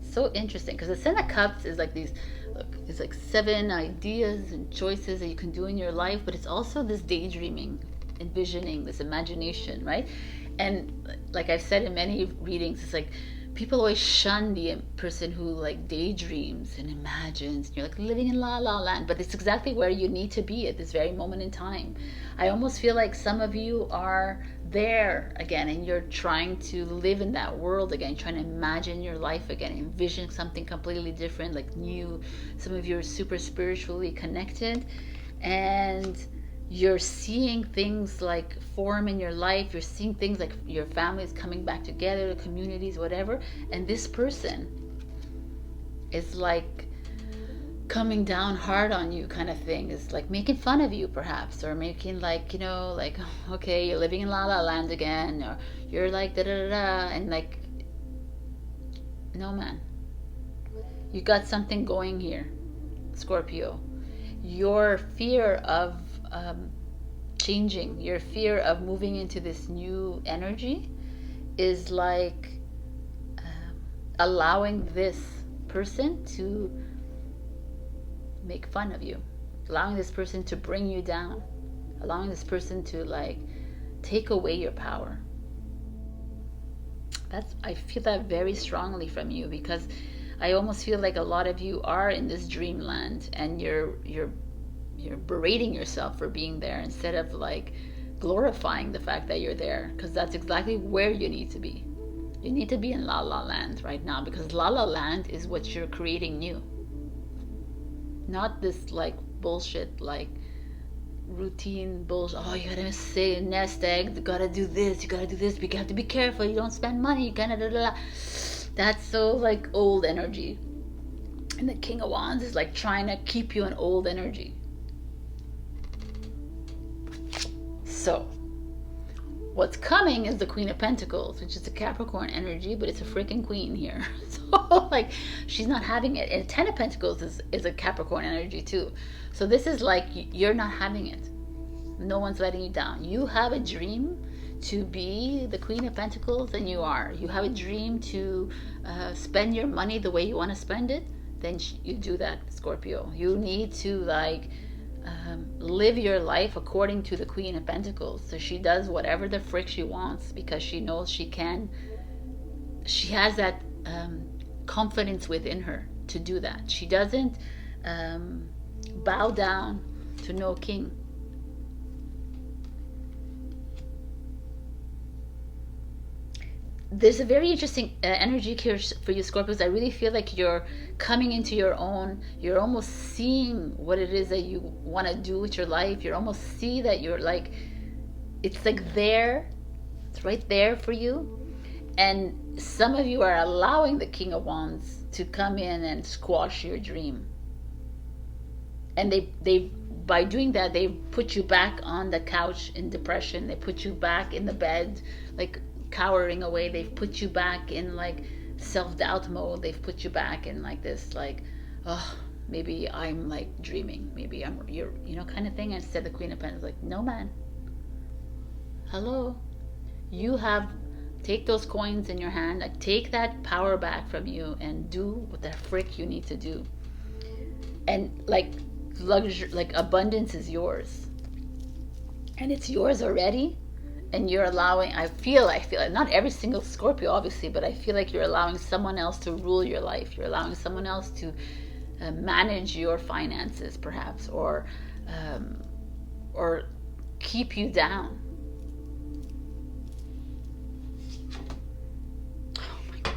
So interesting, because the Seven of Cups is like these, look, it's like 7 ideas and choices that you can do in your life, but it's also this daydreaming, envisioning, this imagination, right? And like I've said in many readings, it's like people always shun the person who like daydreams and imagines, and you're like living in la la land, but it's exactly where you need to be at this very moment in time. I almost feel like some of you are there again, and you're trying to live in that world again, trying to imagine your life again, envision something completely different, like new. Some of you are super spiritually connected, and you're seeing things like form in your life. You're seeing things like your families coming back together, the communities, whatever. And this person is like coming down hard on you, kind of thing. Is like making fun of you, perhaps, or making like, you know, like, okay, you're living in la la land again, or you're like da da da da, and like, no man, you got something going here, Scorpio. Your fear of changing, your fear of moving into this new energy is like allowing this person to make fun of you, allowing this person to bring you down, allowing this person to like take away your power. I feel that very strongly from you, because I almost feel like a lot of you are in this dreamland, and you're berating yourself for being there instead of like glorifying the fact that you're there, because that's exactly where you need to be. You need to be in la la land right now, because la la land is what you're creating new, not this like bullshit, like routine bullshit. Oh, you gotta say nest egg, you gotta do this, you gotta do this, but you have to be careful, you don't spend money, you gotta da, da, da. That's so like old energy, and the King of Wands is like trying to keep you in old energy. So what's coming is the Queen of Pentacles, which is the Capricorn energy, but it's a freaking queen here. So like she's not having it. And 10 of Pentacles is a Capricorn energy too. So this is like you're not having it. No one's letting you down. You have a dream to be the Queen of Pentacles, and you are. You have a dream to spend your money the way you want to spend it, then you do that, Scorpio. You need to like live your life according to the Queen of Pentacles. So she does whatever the frick she wants, because she knows she can. She has that confidence within her to do that. She doesn't bow down to no king. There's a very interesting energy here for you, Scorpios. I really feel like you're coming into your own. You're almost seeing what it is that you want to do with your life. You almost see that you're like, it's like there. It's right there for you. And some of you are allowing the King of Wands to come in and squash your dream. And they by doing that, they put you back on the couch in depression. They put you back in the bed, like cowering away. They've put you back in like self-doubt mode. They've put you back in like this, like, oh, maybe I'm like dreaming, maybe you're you know, kind of thing. Instead, the Queen of Pentacles, like, no man, hello, you have, take those coins in your hand, like take that power back from you and do what the frick you need to do. And like luxury, like abundance is yours. and it's yours already, and you're allowing, I feel like, not every single Scorpio obviously, but I feel like you're allowing someone else to rule your life. You're allowing someone else to manage your finances, perhaps, or keep you down. Oh my God.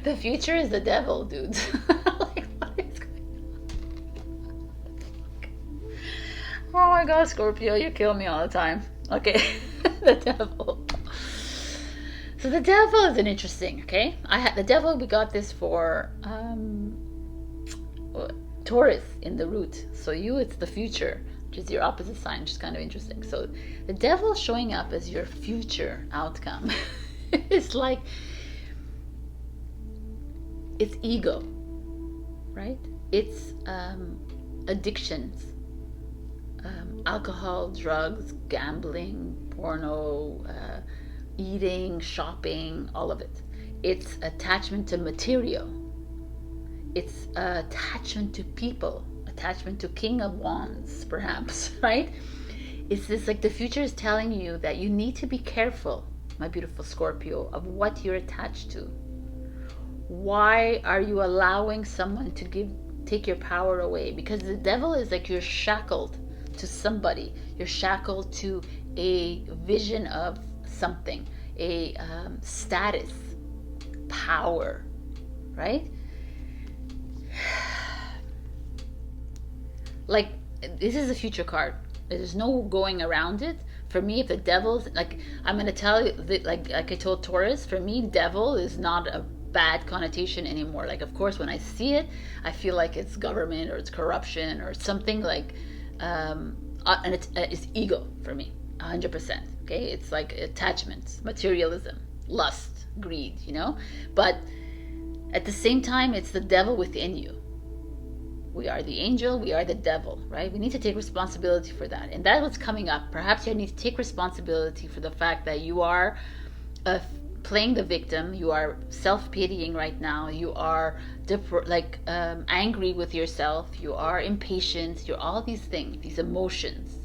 The future is the devil, dude. Like, what is going on? Oh my God, Scorpio, you kill me all the time. Okay, the devil. So the devil is an interesting, okay? The devil, we got this for Taurus in the root. So you, it's the future, which is your opposite sign, which is kind of interesting. So the devil showing up as your future outcome. It's like, it's ego, right? It's addictions, alcohol, drugs, gambling, porno, eating, shopping, all of it. It's attachment to material. It's attachment to people, attachment to King of Wands, perhaps, right? It's this, like, the future is telling you that you need to be careful, my beautiful Scorpio, of what you're attached to. Why are you allowing someone to take your power away? Because the devil is like, you're shackled to somebody. You're shackled to a vision of something, a status, power, right? Like, this is a future card. There's no going around it. For me, if the devil's, like, I'm going to tell you, that, like I told Taurus, for me, devil is not a bad connotation anymore. Like, of course, when I see it, I feel like it's government or it's corruption or something like, and it's ego for me, 100%. Okay, it's like attachments, materialism, lust, greed, you know. But at the same time, it's the devil within you. We are the angel, we are the devil, right? We need to take responsibility for that. And that's what's coming up. Perhaps you need to take responsibility for the fact that you are playing the victim, you are self-pitying right now, you are angry with yourself, you are impatient, you're all these things, these emotions.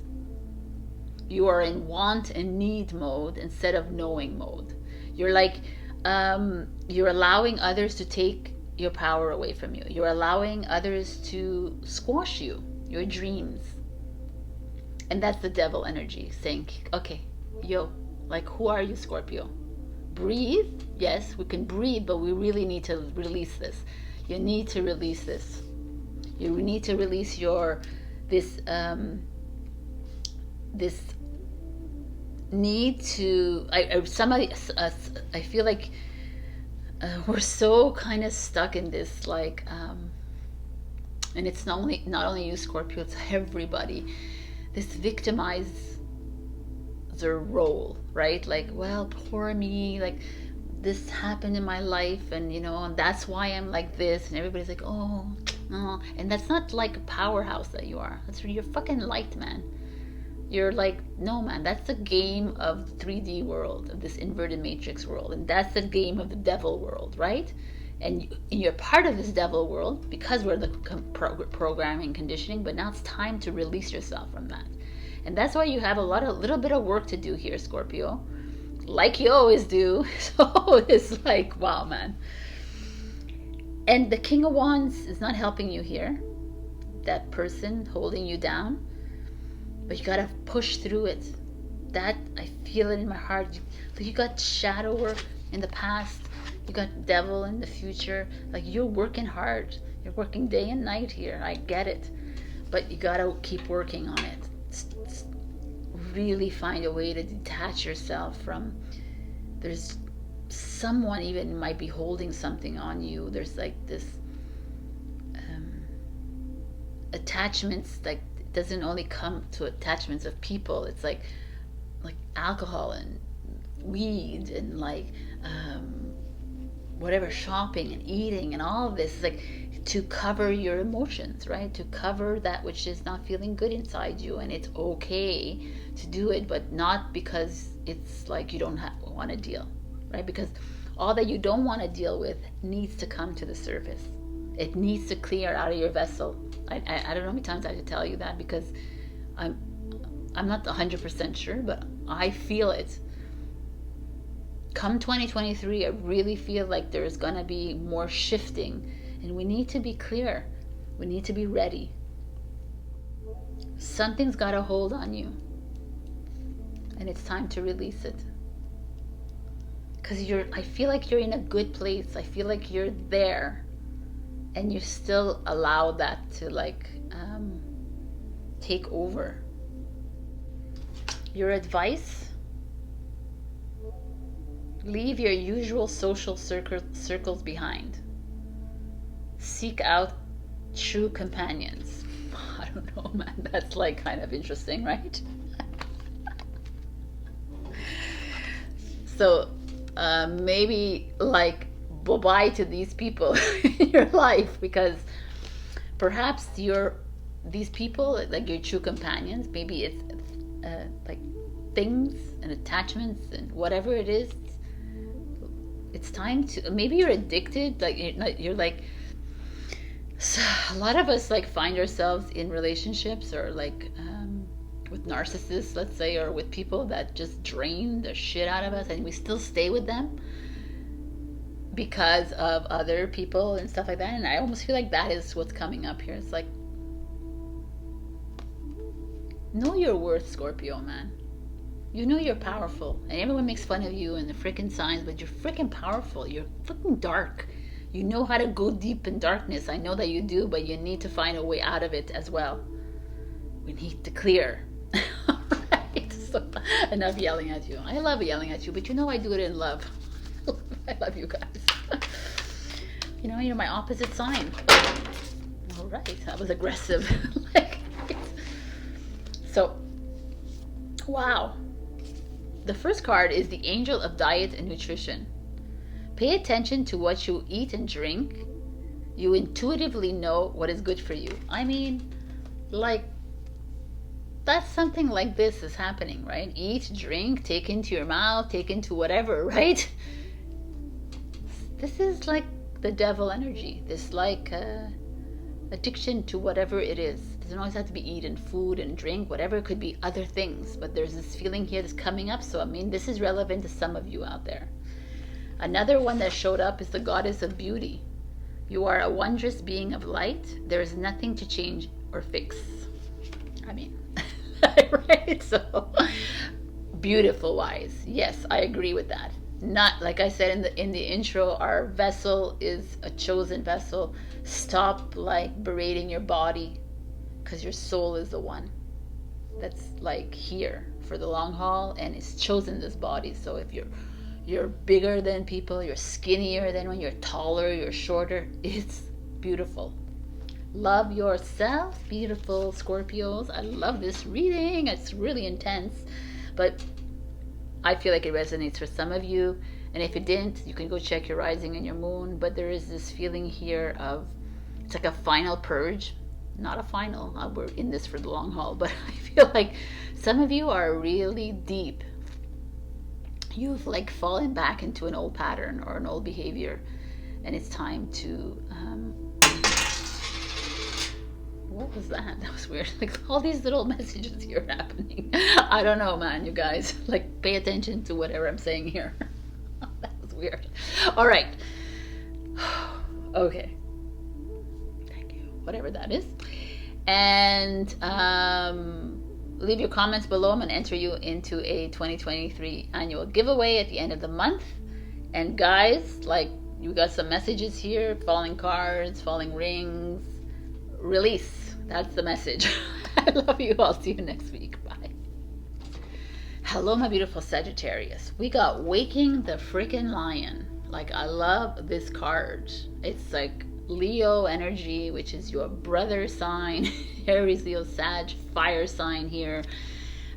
You are in want and need mode instead of knowing mode. You're like, you're allowing others to take your power away from you. You're allowing others to squash you, your dreams. And that's the devil energy saying, okay, yo, like, who are you, Scorpio? Breathe. Yes, we can breathe, but we really need to release this. You need to release this. You need to release this need to, I feel like we're so kind of stuck in this, like, and it's not only you, Scorpio, it's everybody, this victimizer role, right? Like, well, poor me, like, this happened in my life, and you know, and that's why I'm like this, and everybody's like, oh, and that's not like a powerhouse that you are. That's, you're fucking light, man. You're like, no, man, that's the game of the 3D world, of this inverted matrix world, and that's the game of the devil world, right? And you're part of this devil world because we're the programming conditioning, but now it's time to release yourself from that. And that's why you have a little bit of work to do here, Scorpio, like you always do. So it's like, wow, man. And the King of Wands is not helping you here, that person holding you down. But you gotta push through it. That, I feel it in my heart. You got shadow work in the past. You got devil in the future. Like, you're working hard. You're working day and night here. I get it. But you gotta keep working on it. Really find a way to detach yourself from, there's someone even might be holding something on you. There's like this attachments, like, doesn't only come to attachments of people. It's like alcohol and weed and like whatever, shopping and eating and all of this is like to cover your emotions, right? To cover that which is not feeling good inside you. And it's okay to do it, but not because it's like you don't want to deal, right? Because all that you don't want to deal with needs to come to the surface. It needs to clear out of your vessel. I don't know how many times I have to tell you that, because I'm not 100% sure, but I feel it. Come 2023, I really feel like there's gonna be more shifting, and we need to be clear. We need to be ready. Something's got a hold on you, and it's time to release it. Because I feel like you're in a good place. I feel like you're there, and you still allow that to like take over. Your advice: leave your usual social circles behind. Seek out true companions. I don't know, man. That's like kind of interesting, right? So maybe like bye-bye to these people in your life, because perhaps these people, like your true companions, maybe it's like things and attachments and whatever it is. It's time to, maybe you're addicted, like you're like, so a lot of us like find ourselves in relationships or like with narcissists, let's say, or with people that just drain the shit out of us, and we still stay with them because of other people and stuff like that. And I almost feel like that is what's coming up here. It's like, know your worth, Scorpio, man. You know you're powerful, and everyone makes fun of you and the freaking signs, but you're freaking powerful. You're freaking dark. You know how to go deep in darkness. I know that you do, but you need to find a way out of it as well. We need to clear. Right? So, enough yelling at you. I love yelling at you, but you know I do it in love. I love you guys. You know, you're my opposite sign. All right, that was aggressive. So, wow. The first card is the Angel of Diet and Nutrition. Pay attention to what you eat and drink. You intuitively know what is good for you. I mean, like, that's something like this is happening, right? Eat, drink, take into your mouth, take into whatever, right? This is like the devil energy. This like addiction to whatever it is. It doesn't always have to be eat and food and drink, whatever. It could be other things. But there's this feeling here that's coming up. So, I mean, this is relevant to some of you out there. Another one that showed up is the Goddess of Beauty. You are a wondrous being of light. There is nothing to change or fix. I mean, right? So, beautiful wise. Yes, I agree with that. Not, like I said in the intro, our vessel is a chosen vessel. Stop like berating your body, because your soul is the one that's like here for the long haul and it's chosen this body. So if you're bigger than people, you're skinnier than when you're taller, you're shorter, it's beautiful. Love yourself, beautiful Scorpios. I love this reading. It's really intense, but I feel like it resonates for some of you. And if it didn't, you can go check your rising and your moon. But there is this feeling here of, it's like a final purge. Not a final, we're in this for the long haul, but I feel like some of you are really deep. You've like fallen back into an old pattern or an old behavior, and it's time to what was that? That was weird. Like all these little messages here happening. I don't know, man, you guys. Like pay attention to whatever I'm saying here. That was weird. All right. Okay. Thank you. Whatever that is. And leave your comments below. I'm going to enter you into a 2023 annual giveaway at the end of the month. And guys, like you got some messages here. Falling cards, falling rings. Release. That's the message. I love you. I'll see you next week. Bye. Hello, my beautiful Sagittarius. We got Waking the Freaking Lion. Like, I love this card. It's like Leo energy, which is your brother sign. Aries, Leo, Sag, fire sign here.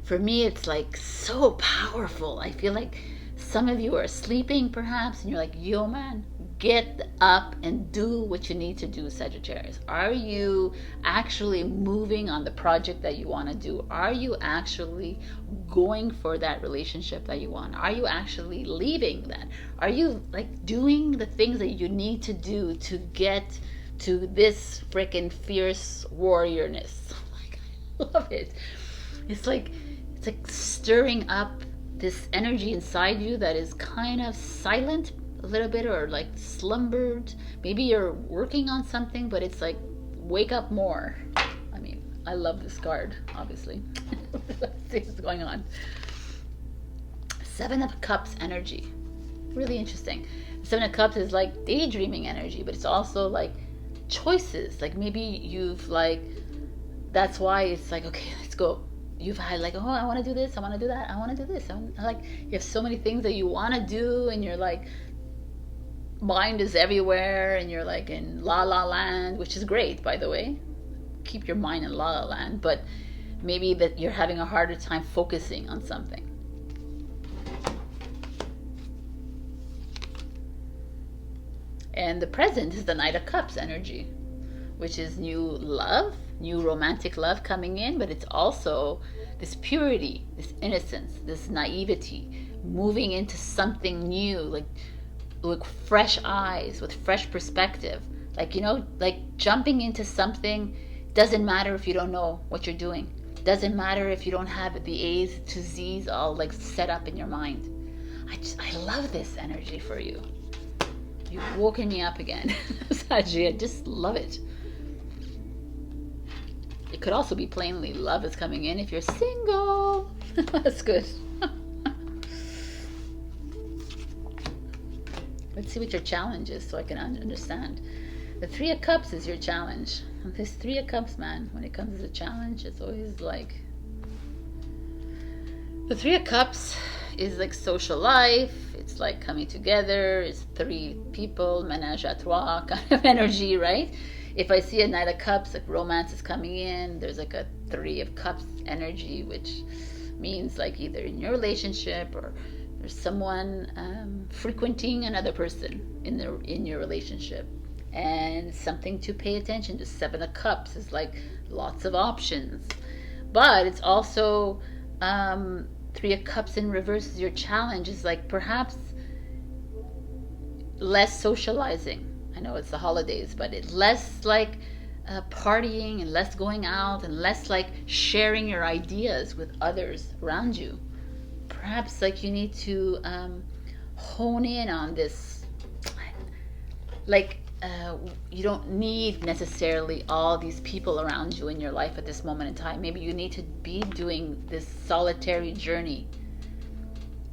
For me, it's like so powerful. I feel like some of you are sleeping perhaps, and you're like, yo, man, get up and do what you need to do, Sagittarius. Are you actually moving on the project that you want to do? Are you actually going for that relationship that you want? Are you actually leaving that? Are you like doing the things that you need to do to get to this freaking fierce warriorness? Like, I love it. It's like stirring up this energy inside you that is kind of silent a little bit, or like slumbered. Maybe you're working on something, but it's like, wake up more. I mean, I love this card, obviously. Let's see what's going on. Seven of Cups energy. Really interesting. Seven of Cups is like daydreaming energy, but it's also like choices. Like maybe you've like, that's why it's like, okay, let's go. You've had like, oh, I want to do this, I want to do that, I want to do this. Like, you have so many things that you want to do, and you're like, mind is everywhere, and you're like in la la land, which is great, by the way. Keep your mind in la la land, but maybe that you're having a harder time focusing on something. And the present is the Knight of Cups energy, which is new love, new romantic love coming in, but it's also this purity, this innocence, this naivety, moving into something new, like with fresh eyes, with fresh perspective. Like, you know, like jumping into something. Doesn't matter if you don't know what you're doing. Doesn't matter if you don't have the A's to Z's all like set up in your mind. I love this energy for you. You've woken me up again, Saji. I just love it. It could also be plainly love is coming in if you're single. That's good. Let's see what your challenge is so I can understand. The Three of Cups is your challenge. And this Three of Cups, man, when it comes to the challenge, it's always like... The Three of Cups is like social life. It's like coming together. It's three people, ménage à trois kind of energy, right? If I see a Knight of Cups, like romance is coming in, there's like a Three of Cups energy, which means like either in your relationship or there's someone frequenting another person in your relationship, and something to pay attention to. Seven of Cups is like lots of options, but it's also Three of Cups in reverse is your challenge. Is like perhaps less socializing. I know it's the holidays, but it's less like partying and less going out and less like sharing your ideas with others around you. Perhaps like you need to hone in on this. Like you don't need necessarily all these people around you in your life at this moment in time. Maybe you need to be doing this solitary journey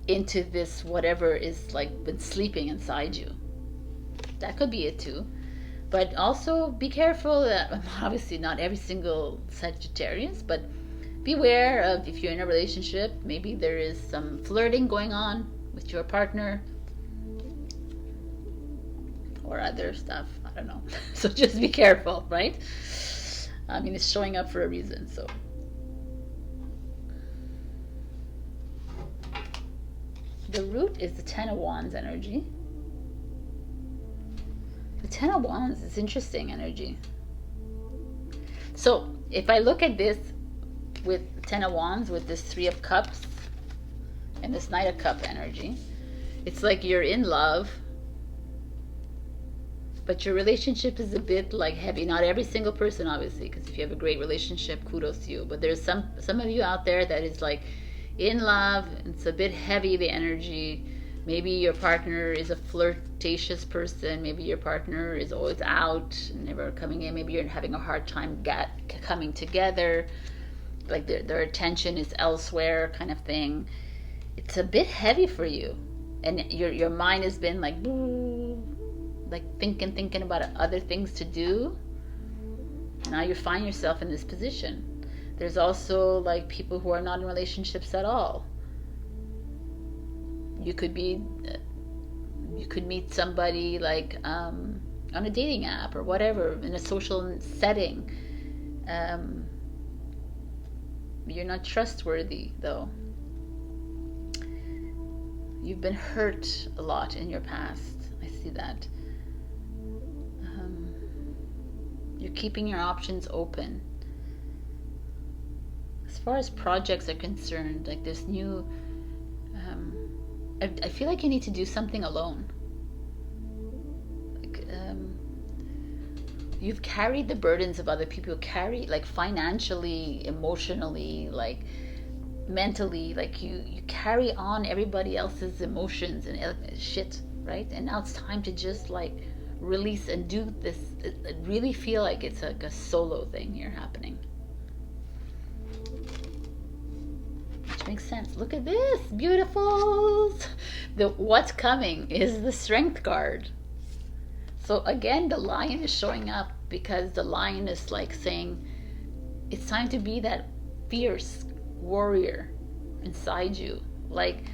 into this whatever is like been sleeping inside you. That could be it too. But also be careful that, obviously not every single Sagittarius, but beware of if you're in a relationship, maybe there is some flirting going on with your partner or other stuff. I don't know. So just be careful, right? I mean, it's showing up for a reason, so. The root is the Ten of Wands energy. The Ten of Wands is interesting energy. So if I look at this with Ten of Wands, with this Three of Cups and this Knight of Cup energy, it's like you're in love, but your relationship is a bit like heavy. Not every single person, obviously, because if you have a great relationship, kudos to you. But there's some of you out there that is like in love, it's a bit heavy, the energy. Maybe your partner is a flirtatious person. Maybe your partner is always out, never coming in. Maybe you're having a hard time coming together. Like their attention is elsewhere, kind of thing. It's a bit heavy for you, and your mind has been like, like thinking about other things to do. Now you find yourself in this position. There's also like people who are not in relationships at all. You could meet somebody like on a dating app or whatever, in a social setting. You're not trustworthy though. You've been hurt a lot in your past. I see that. You're keeping your options open. As far as projects are concerned, like this new I feel like you need to do something alone. Like, you've carried the burdens of other people. Carry, like financially, emotionally, like mentally, like you carry on everybody else's emotions and shit, right? And now it's time to just like release and do this. I really feel like it's like a solo thing here happening, which makes sense. Look at this, beautifuls. The what's coming is the Strength card. So again, the Lion is showing up because the Lion is like saying it's time to be that fierce warrior inside you. Like,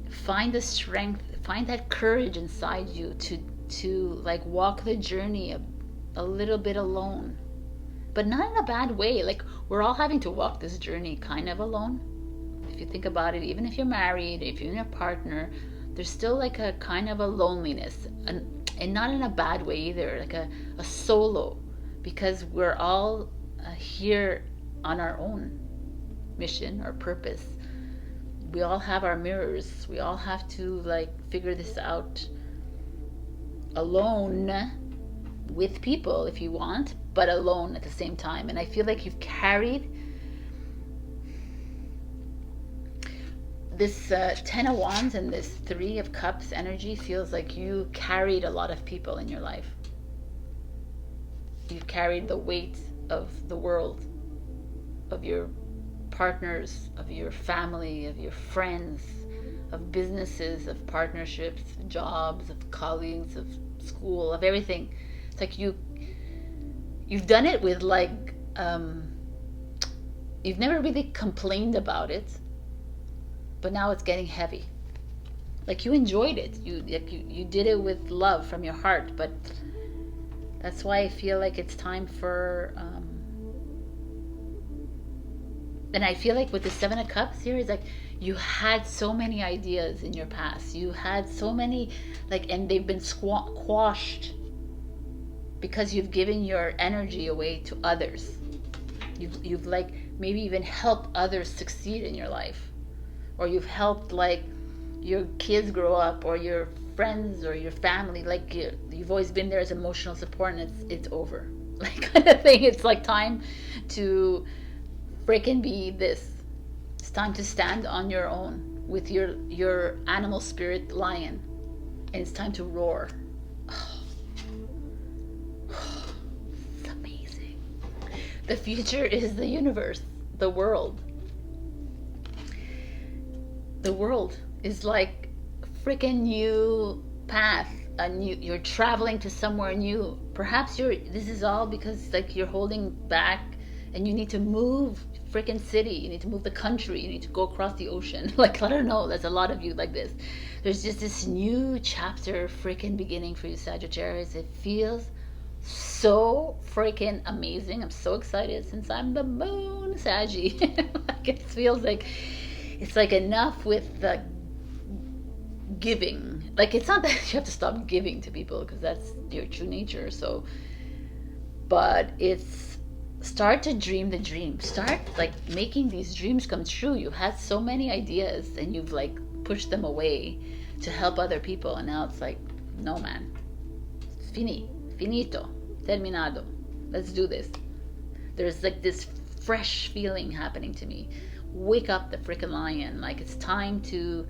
find the strength, find that courage inside you to like walk the journey a little bit alone, but not in a bad way. Like, we're all having to walk this journey kind of alone. If you think about it, even if you're married, if you're in a partner, there's still like a kind of a loneliness, and not in a bad way either, like a solo, because we're all here on our own mission or purpose. We all have our mirrors. We all have to like figure this out alone, with people if you want, but alone at the same time. And I feel like you've carried this 10 of Wands and this 3 of Cups energy. Feels like you carried a lot of people in your life. You've carried the weight of the world, of your partners, of your family, of your friends, of businesses, of partnerships, jobs, of colleagues, of school, of everything. It's like you've done it with like you've never really complained about it, but now it's getting heavy. Like, you enjoyed it. You did it with love from your heart, but that's why I feel like it's time for and I feel like with the 7 of Cups here, is like you had so many ideas in your past. You had so many, like, and they've been quashed because you've given your energy away to others. You've like maybe even helped others succeed in your life, or you've helped like your kids grow up, or your friends, or your family. Like, you've always been there as emotional support, and it's over, like, kind of thing. It's like time to freaking be this. It's time to stand on your own with your animal spirit lion, and it's time to roar. It's amazing. The future is the universe, the world. The world is like a freaking new path. You're traveling to somewhere new. Perhaps this is all because like you're holding back, and you need to move freaking city, you need to move the country, you need to go across the ocean. Like, I don't know, there's a lot of you like this. There's just this new chapter freaking beginning for you, Sagittarius. It feels so freaking amazing. I'm so excited since I'm the moon Saggy. Like, it feels like it's like enough with the giving. Like, it's not that you have to stop giving to people, because that's your true nature. So, but it's start to dream the dream. Start like making these dreams come true. You've had so many ideas, and you've like pushed them away to help other people, and now it's like, no, man, finito, terminado. Let's do this. There's like this fresh feeling happening to me. Wake up the freaking lion. Like, it's time to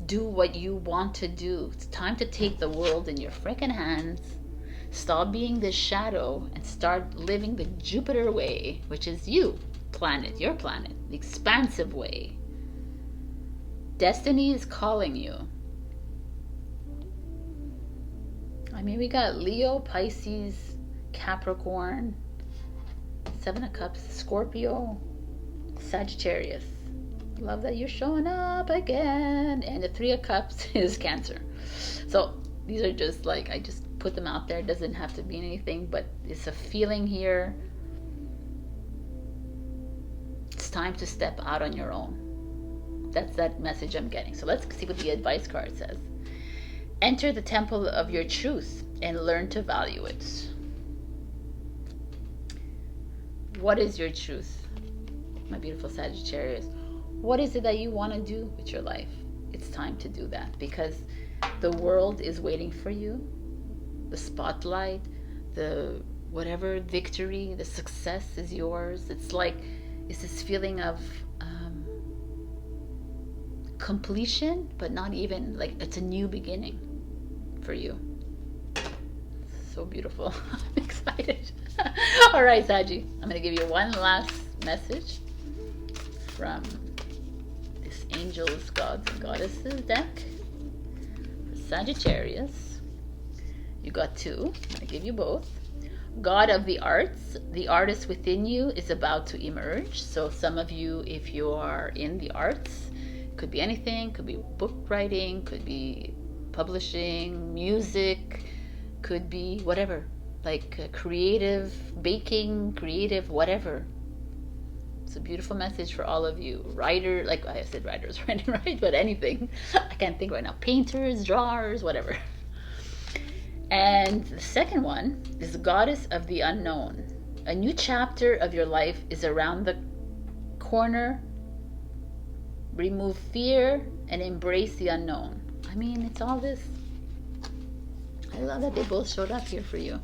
do what you want to do. It's time to take the world in your freaking hands. Stop being this shadow and start living the Jupiter way, which is your planet, the expansive way. Destiny is calling you. I mean, we got Leo, Pisces, Capricorn, 7 of Cups, Scorpio, Sagittarius. Love that you're showing up again. And the 3 of Cups is Cancer. So these are just like, I just put them out there. It doesn't have to be anything, but it's a feeling here. It's time to step out on your own. That's that message I'm getting. So let's see what the advice card says. Enter the temple of your truth and learn to value it. What is your truth, my beautiful Sagittarius? What is it that you want to do with your life? It's time to do that, because the world is waiting for you. The spotlight, the whatever victory, the success is yours. It's like, it's this feeling of completion, but not even like it's a new beginning for you. So beautiful. I'm excited. All right, Saji, I'm going to give you one last message from this Angels, Gods, and Goddesses deck for Sagittarius. You got two. I'm going to give you both. God of the arts, the artist within you is about to emerge. So some of you, if you are in the arts, could be anything, could be book writing, could be publishing, music, could be whatever, like creative, baking, creative, whatever. It's a beautiful message for all of you. Writer, like I said writers, right? But anything. I can't think right now. Painters, drawers, whatever. And the second one is the goddess of the unknown. A new chapter of your life is around the corner. Remove fear and embrace the unknown. I mean, it's all this. I love that they both showed up here for you.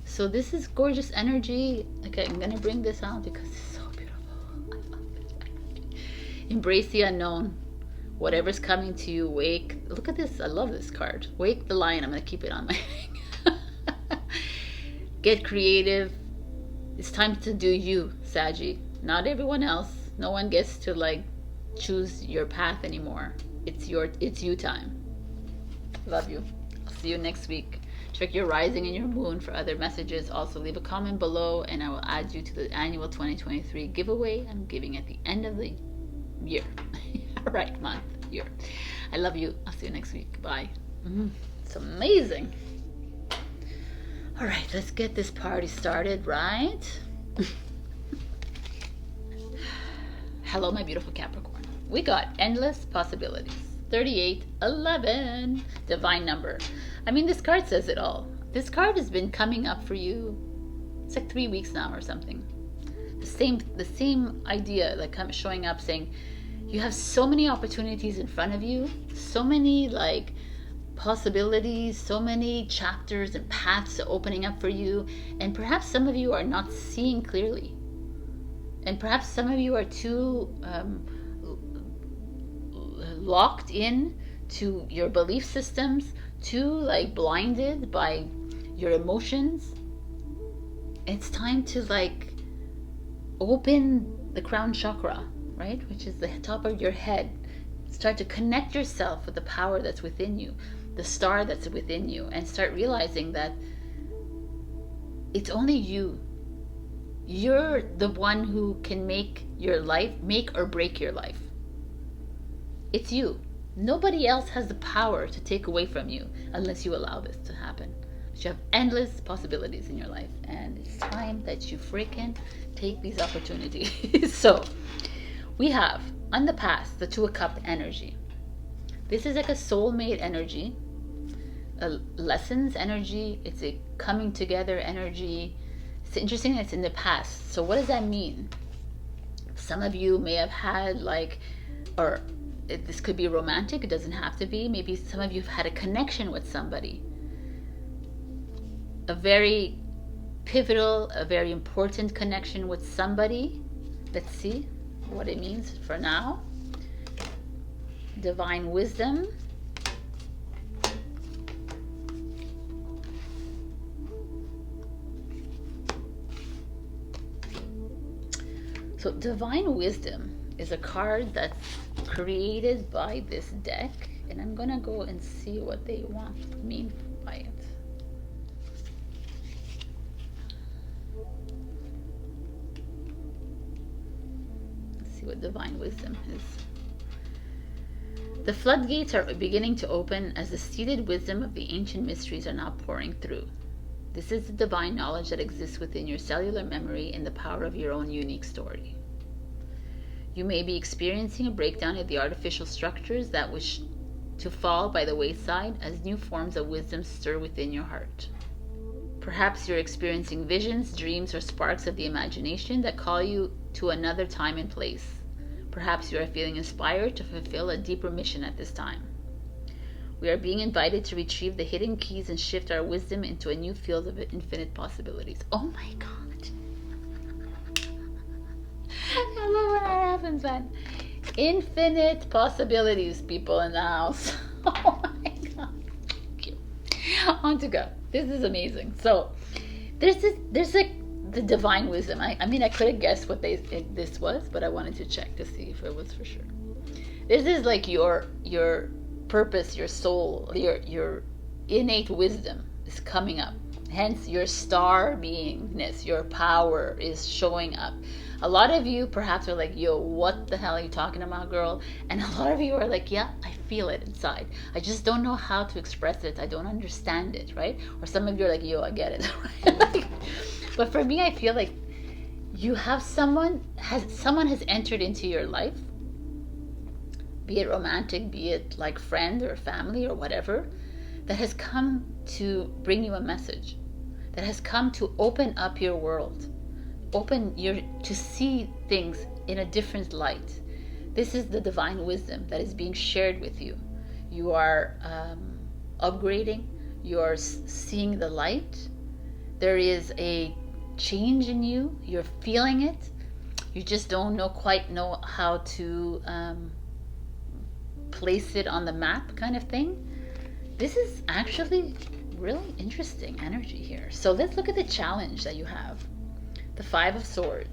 So this is gorgeous energy. Okay, I'm going to bring this out because it's so beautiful. I love it. Embrace the unknown. Whatever's coming to you, wake. Look at this. I love this card. Wake the lion. I'm going to keep it on my thing. Get creative. It's time to do you, Saggy. Not everyone else. No one gets to like choose your path anymore. It's you time. Love you. I'll see you next week. Check your rising and your moon for other messages. Also leave a comment below and I will add you to the annual 2023 giveaway I'm giving at the end of the year. Right, month, year. I love you. I'll see you next week. Bye. It's amazing. All right, let's get this party started, right? Hello, my beautiful Capricorn. We got endless possibilities. 3811, divine number. I mean, this card says it all. This card has been coming up for you. It's like 3 weeks now or something. The same idea, like showing up, saying you have so many opportunities in front of you, so many like possibilities, so many chapters and paths opening up for you, and perhaps some of you are not seeing clearly, and perhaps some of you are too locked in to your belief systems, too like blinded by your emotions. It's time to like open the crown chakra, right, which is the top of your head. Start to connect yourself with the power that's within you, the star that's within you, and start realizing that it's only you. You're the one who can make your life, make or break your life. It's you. Nobody else has the power to take away from you unless you allow this to happen. But you have endless possibilities in your life, and it's time that you freaking take these opportunities. So we have on the past the Two of Cups energy. This is like a soulmate energy, a lessons energy. It's a coming together energy. It's interesting that it's in the past. So what does that mean? Some of you may have had like, or this could be romantic, it doesn't have to be. Maybe some of you have had a connection with somebody. A very pivotal, a very important connection with somebody. Let's see what it means for now. Divine wisdom. So divine wisdom is a card that's created by this deck, and I'm gonna go and see what they mean by it. Let's see what divine wisdom is. The floodgates are beginning to open as the seated wisdom of the ancient mysteries are now pouring through. This is the divine knowledge that exists within your cellular memory and the power of your own unique story. You may be experiencing a breakdown of the artificial structures that wish to fall by the wayside as new forms of wisdom stir within your heart. Perhaps you're experiencing visions, dreams, or sparks of the imagination that call you to another time and place. Perhaps you are feeling inspired to fulfill a deeper mission at this time. We are being invited to retrieve the hidden keys and shift our wisdom into a new field of infinite possibilities. Oh my God. I love when that happens, man. Infinite possibilities, people in the house. Oh my god. Thank you. On to go. This is amazing. So there's like the divine wisdom. I mean, I could have guessed what this was, but I wanted to check to see if it was for sure. This is like your purpose, your soul, your innate wisdom is coming up. Hence, your star beingness, your power is showing up. A lot of you perhaps are like, yo, what the hell are you talking about, girl? And a lot of you are like, yeah, I feel it inside. I just don't know how to express it. I don't understand it, right? Or some of you are like, yo, I get it. Right? But for me, I feel like you have someone has entered into your life, be it romantic, be it like friend or family or whatever, that has come to bring you a message, that has come to open up your world, to see things in a different light. This is the divine wisdom that is being shared with you. You are upgrading, you are seeing the light. There is a change in you, you're feeling it. You just don't quite know how to place it on the map, kind of thing. This is actually really interesting energy here. So let's look at the challenge that you have. The Five of Swords.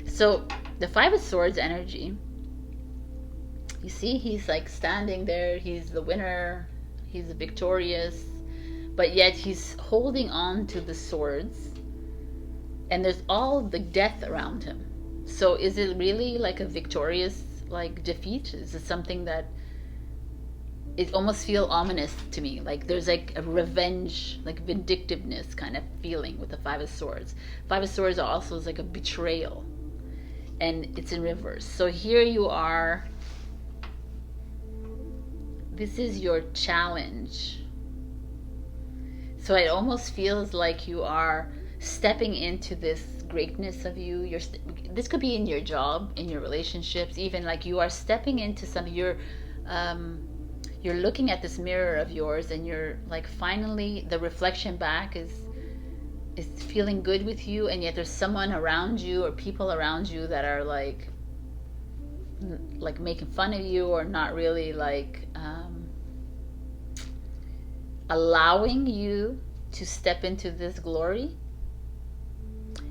So the Five of Swords energy, you see he's like standing there, he's the winner, he's victorious, but yet he's holding on to the swords, and there's all the death around him. So is it really like a victorious like defeat? Is it something that it almost feels ominous to me, like there's like a revenge, like vindictiveness kind of feeling with the Five of Swords. Five of Swords also is like a betrayal, and it's in reverse. So here you are, this is your challenge. So it almost feels like you are stepping into this greatness of you. This could be in your job, in your relationships, even like you are stepping into you're looking at this mirror of yours, and you're like, finally the reflection back is feeling good with you, and yet there's someone around you or people around you that are like making fun of you, or not really like allowing you to step into this glory.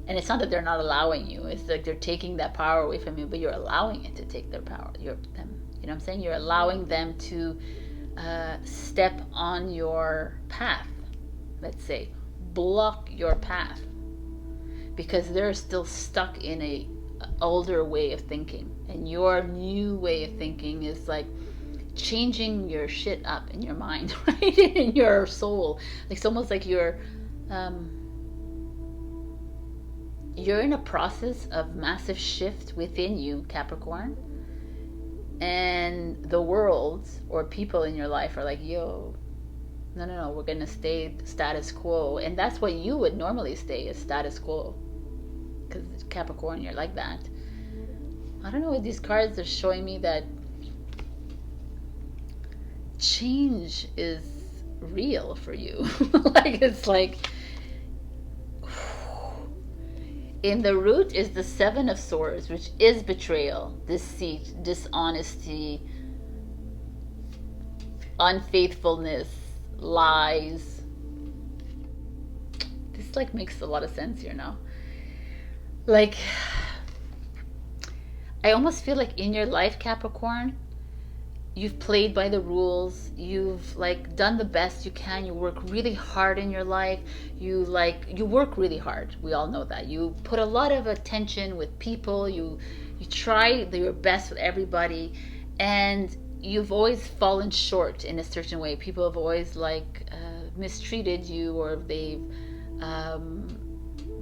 And it's not that they're not allowing you, it's like they're taking that power away from you, but you're allowing it to take their power. You know what I'm saying? You're allowing them to step on your path, let's say, block your path, because they're still stuck in a older way of thinking, and your new way of thinking is like changing your shit up in your mind, right? In your soul. Like it's almost like you're in a process of massive shift within you, Capricorn. And the world or people in your life are like, yo, no, we're gonna stay status quo. And that's what you would normally stay, is status quo, because Capricorn, you're like that. I don't know what these cards are showing me, that change is real for you. Like it's like, in the root is the Seven of Swords, which is betrayal, deceit, dishonesty, unfaithfulness, lies. This like makes a lot of sense here now. Like, I almost feel like in your life, Capricorn, you've played by the rules, you've like done the best you can, you work really hard in your life, you work really hard, we all know that, you put a lot of attention with people, you try your best with everybody, and you've always fallen short in a certain way. People have always like mistreated you, or they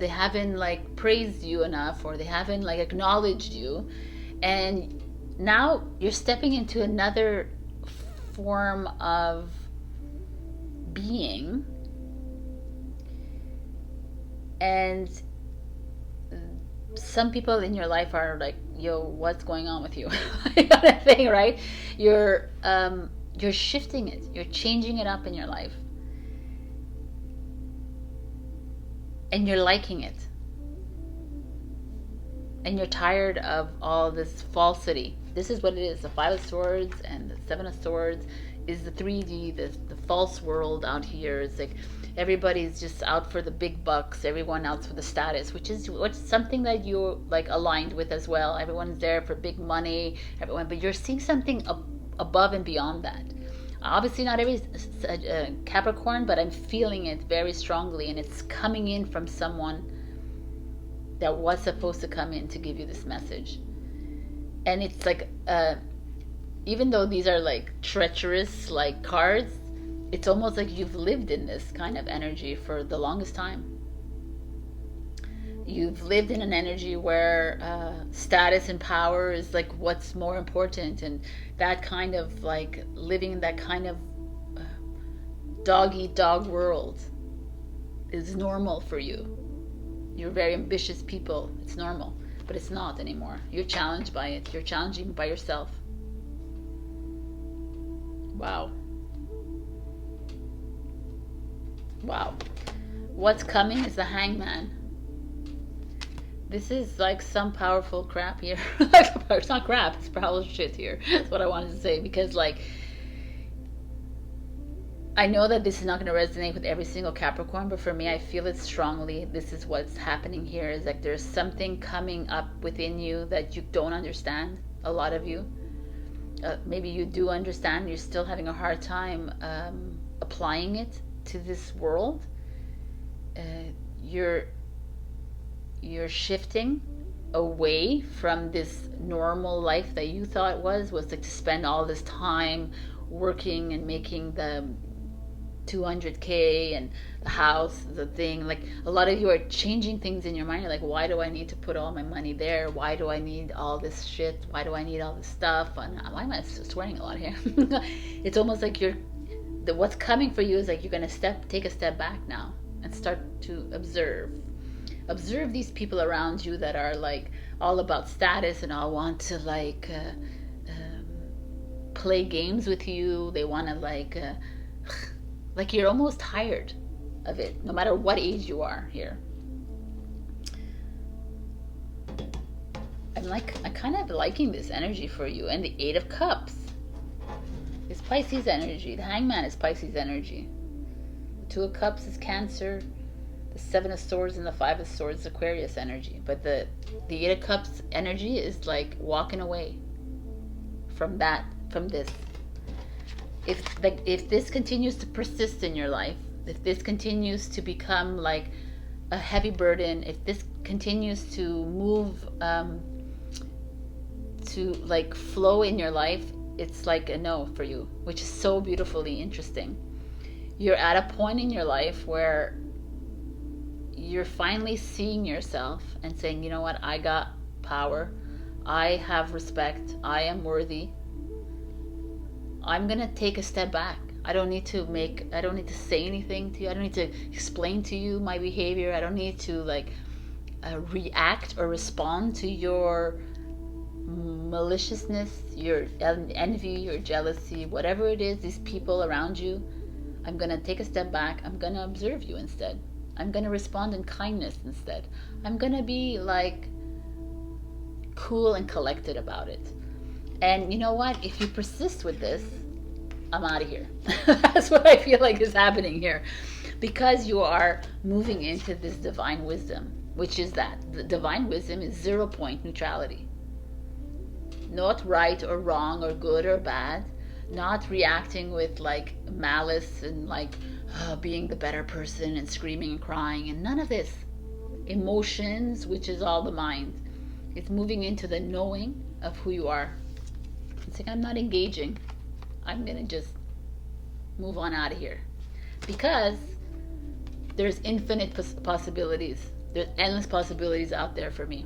haven't like praised you enough, or they haven't like acknowledged you, and now you're stepping into another form of being, and some people in your life are like, yo, what's going on with you? Kind of thing, right? You're shifting it, you're changing it up in your life, and you're liking it. and you're tired of all this falsity. This is what it is. The Five of Swords and the Seven of Swords is the 3D, the false world out here. It's like everybody's just out for the big bucks, everyone else for the status, which is what's something that you're like aligned with as well. Everyone's there for big money, everyone, but you're seeing something above and beyond that. Obviously not every Capricorn, but I'm feeling it very strongly, and it's coming in from someone that was supposed to come in to give you this message. And it's like even though these are like treacherous like cards, it's almost like you've lived in this kind of energy for the longest time. You've lived in an energy where status and power is like what's more important, and that kind of like living in that kind of dog eat dog world is normal for you. You're very ambitious people. It's normal, but it's not anymore. You're challenged by it. You're challenging by yourself. Wow. Wow. What's coming is the Hangman. This is like some powerful crap here. It's not crap, it's powerful shit here. That's what I wanted to say, because like I know that this is not going to resonate with every single Capricorn, but for me, I feel it strongly. This is what's happening here, is like there's something coming up within you that you don't understand. A lot of you, maybe you do understand, you're still having a hard time applying it to this world. You're shifting away from this normal life that you thought was like to spend all this time working and making the 200K and the house, the thing. Like a lot of you are changing things in your mind. You're like, why do I need to put all my money there? Why do I need all this shit? Why do I need all this stuff? And why am I swearing a lot here? It's almost like what's coming for you is like you're gonna take a step back now and start to observe these people around you that are like all about status and all want to like play games with you. They want to like you're almost tired of it, no matter what age you are here. I'm kind of liking this energy for you. And the Eight of Cups is Pisces energy. The Hangman is Pisces energy. The Two of Cups is Cancer. The Seven of Swords and the Five of Swords is Aquarius energy. But the Eight of Cups energy is like walking away from this. If this continues to persist in your life, if this continues to become like a heavy burden, if this continues to move to like flow in your life, it's like a no for you, which is so beautifully interesting. You're at a point in your life where you're finally seeing yourself and saying, you know what, I got power, I have respect, I am worthy. I'm gonna take a step back. I don't need to say anything to you. I don't need to explain to you my behavior. I don't need to like react or respond to your maliciousness, your envy, your jealousy, whatever it is, these people around you. I'm gonna take a step back. I'm gonna observe you instead. I'm gonna respond in kindness instead. I'm gonna be like cool and collected about it. And you know what? If you persist with this, I'm out of here. That's what I feel like is happening here. Because you are moving into this divine wisdom, which is that the divine wisdom is 0 point neutrality. Not right or wrong or good or bad. Not reacting with like malice and like being the better person and screaming and crying and none of this. Emotions, which is all the mind. It's moving into the knowing of who you are. It's like, I'm not engaging. I'm gonna just move on out of here. Because there's infinite possibilities. There's endless possibilities out there for me.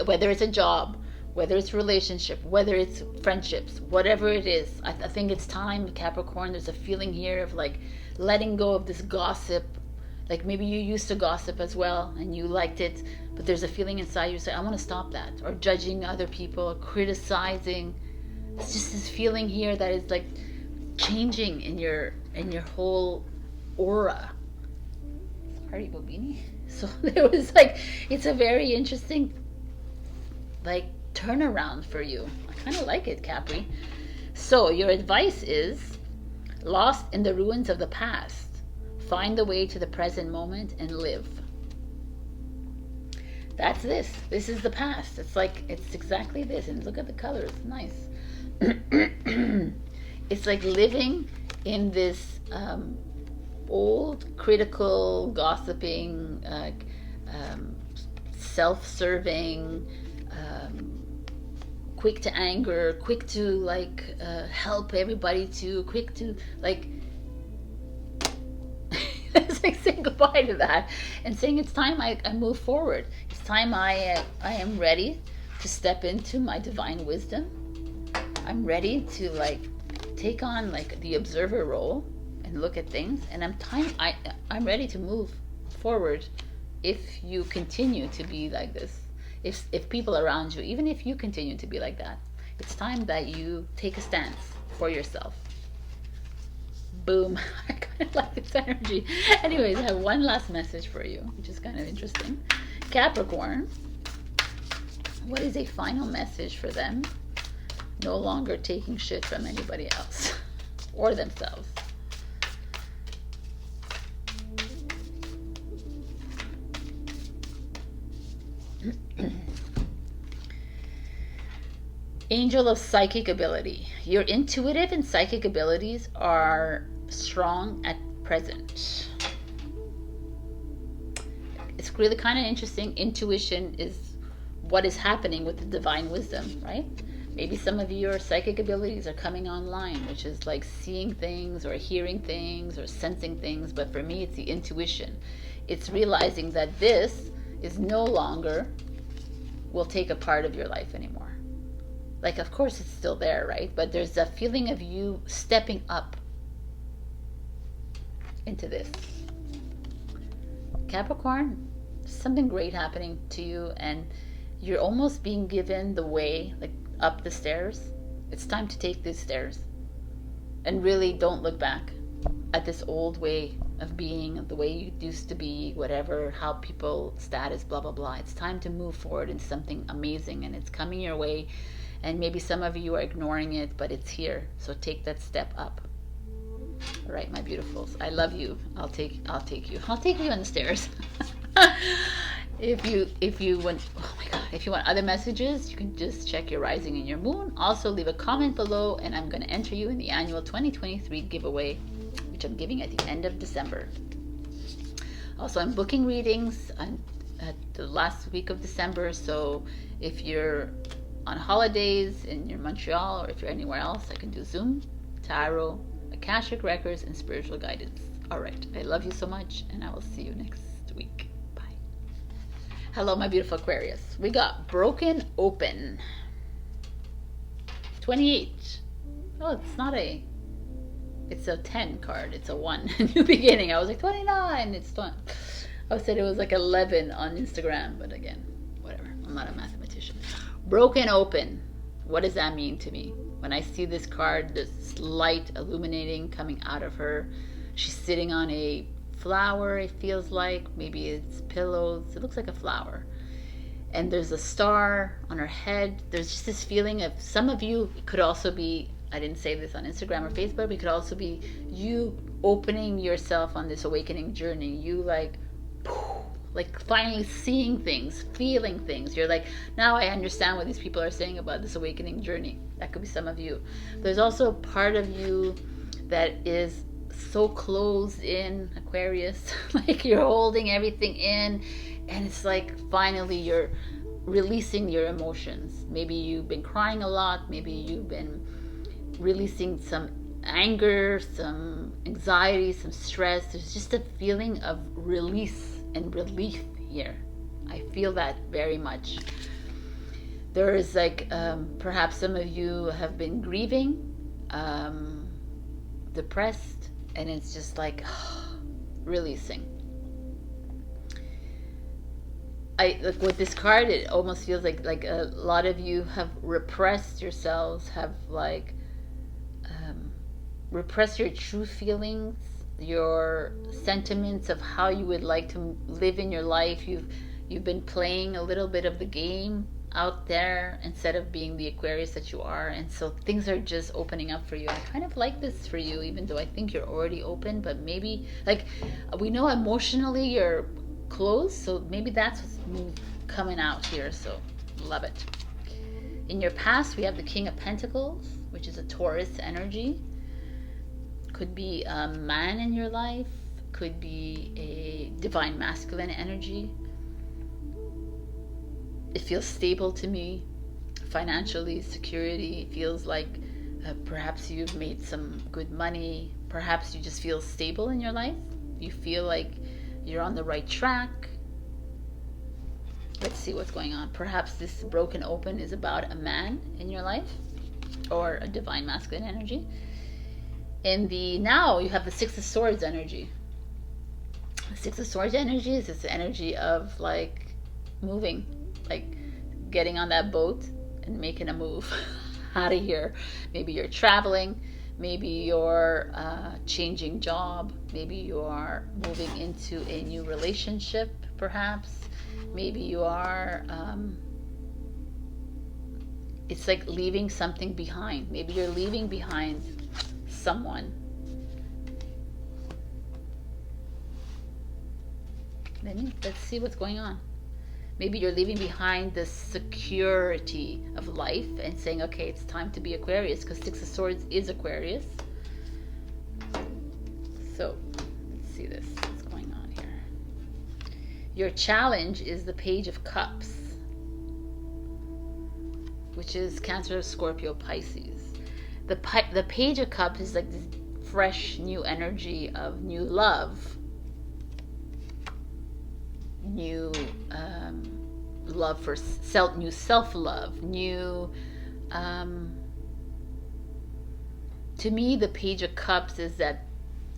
Whether it's a job, whether it's relationship, whether it's friendships, whatever it is, I think it's time, Capricorn. There's a feeling here of like letting go of this gossip. Like maybe you used to gossip as well and you liked it, but there's a feeling inside you say, I want to stop that. Or judging other people, or criticizing. It's just this feeling here that is like changing in your whole aura. Sorry, Bobini. So there was like, it's a very interesting like turnaround for you. I kind of like it, Capri. So your advice is, lost in the ruins of the past, find the way to the present moment and live. That's this. This is the past. It's like, it's exactly this. And look at the colors. Nice. It's like living in this old, critical, gossiping, self-serving, quick to anger, quick to like help everybody, to quick to like it's like saying goodbye to that and saying it's time I move forward. It's time I am ready to step into my divine wisdom. I'm ready to like take on like the observer role and look at things, and I'm ready to move forward. If you continue to be like this, if people around you, even if you continue to be like that, it's time that you take a stance for yourself. Boom. I kind of like this energy. Anyways, I have one last message for you, which is kind of interesting. Capricorn, what is a final message for them? No longer taking shit from anybody else or themselves. Angel of psychic ability. Your intuitive and psychic abilities are strong at present. It's really kind of interesting. Intuition is what is happening with the divine wisdom, right? Maybe some of your psychic abilities are coming online, which is like seeing things or hearing things or sensing things. But for me, it's the intuition. It's realizing that this is no longer will take a part of your life anymore. Like, of course, it's still there, right? But there's a feeling of you stepping up into this. Capricorn, something great happening to you, and you're almost being given the way, like up the stairs. It's time to take these stairs. And really don't look back at this old way of being, the way you used to be, whatever, how people, status, blah, blah, blah. It's time to move forward in something amazing, and it's coming your way. And maybe some of you are ignoring it, but it's here. So take that step up. All right, my beautifuls. I love you. I'll take you. I'll take you on the stairs. If you want, oh my God, if you want other messages, you can just check your rising and your moon. Also leave a comment below, and I'm going to enter you in the annual 2023 giveaway, which I'm giving at the end of December. Also, I'm booking readings at the last week of December. So if you're on holidays and you're in Montreal, or if you're anywhere else, I can do Zoom, tarot, Akashic records, and spiritual guidance. All right, I love you so much, and I will see you next week. Bye. Hello, my beautiful Aquarius. We got Broken Open. 28. Oh, it's a 10 card. It's a 1. New beginning. I was like 29. It's 20. I said it was like 11 on Instagram, but again, whatever. I'm not a mathematician. Broken Open. What does that mean to me? When I see this card, this light illuminating coming out of her, she's sitting on a flower, it feels like. Maybe it's pillows. It looks like a flower. And there's a star on her head. There's just this feeling of, some of you, it could also be, I didn't say this on Instagram or Facebook, but it could also be you opening yourself on this awakening journey. You like finally seeing things, feeling things. You're like, now I understand what these people are saying about this awakening journey. That could be some of you. There's also a part of you that is so closed in, Aquarius, like you're holding everything in, and it's like finally you're releasing your emotions. Maybe you've been crying a lot. Maybe you've been releasing some anger, some anxiety, some stress. There's just a feeling of release and relief here. I feel that very much. There is like, perhaps some of you have been grieving, depressed, and it's just like releasing. Like with this card, it almost feels like a lot of you have repressed yourselves, have like repressed your true feelings, your sentiments of how you would like to live in your life. You've been playing a little bit of the game out there instead of being the Aquarius that you are, and so things are just opening up for you. I kind of like this for you, even though I think you're already open, but maybe, like, we know emotionally you're closed, so maybe that's what's coming out here. So love it. In your past, we have the King of Pentacles, which is a Taurus energy. Could be a man in your life, could be a divine masculine energy. It feels stable to me, financially, security. It feels like perhaps you've made some good money. Perhaps you just feel stable in your life. You feel like you're on the right track. Let's see what's going on. Perhaps this broken open is about a man in your life or a divine masculine energy. In the now, you have the Six of Swords energy. The Six of Swords energy is this energy of like moving, like getting on that boat and making a move out of here. Maybe you're traveling, maybe you're changing job, maybe you are moving into a new relationship, perhaps. Maybe you are, it's like leaving something behind. Maybe you're leaving behind someone. Let's see what's going on. Maybe you're leaving behind the security of life and saying, okay, it's time to be Aquarius, because Six of Swords is Aquarius. So let's see this. What's going on here? Your challenge is the Page of Cups, which is Cancer, Scorpio, Pisces. The Page of Cups is like this fresh new energy of new love, new love for self, new self-love, new to me the Page of Cups is that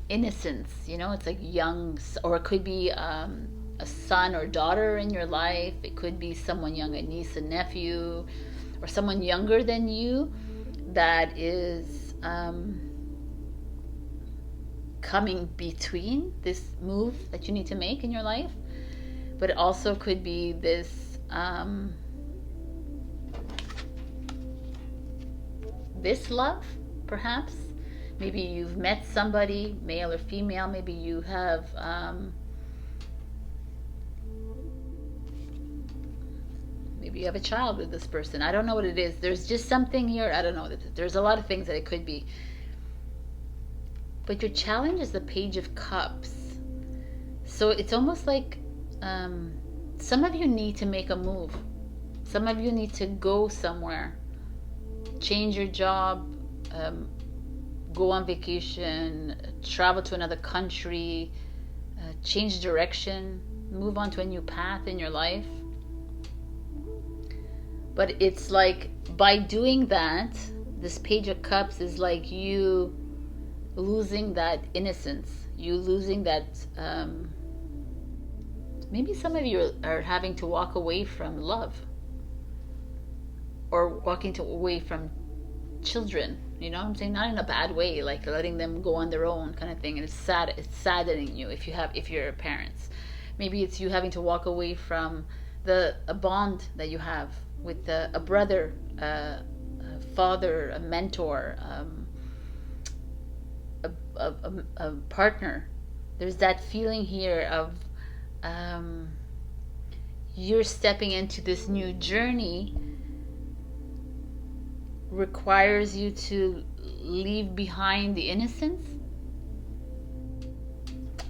innocence, you know. It's like young, or it could be a son or daughter in your life. It could be someone young, a niece, a nephew, or someone younger than you that is coming between this move that you need to make in your life. But it also could be this this love, perhaps. Maybe you've met somebody, male or female. Maybe you have maybe you have a child with this person. I don't know what it is. There's just something here. I don't know. There's a lot of things that it could be. But your challenge is the Page of Cups. So it's almost like some of you need to make a move. Some of you need to go somewhere. Change your job, go on vacation, travel to another country, change direction, move on to a new path in your life. But it's like by doing that, this Page of Cups is like you losing that innocence, you losing that maybe some of you are having to walk away from love, or walking away from children, you know what I'm saying? Not in a bad way, like letting them go on their own kind of thing. And it's sad, it's saddening you if you're parents. Maybe it's you having to walk away from a bond that you have with a brother, a father, a mentor, a partner. There's that feeling here of you're stepping into this new journey, requires you to leave behind the innocence.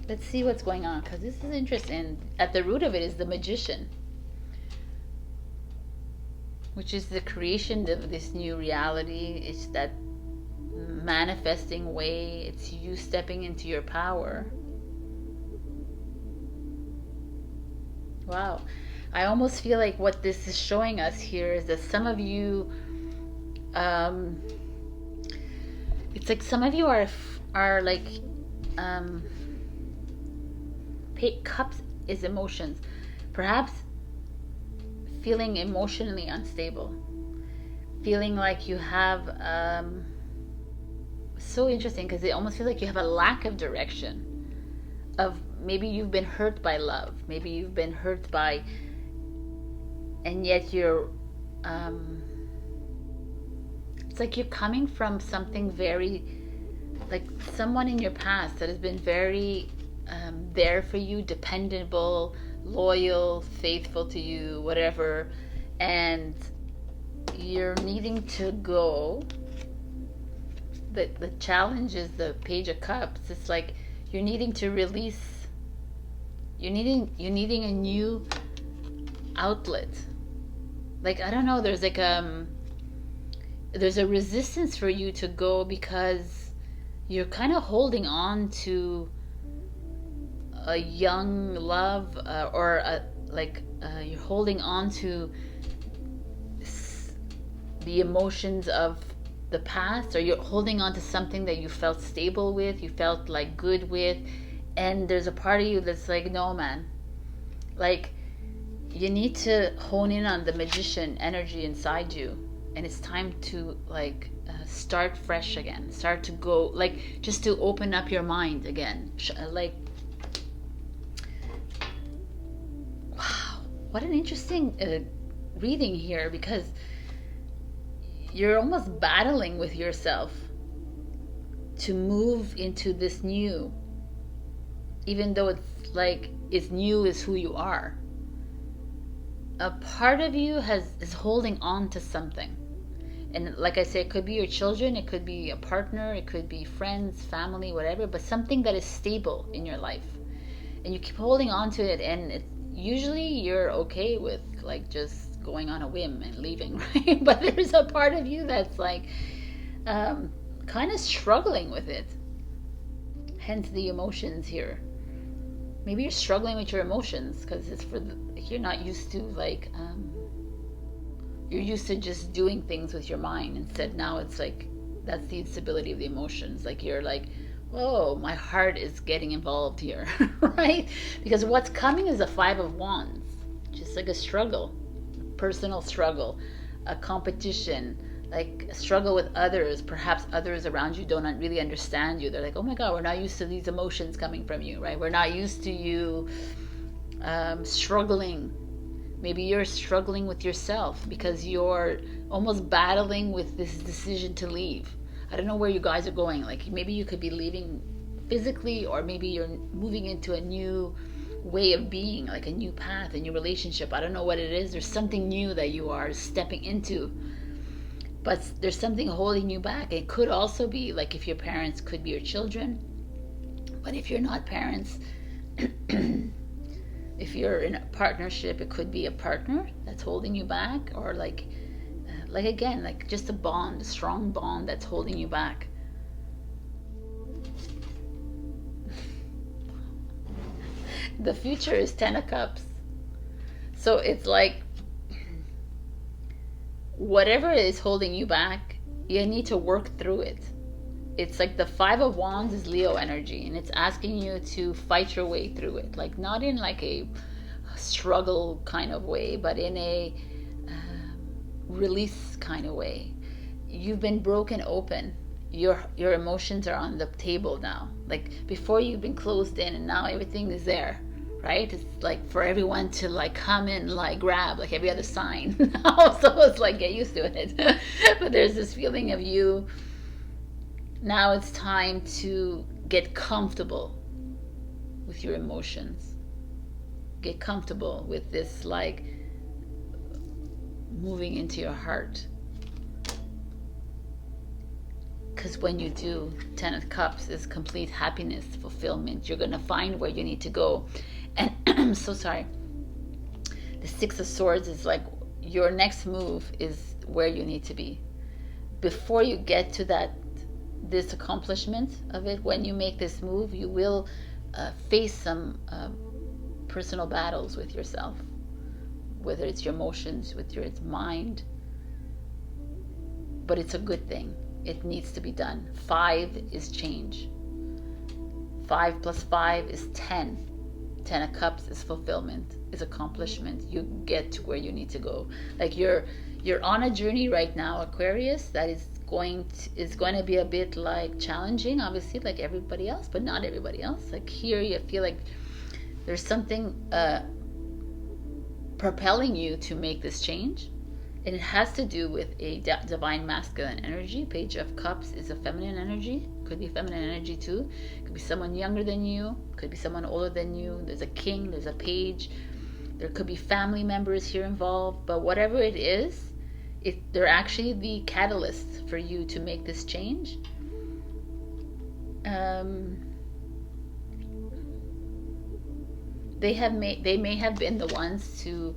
Let's see what's going on, because this is interesting. At the root of it is the Magician, which is the creation of this new reality. It's that manifesting way. It's you stepping into your power. Wow. I almost feel like what this is showing us here is that some of you, it's like some of you are like, cups is emotions. Perhaps feeling emotionally unstable. Feeling like you have so interesting because it almost feels like you have a lack of direction. Of maybe you've been hurt by love, maybe you've been hurt by, and yet you're it's like you're coming from something very, like someone in your past that has been very there for you, dependable, loyal, faithful to you, whatever, and you're needing to go. The challenge is the Page of Cups. It's like you're needing to release. You're needing a new outlet. Like, I don't know, there's like there's a resistance for you to go because you're kind of holding on to a young love, or you're holding on to the emotions of the past, or you're holding on to something that you felt stable with, you felt like good with, and there's a part of you that's like, no man, like you need to hone in on the magician energy inside you, and it's time to like start fresh again, start to go, like just to open up your mind again. Like, wow, what an interesting reading here, because you're almost battling with yourself to move into this new, even though it's like it's new is who you are. A part of you is holding on to something, and like I say, it could be your children, it could be a partner, it could be friends, family, whatever, but something that is stable in your life, and you keep holding on to it, and usually you're okay with like just going on a whim and leaving, right? But there's a part of you that's like kind of struggling with it, hence the emotions here. Maybe you're struggling with your emotions because it's you're not used to like you're used to just doing things with your mind. Instead, now it's like that's the instability of the emotions. Like you're like, oh, my heart is getting involved here, right? Because what's coming is a Five of Wands, just like a struggle, personal struggle, a competition, like a struggle with others. Perhaps others around you don't really understand you. They're like, oh my God, we're not used to these emotions coming from you, right? We're not used to you struggling. Maybe you're struggling with yourself because you're almost battling with this decision to leave. I don't know where you guys are going. Like maybe you could be leaving physically, or maybe you're moving into a new way of being, like a new path, a new relationship. I don't know what it is. There's something new that you are stepping into, but there's something holding you back. It could also be like, if your parents, could be your children, but if you're not parents, if you're in a partnership, it could be a partner that's holding you back, or like again, like just a bond, a strong bond that's holding you back. The future is 10 of Cups. So it's like, whatever is holding you back, you need to work through it. It's like the Five of Wands is Leo energy, and it's asking you to fight your way through it. Like not in like a struggle kind of way, but in a release kind of way. You've been broken open. Your emotions are on the table now. Like before, you've been closed in, and now everything is there, right? It's like for everyone to like come in, like grab, like every other sign. So it's like, get used to it. But there's this feeling of you, now it's time to get comfortable with your emotions. Get comfortable with this, like moving into your heart. Because when you do, 10 of Cups is complete happiness, fulfillment. You're going to find where you need to go. And I'm so sorry. The Six of Swords is like your next move is where you need to be. Before you get to this accomplishment of it, when you make this move, you will face some personal battles with yourself, whether it's your emotions, with your mind. But it's a good thing. It needs to be done. 5 is change. 5 plus 5 is 10. Ten of Cups is fulfillment, is accomplishment. You get to where you need to go. Like you're on a journey right now, Aquarius, that is going to be a bit like challenging, obviously, like everybody else, but not everybody else. Like here, you feel like there's something propelling you to make this change. And it has to do with a divine masculine energy. Page of Cups is a feminine energy. Could be feminine energy too. Could be someone younger than you. Could be someone older than you. There's a king. There's a page. There could be family members here involved. But whatever it is, they're actually the catalyst for you to make this change. They may have been the ones to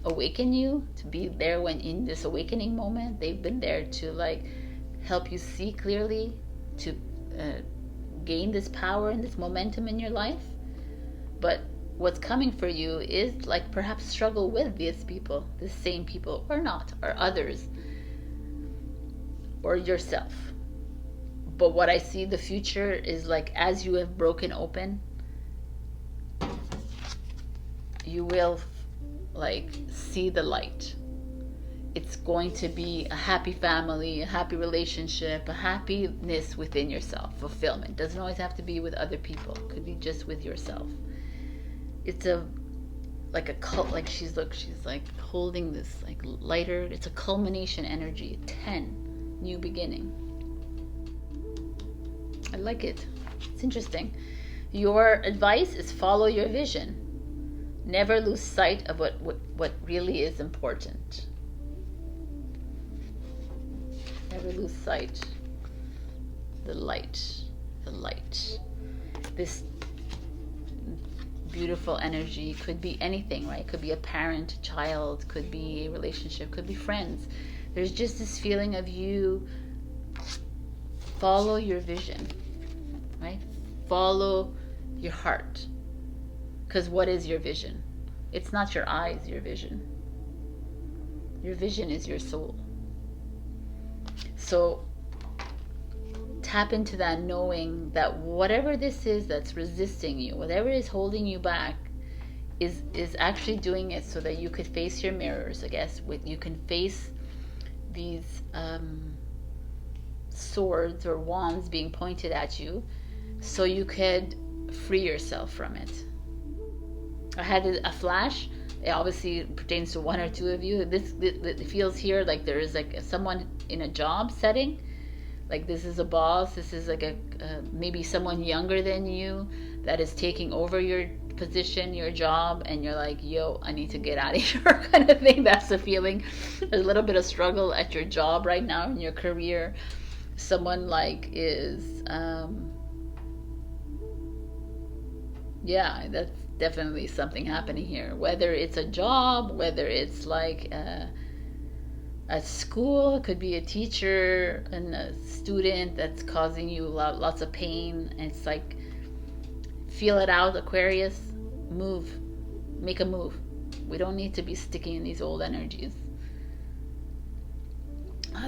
awaken you, to be there when in this awakening moment. They've been there to like help you see clearly, to gain this power and this momentum in your life. But what's coming for you is like perhaps struggle with these people, the same people, or not, or others, or yourself. But what I see the future is like, as you have broken open, you will like see the light. It's going to be a happy family, a happy relationship, a happiness within yourself, fulfillment. Doesn't always have to be with other people. It could be just with yourself. It's like a cult, like she's like holding this like lighter. It's a culmination energy. 10, new beginning. I like it. It's interesting. Your advice is follow your vision. Never lose sight of what really is important. Never lose sight. The light. This beautiful energy could be anything, right? Could be a parent, a child, could be a relationship, could be friends. There's just this feeling of you follow your vision, right? Follow your heart. Because what is your vision? It's not your eyes, your vision. Your vision is your soul. So tap into that, knowing that whatever this is that's resisting you, whatever is holding you back, is actually doing it so that you could face your mirrors, I guess. You can face these swords or wands being pointed at you, so you could free yourself from it. I had a flash. It obviously pertains to one or two of you. It feels here like there is like someone in a job setting. Like this is a boss. This is like maybe someone younger than you that is taking over your position, your job, and you're like, yo, I need to get out of here kind of thing. That's the feeling. There's a little bit of struggle at your job right now in your career. Someone like is yeah, that's definitely something happening here. Whether it's a job, whether it's like at school, it could be a teacher and a student that's causing you lots of pain. And it's like, feel it out, Aquarius. Move. Make a move. We don't need to be sticking in these old energies.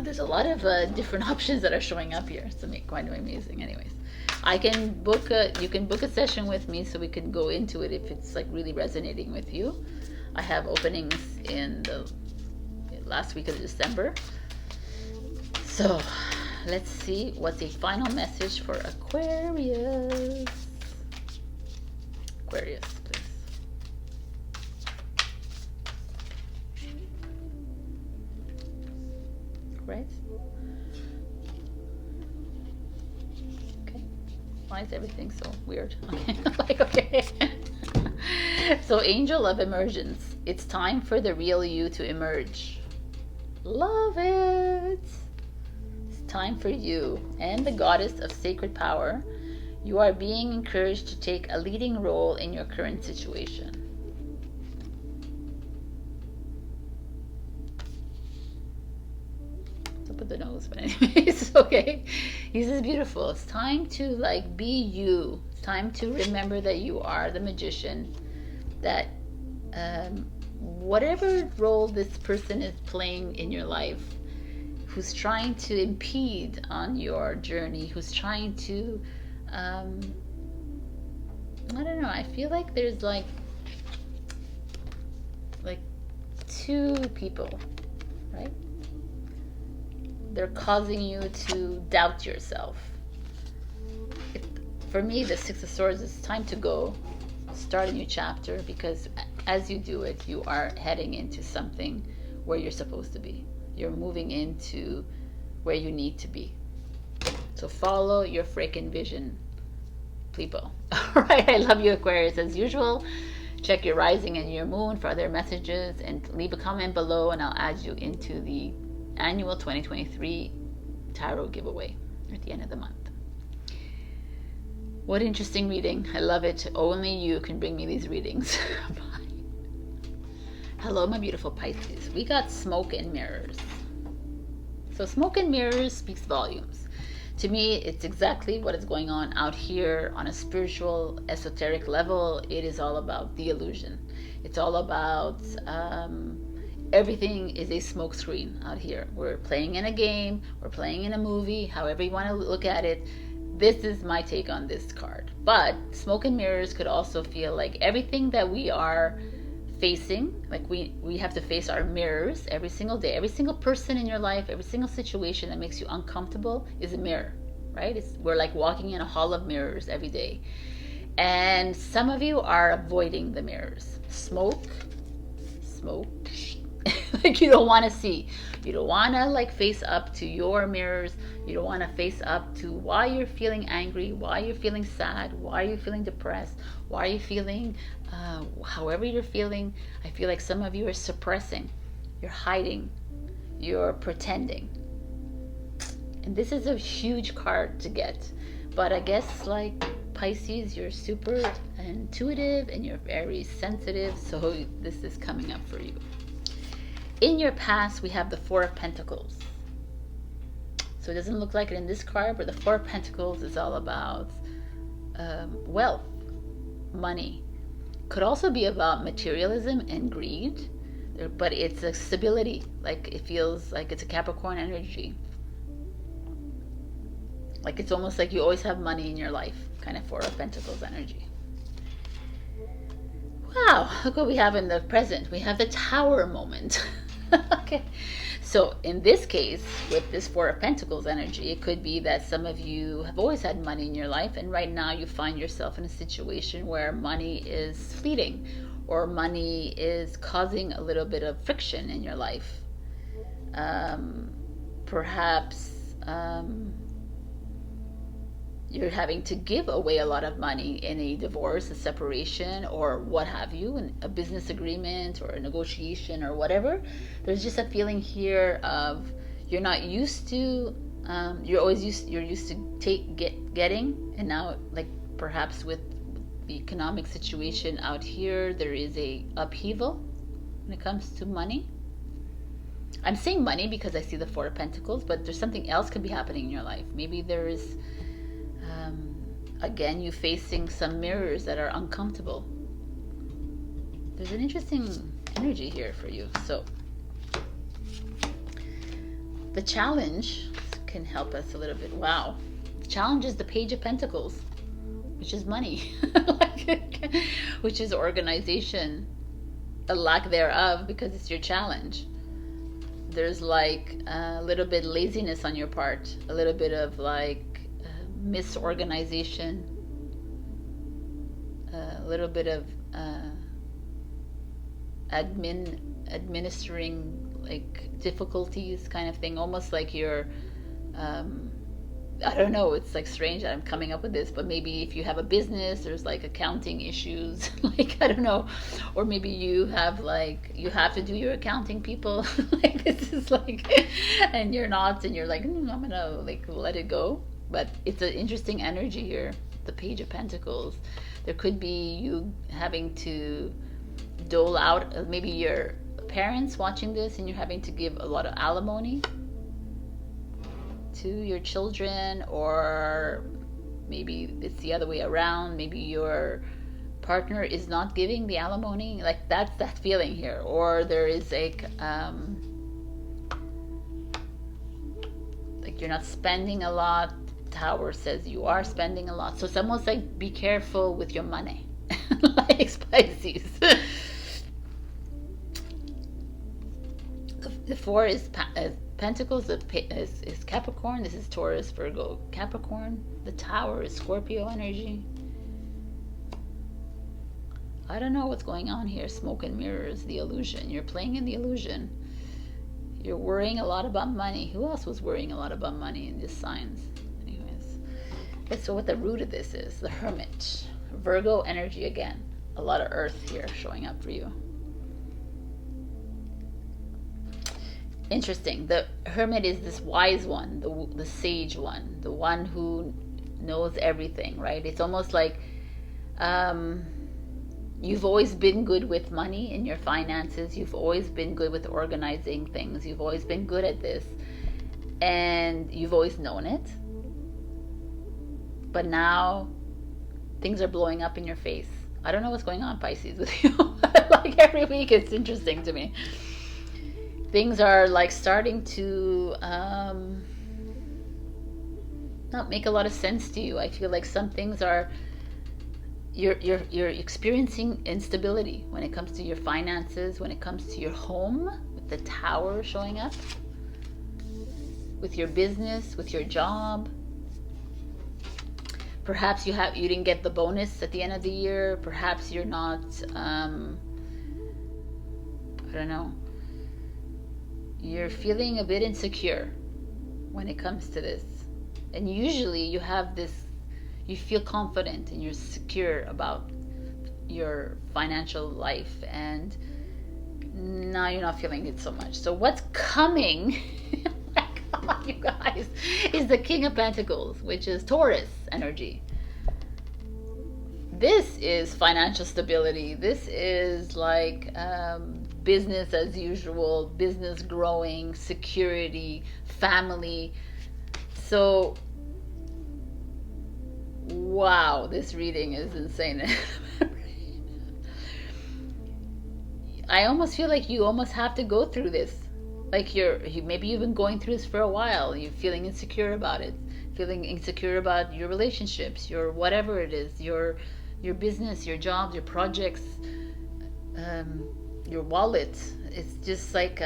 There's a lot of different options that are showing up here. It's quite amazing. Anyways, you can book a session with me so we can go into it if it's like really resonating with you. I have openings in the last week of December. So let's see what's a final message for Aquarius. Aquarius, please. Right? Okay. Why is everything so weird? Okay. Like, okay. So, Angel of Emergence. It's time for the real you to emerge. Love it. It's time for you and the Goddess of Sacred Power. You are being encouraged to take a leading role in your current situation. Up with the nose, but anyways, okay. This is beautiful. It's time to like be you. It's time to remember that you are the magician. That whatever role this person is playing in your life, who's trying to impede on your journey, who's trying to I don't know, I feel like there's like two people, right? They're causing you to doubt yourself. For me, the Six of Swords is time to go, start a new chapter, because as you do it, you are heading into something where you're supposed to be. You're moving into where you need to be. So follow your freaking vision, people. All right, I love you, Aquarius, as usual. Check your rising and your moon for other messages, and leave a comment below, and I'll add you into the annual 2023 tarot giveaway at the end of the month. What interesting reading. I love it. Only you can bring me these readings. Bye. Hello, my beautiful Pisces. We got smoke and mirrors. So smoke and mirrors speaks volumes. To me, it's exactly what is going on out here on a spiritual, esoteric level. It is all about the illusion. It's all about everything is a smoke screen out here. We're playing in a game, we're playing in a movie, however you want to look at it. This is my take on this card. But smoke and mirrors could also feel like everything that we are facing, like we have to face our mirrors every single day. Every single person in your life, every single situation that makes you uncomfortable is a mirror, right? We're like walking in a hall of mirrors every day. And some of you are avoiding the mirrors. Smoke, like you don't want to see. You don't want to like face up to your mirrors. You don't want to face up to why you're feeling angry, why you're feeling sad, why you're feeling depressed, why you're feeling however you're feeling. I feel like some of you are suppressing, you're hiding, you're pretending. And this is a huge card to get. But I guess like Pisces, you're super intuitive and you're very sensitive, so this is coming up for you. In your past, we have the Four of Pentacles. So it doesn't look like it in this card, but the Four of Pentacles is all about wealth, money. Could also be about materialism and greed, but it's a stability. Like it feels like it's a Capricorn energy. Like it's almost like you always have money in your life, kind of Four of Pentacles energy. Wow, look what we have in the present. We have the Tower moment. Okay, so in this case, with this Four of Pentacles energy, it could be that some of you have always had money in your life, and right now you find yourself in a situation where money is fleeting, or money is causing a little bit of friction in your life. Perhaps you're having to give away a lot of money in a divorce, a separation, or what have you, in a business agreement or a negotiation or whatever. There's just a feeling here of you're not used to, you're used to getting, and now like perhaps with the economic situation out here, there is a upheaval when it comes to money. I'm saying money because I see the Four of Pentacles, but there's something else could be happening in your life. Maybe there is again, you facing some mirrors that are uncomfortable. There's an interesting energy here for you. So the challenge can help us a little bit. Wow. The challenge is the Page of Pentacles, which is money, which is organization, a lack thereof, because it's your challenge. There's like a little bit laziness on your part, a little bit of like misorganization, a little bit of administering like difficulties kind of thing, almost like you're I don't know, it's like strange that I'm coming up with this, but maybe if you have a business, there's like accounting issues, like I don't know, or maybe you have like, you have to do your accounting, people, like this is like, and you're not, and you're like, I'm gonna like let it go. But it's an interesting energy here, the Page of Pentacles. There could be you having to dole out, maybe your parents watching this and you're having to give a lot of alimony to your children, or maybe it's the other way around. Maybe your partner is not giving the alimony, like that's that feeling here. Or there is like you're not spending a lot Tower says you are spending a lot. So it's almost like be careful with your money. Like Pisces. The four is Pentacles is Capricorn. This is Taurus, Virgo, Capricorn. The Tower is Scorpio energy. I don't know what's going on here. Smoke and mirrors, the illusion. You're playing in the illusion. You're worrying a lot about money. Who else was worrying a lot about money in these signs? Anyways. Okay, so what the root of this is, the Hermit. Virgo energy again. A lot of earth here showing up for you. Interesting. The Hermit is this wise one, the sage one, the one who knows everything, right? It's almost like you've always been good with money in your finances. You've always been good with organizing things. You've always been good at this. And you've always known it. But now things are blowing up in your face. I don't know what's going on, Pisces, with you. Like every week it's interesting to me. Things are like starting to not make a lot of sense to you. I feel like some things are you're experiencing instability when it comes to your finances, when it comes to your home, with the Tower showing up, with your business, with your job. Perhaps you didn't get the bonus at the end of the year. Perhaps you're not I don't know. You're feeling a bit insecure when it comes to this. And usually you have this, you feel confident and you're secure about your financial life, and now you're not feeling it so much. So what's coming, oh my God, you guys, is the King of Pentacles, which is Taurus energy. This is financial stability. This is like business as usual, business growing, security, family. So, wow, this reading is insane. I almost feel like you almost have to go through this. Like maybe you've been going through this for a while. You're feeling insecure about it. Feeling insecure about your relationships, your whatever it is, your business, your jobs, your projects, your wallet. It's just like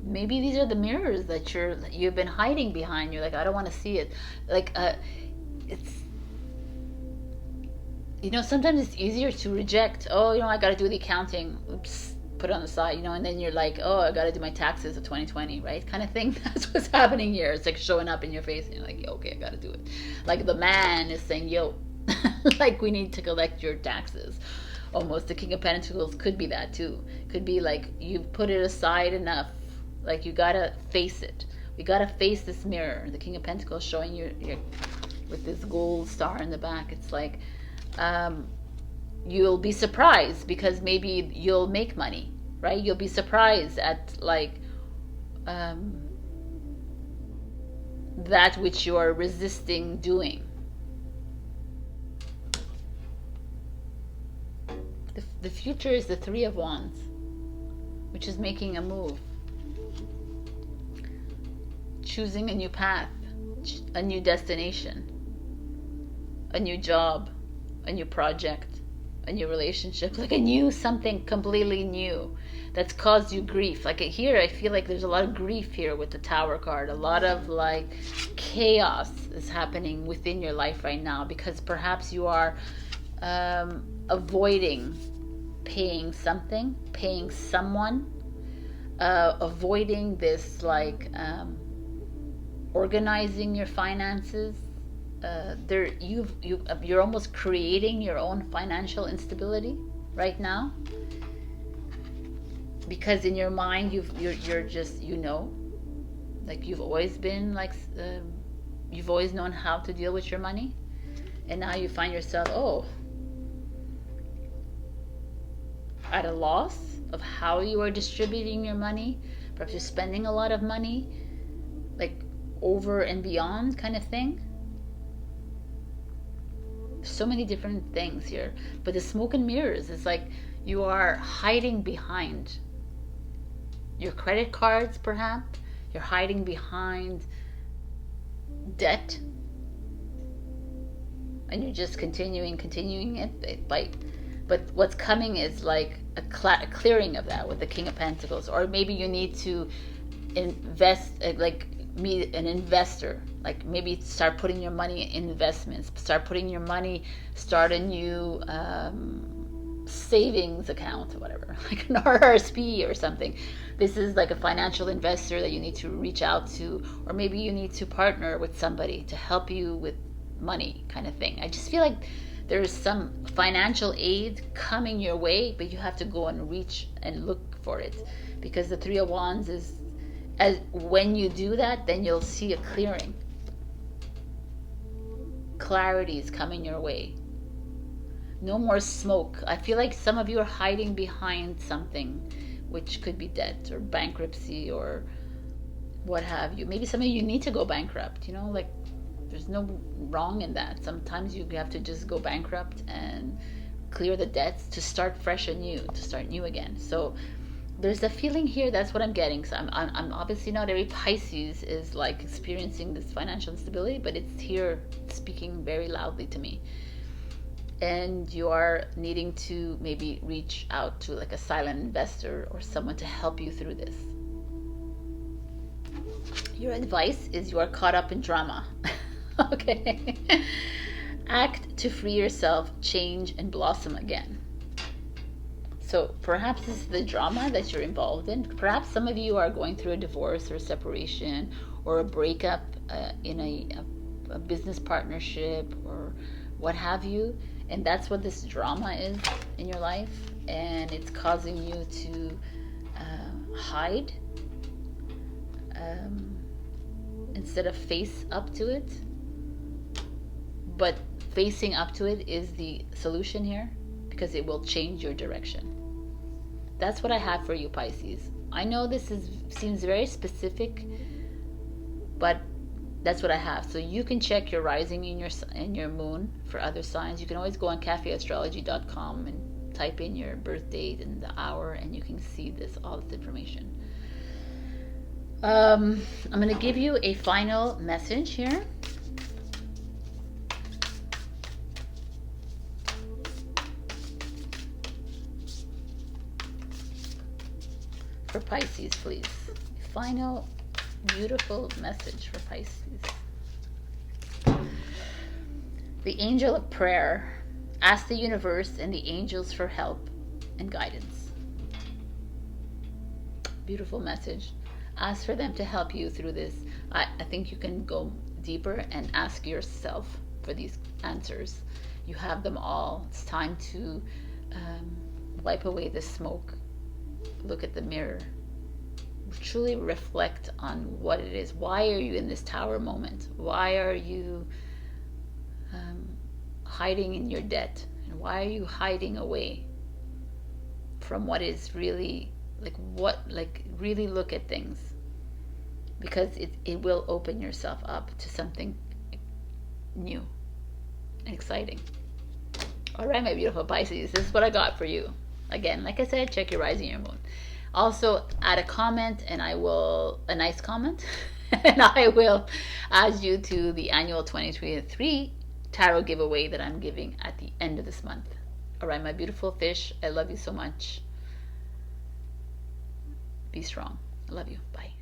maybe these are the mirrors that you've been hiding behind. You're like, I don't want to see it. Like it's, you know, sometimes it's easier to reject. Oh, you know, I got to do the accounting. Oops, put it on the side, you know, and then you're like, oh, I got to do my taxes of 2020, right? Kind of thing. That's what's happening here. It's like showing up in your face, and you're like, okay, I got to do it. Like the man is saying, yo, like we need to collect your taxes. Almost the King of Pentacles could be that too. Could be like you put it aside enough. Like you gotta face it. We gotta face this mirror. The King of Pentacles showing you with this gold star in the back. It's like you'll be surprised because maybe you'll make money, right? You'll be surprised at like that which you are resisting doing. The future is the Three of Wands, which is making a move, choosing a new path, a new destination, a new job, a new project, a new relationship, like a new something completely new that's caused you grief. Like here, I feel like there's a lot of grief here with the Tower card. A lot of like chaos is happening within your life right now because perhaps you are avoiding paying something, paying someone, avoiding this like organizing your finances. You're almost creating your own financial instability right now because in your mind you're just, you know, like you've always been like you've always known how to deal with your money, and now you find yourself at a loss of how you are distributing your money. Perhaps you're spending a lot of money, like over and beyond kind of thing. So many different things here, but the smoke and mirrors is like you are hiding behind your credit cards. Perhaps you're hiding behind debt, and you're just continuing it but what's coming is like a clearing of that with the King of Pentacles. Or maybe you need to invest, like meet an investor, like maybe start putting your money in investments, start putting your money, start a new savings account or whatever, like an RRSP or something. This is like a financial investor that you need to reach out to, or maybe you need to partner with somebody to help you with money, kind of thing. I just feel like there's some financial aid coming your way, but you have to go and reach and look for it, because the Three of Wands is, as when you do that, then you'll see a clearing. Clarity is coming your way. No more smoke. I feel like some of you are hiding behind something, which could be debt or bankruptcy or what have you. Maybe some of you need to go bankrupt, you know, like there's no wrong in that. Sometimes you have to just go bankrupt and clear the debts to start fresh and new, to start new again. So there's a feeling here, that's what I'm getting. So I'm obviously not every Pisces is like experiencing this financial instability, but it's here speaking very loudly to me. And you are needing to maybe reach out to like a silent investor or someone to help you through this. Your advice is you are caught up in drama. Okay. Act to free yourself, change, and blossom again. So perhaps this is the drama that you're involved in. Perhaps some of you are going through a divorce or a separation or a breakup in a business partnership or what have you. And that's what this drama is in your life. And it's causing you to hide instead of face up to it. But facing up to it is the solution here, because it will change your direction. That's what I have for you, Pisces. I know this seems very specific, but that's what I have. So you can check your rising in your moon for other signs. You can always go on cafeastrology.com and type in your birth date and the hour, and you can see all this information. I'm going to give you a final message here. For Pisces, please. Final beautiful message for Pisces. The angel of prayer. Ask the universe and the angels for help and guidance. Beautiful message. Ask for them to help you through this. I think you can go deeper and ask yourself for these answers. You have them all. It's time to wipe away the smoke. Look at the mirror. Truly reflect on what it is. Why are you in this tower moment? Why are you hiding in your debt? And why are you hiding away from what is really really look at things, because it will open yourself up to something new and exciting. All right, my beautiful Pisces, this is what I got for you. Again, like I said, check your rising and your moon. Also, add a comment, and a nice comment, and I will add you to the annual 2023 tarot giveaway that I'm giving at the end of this month. All right, my beautiful fish, I love you so much. Be strong. I love you. Bye.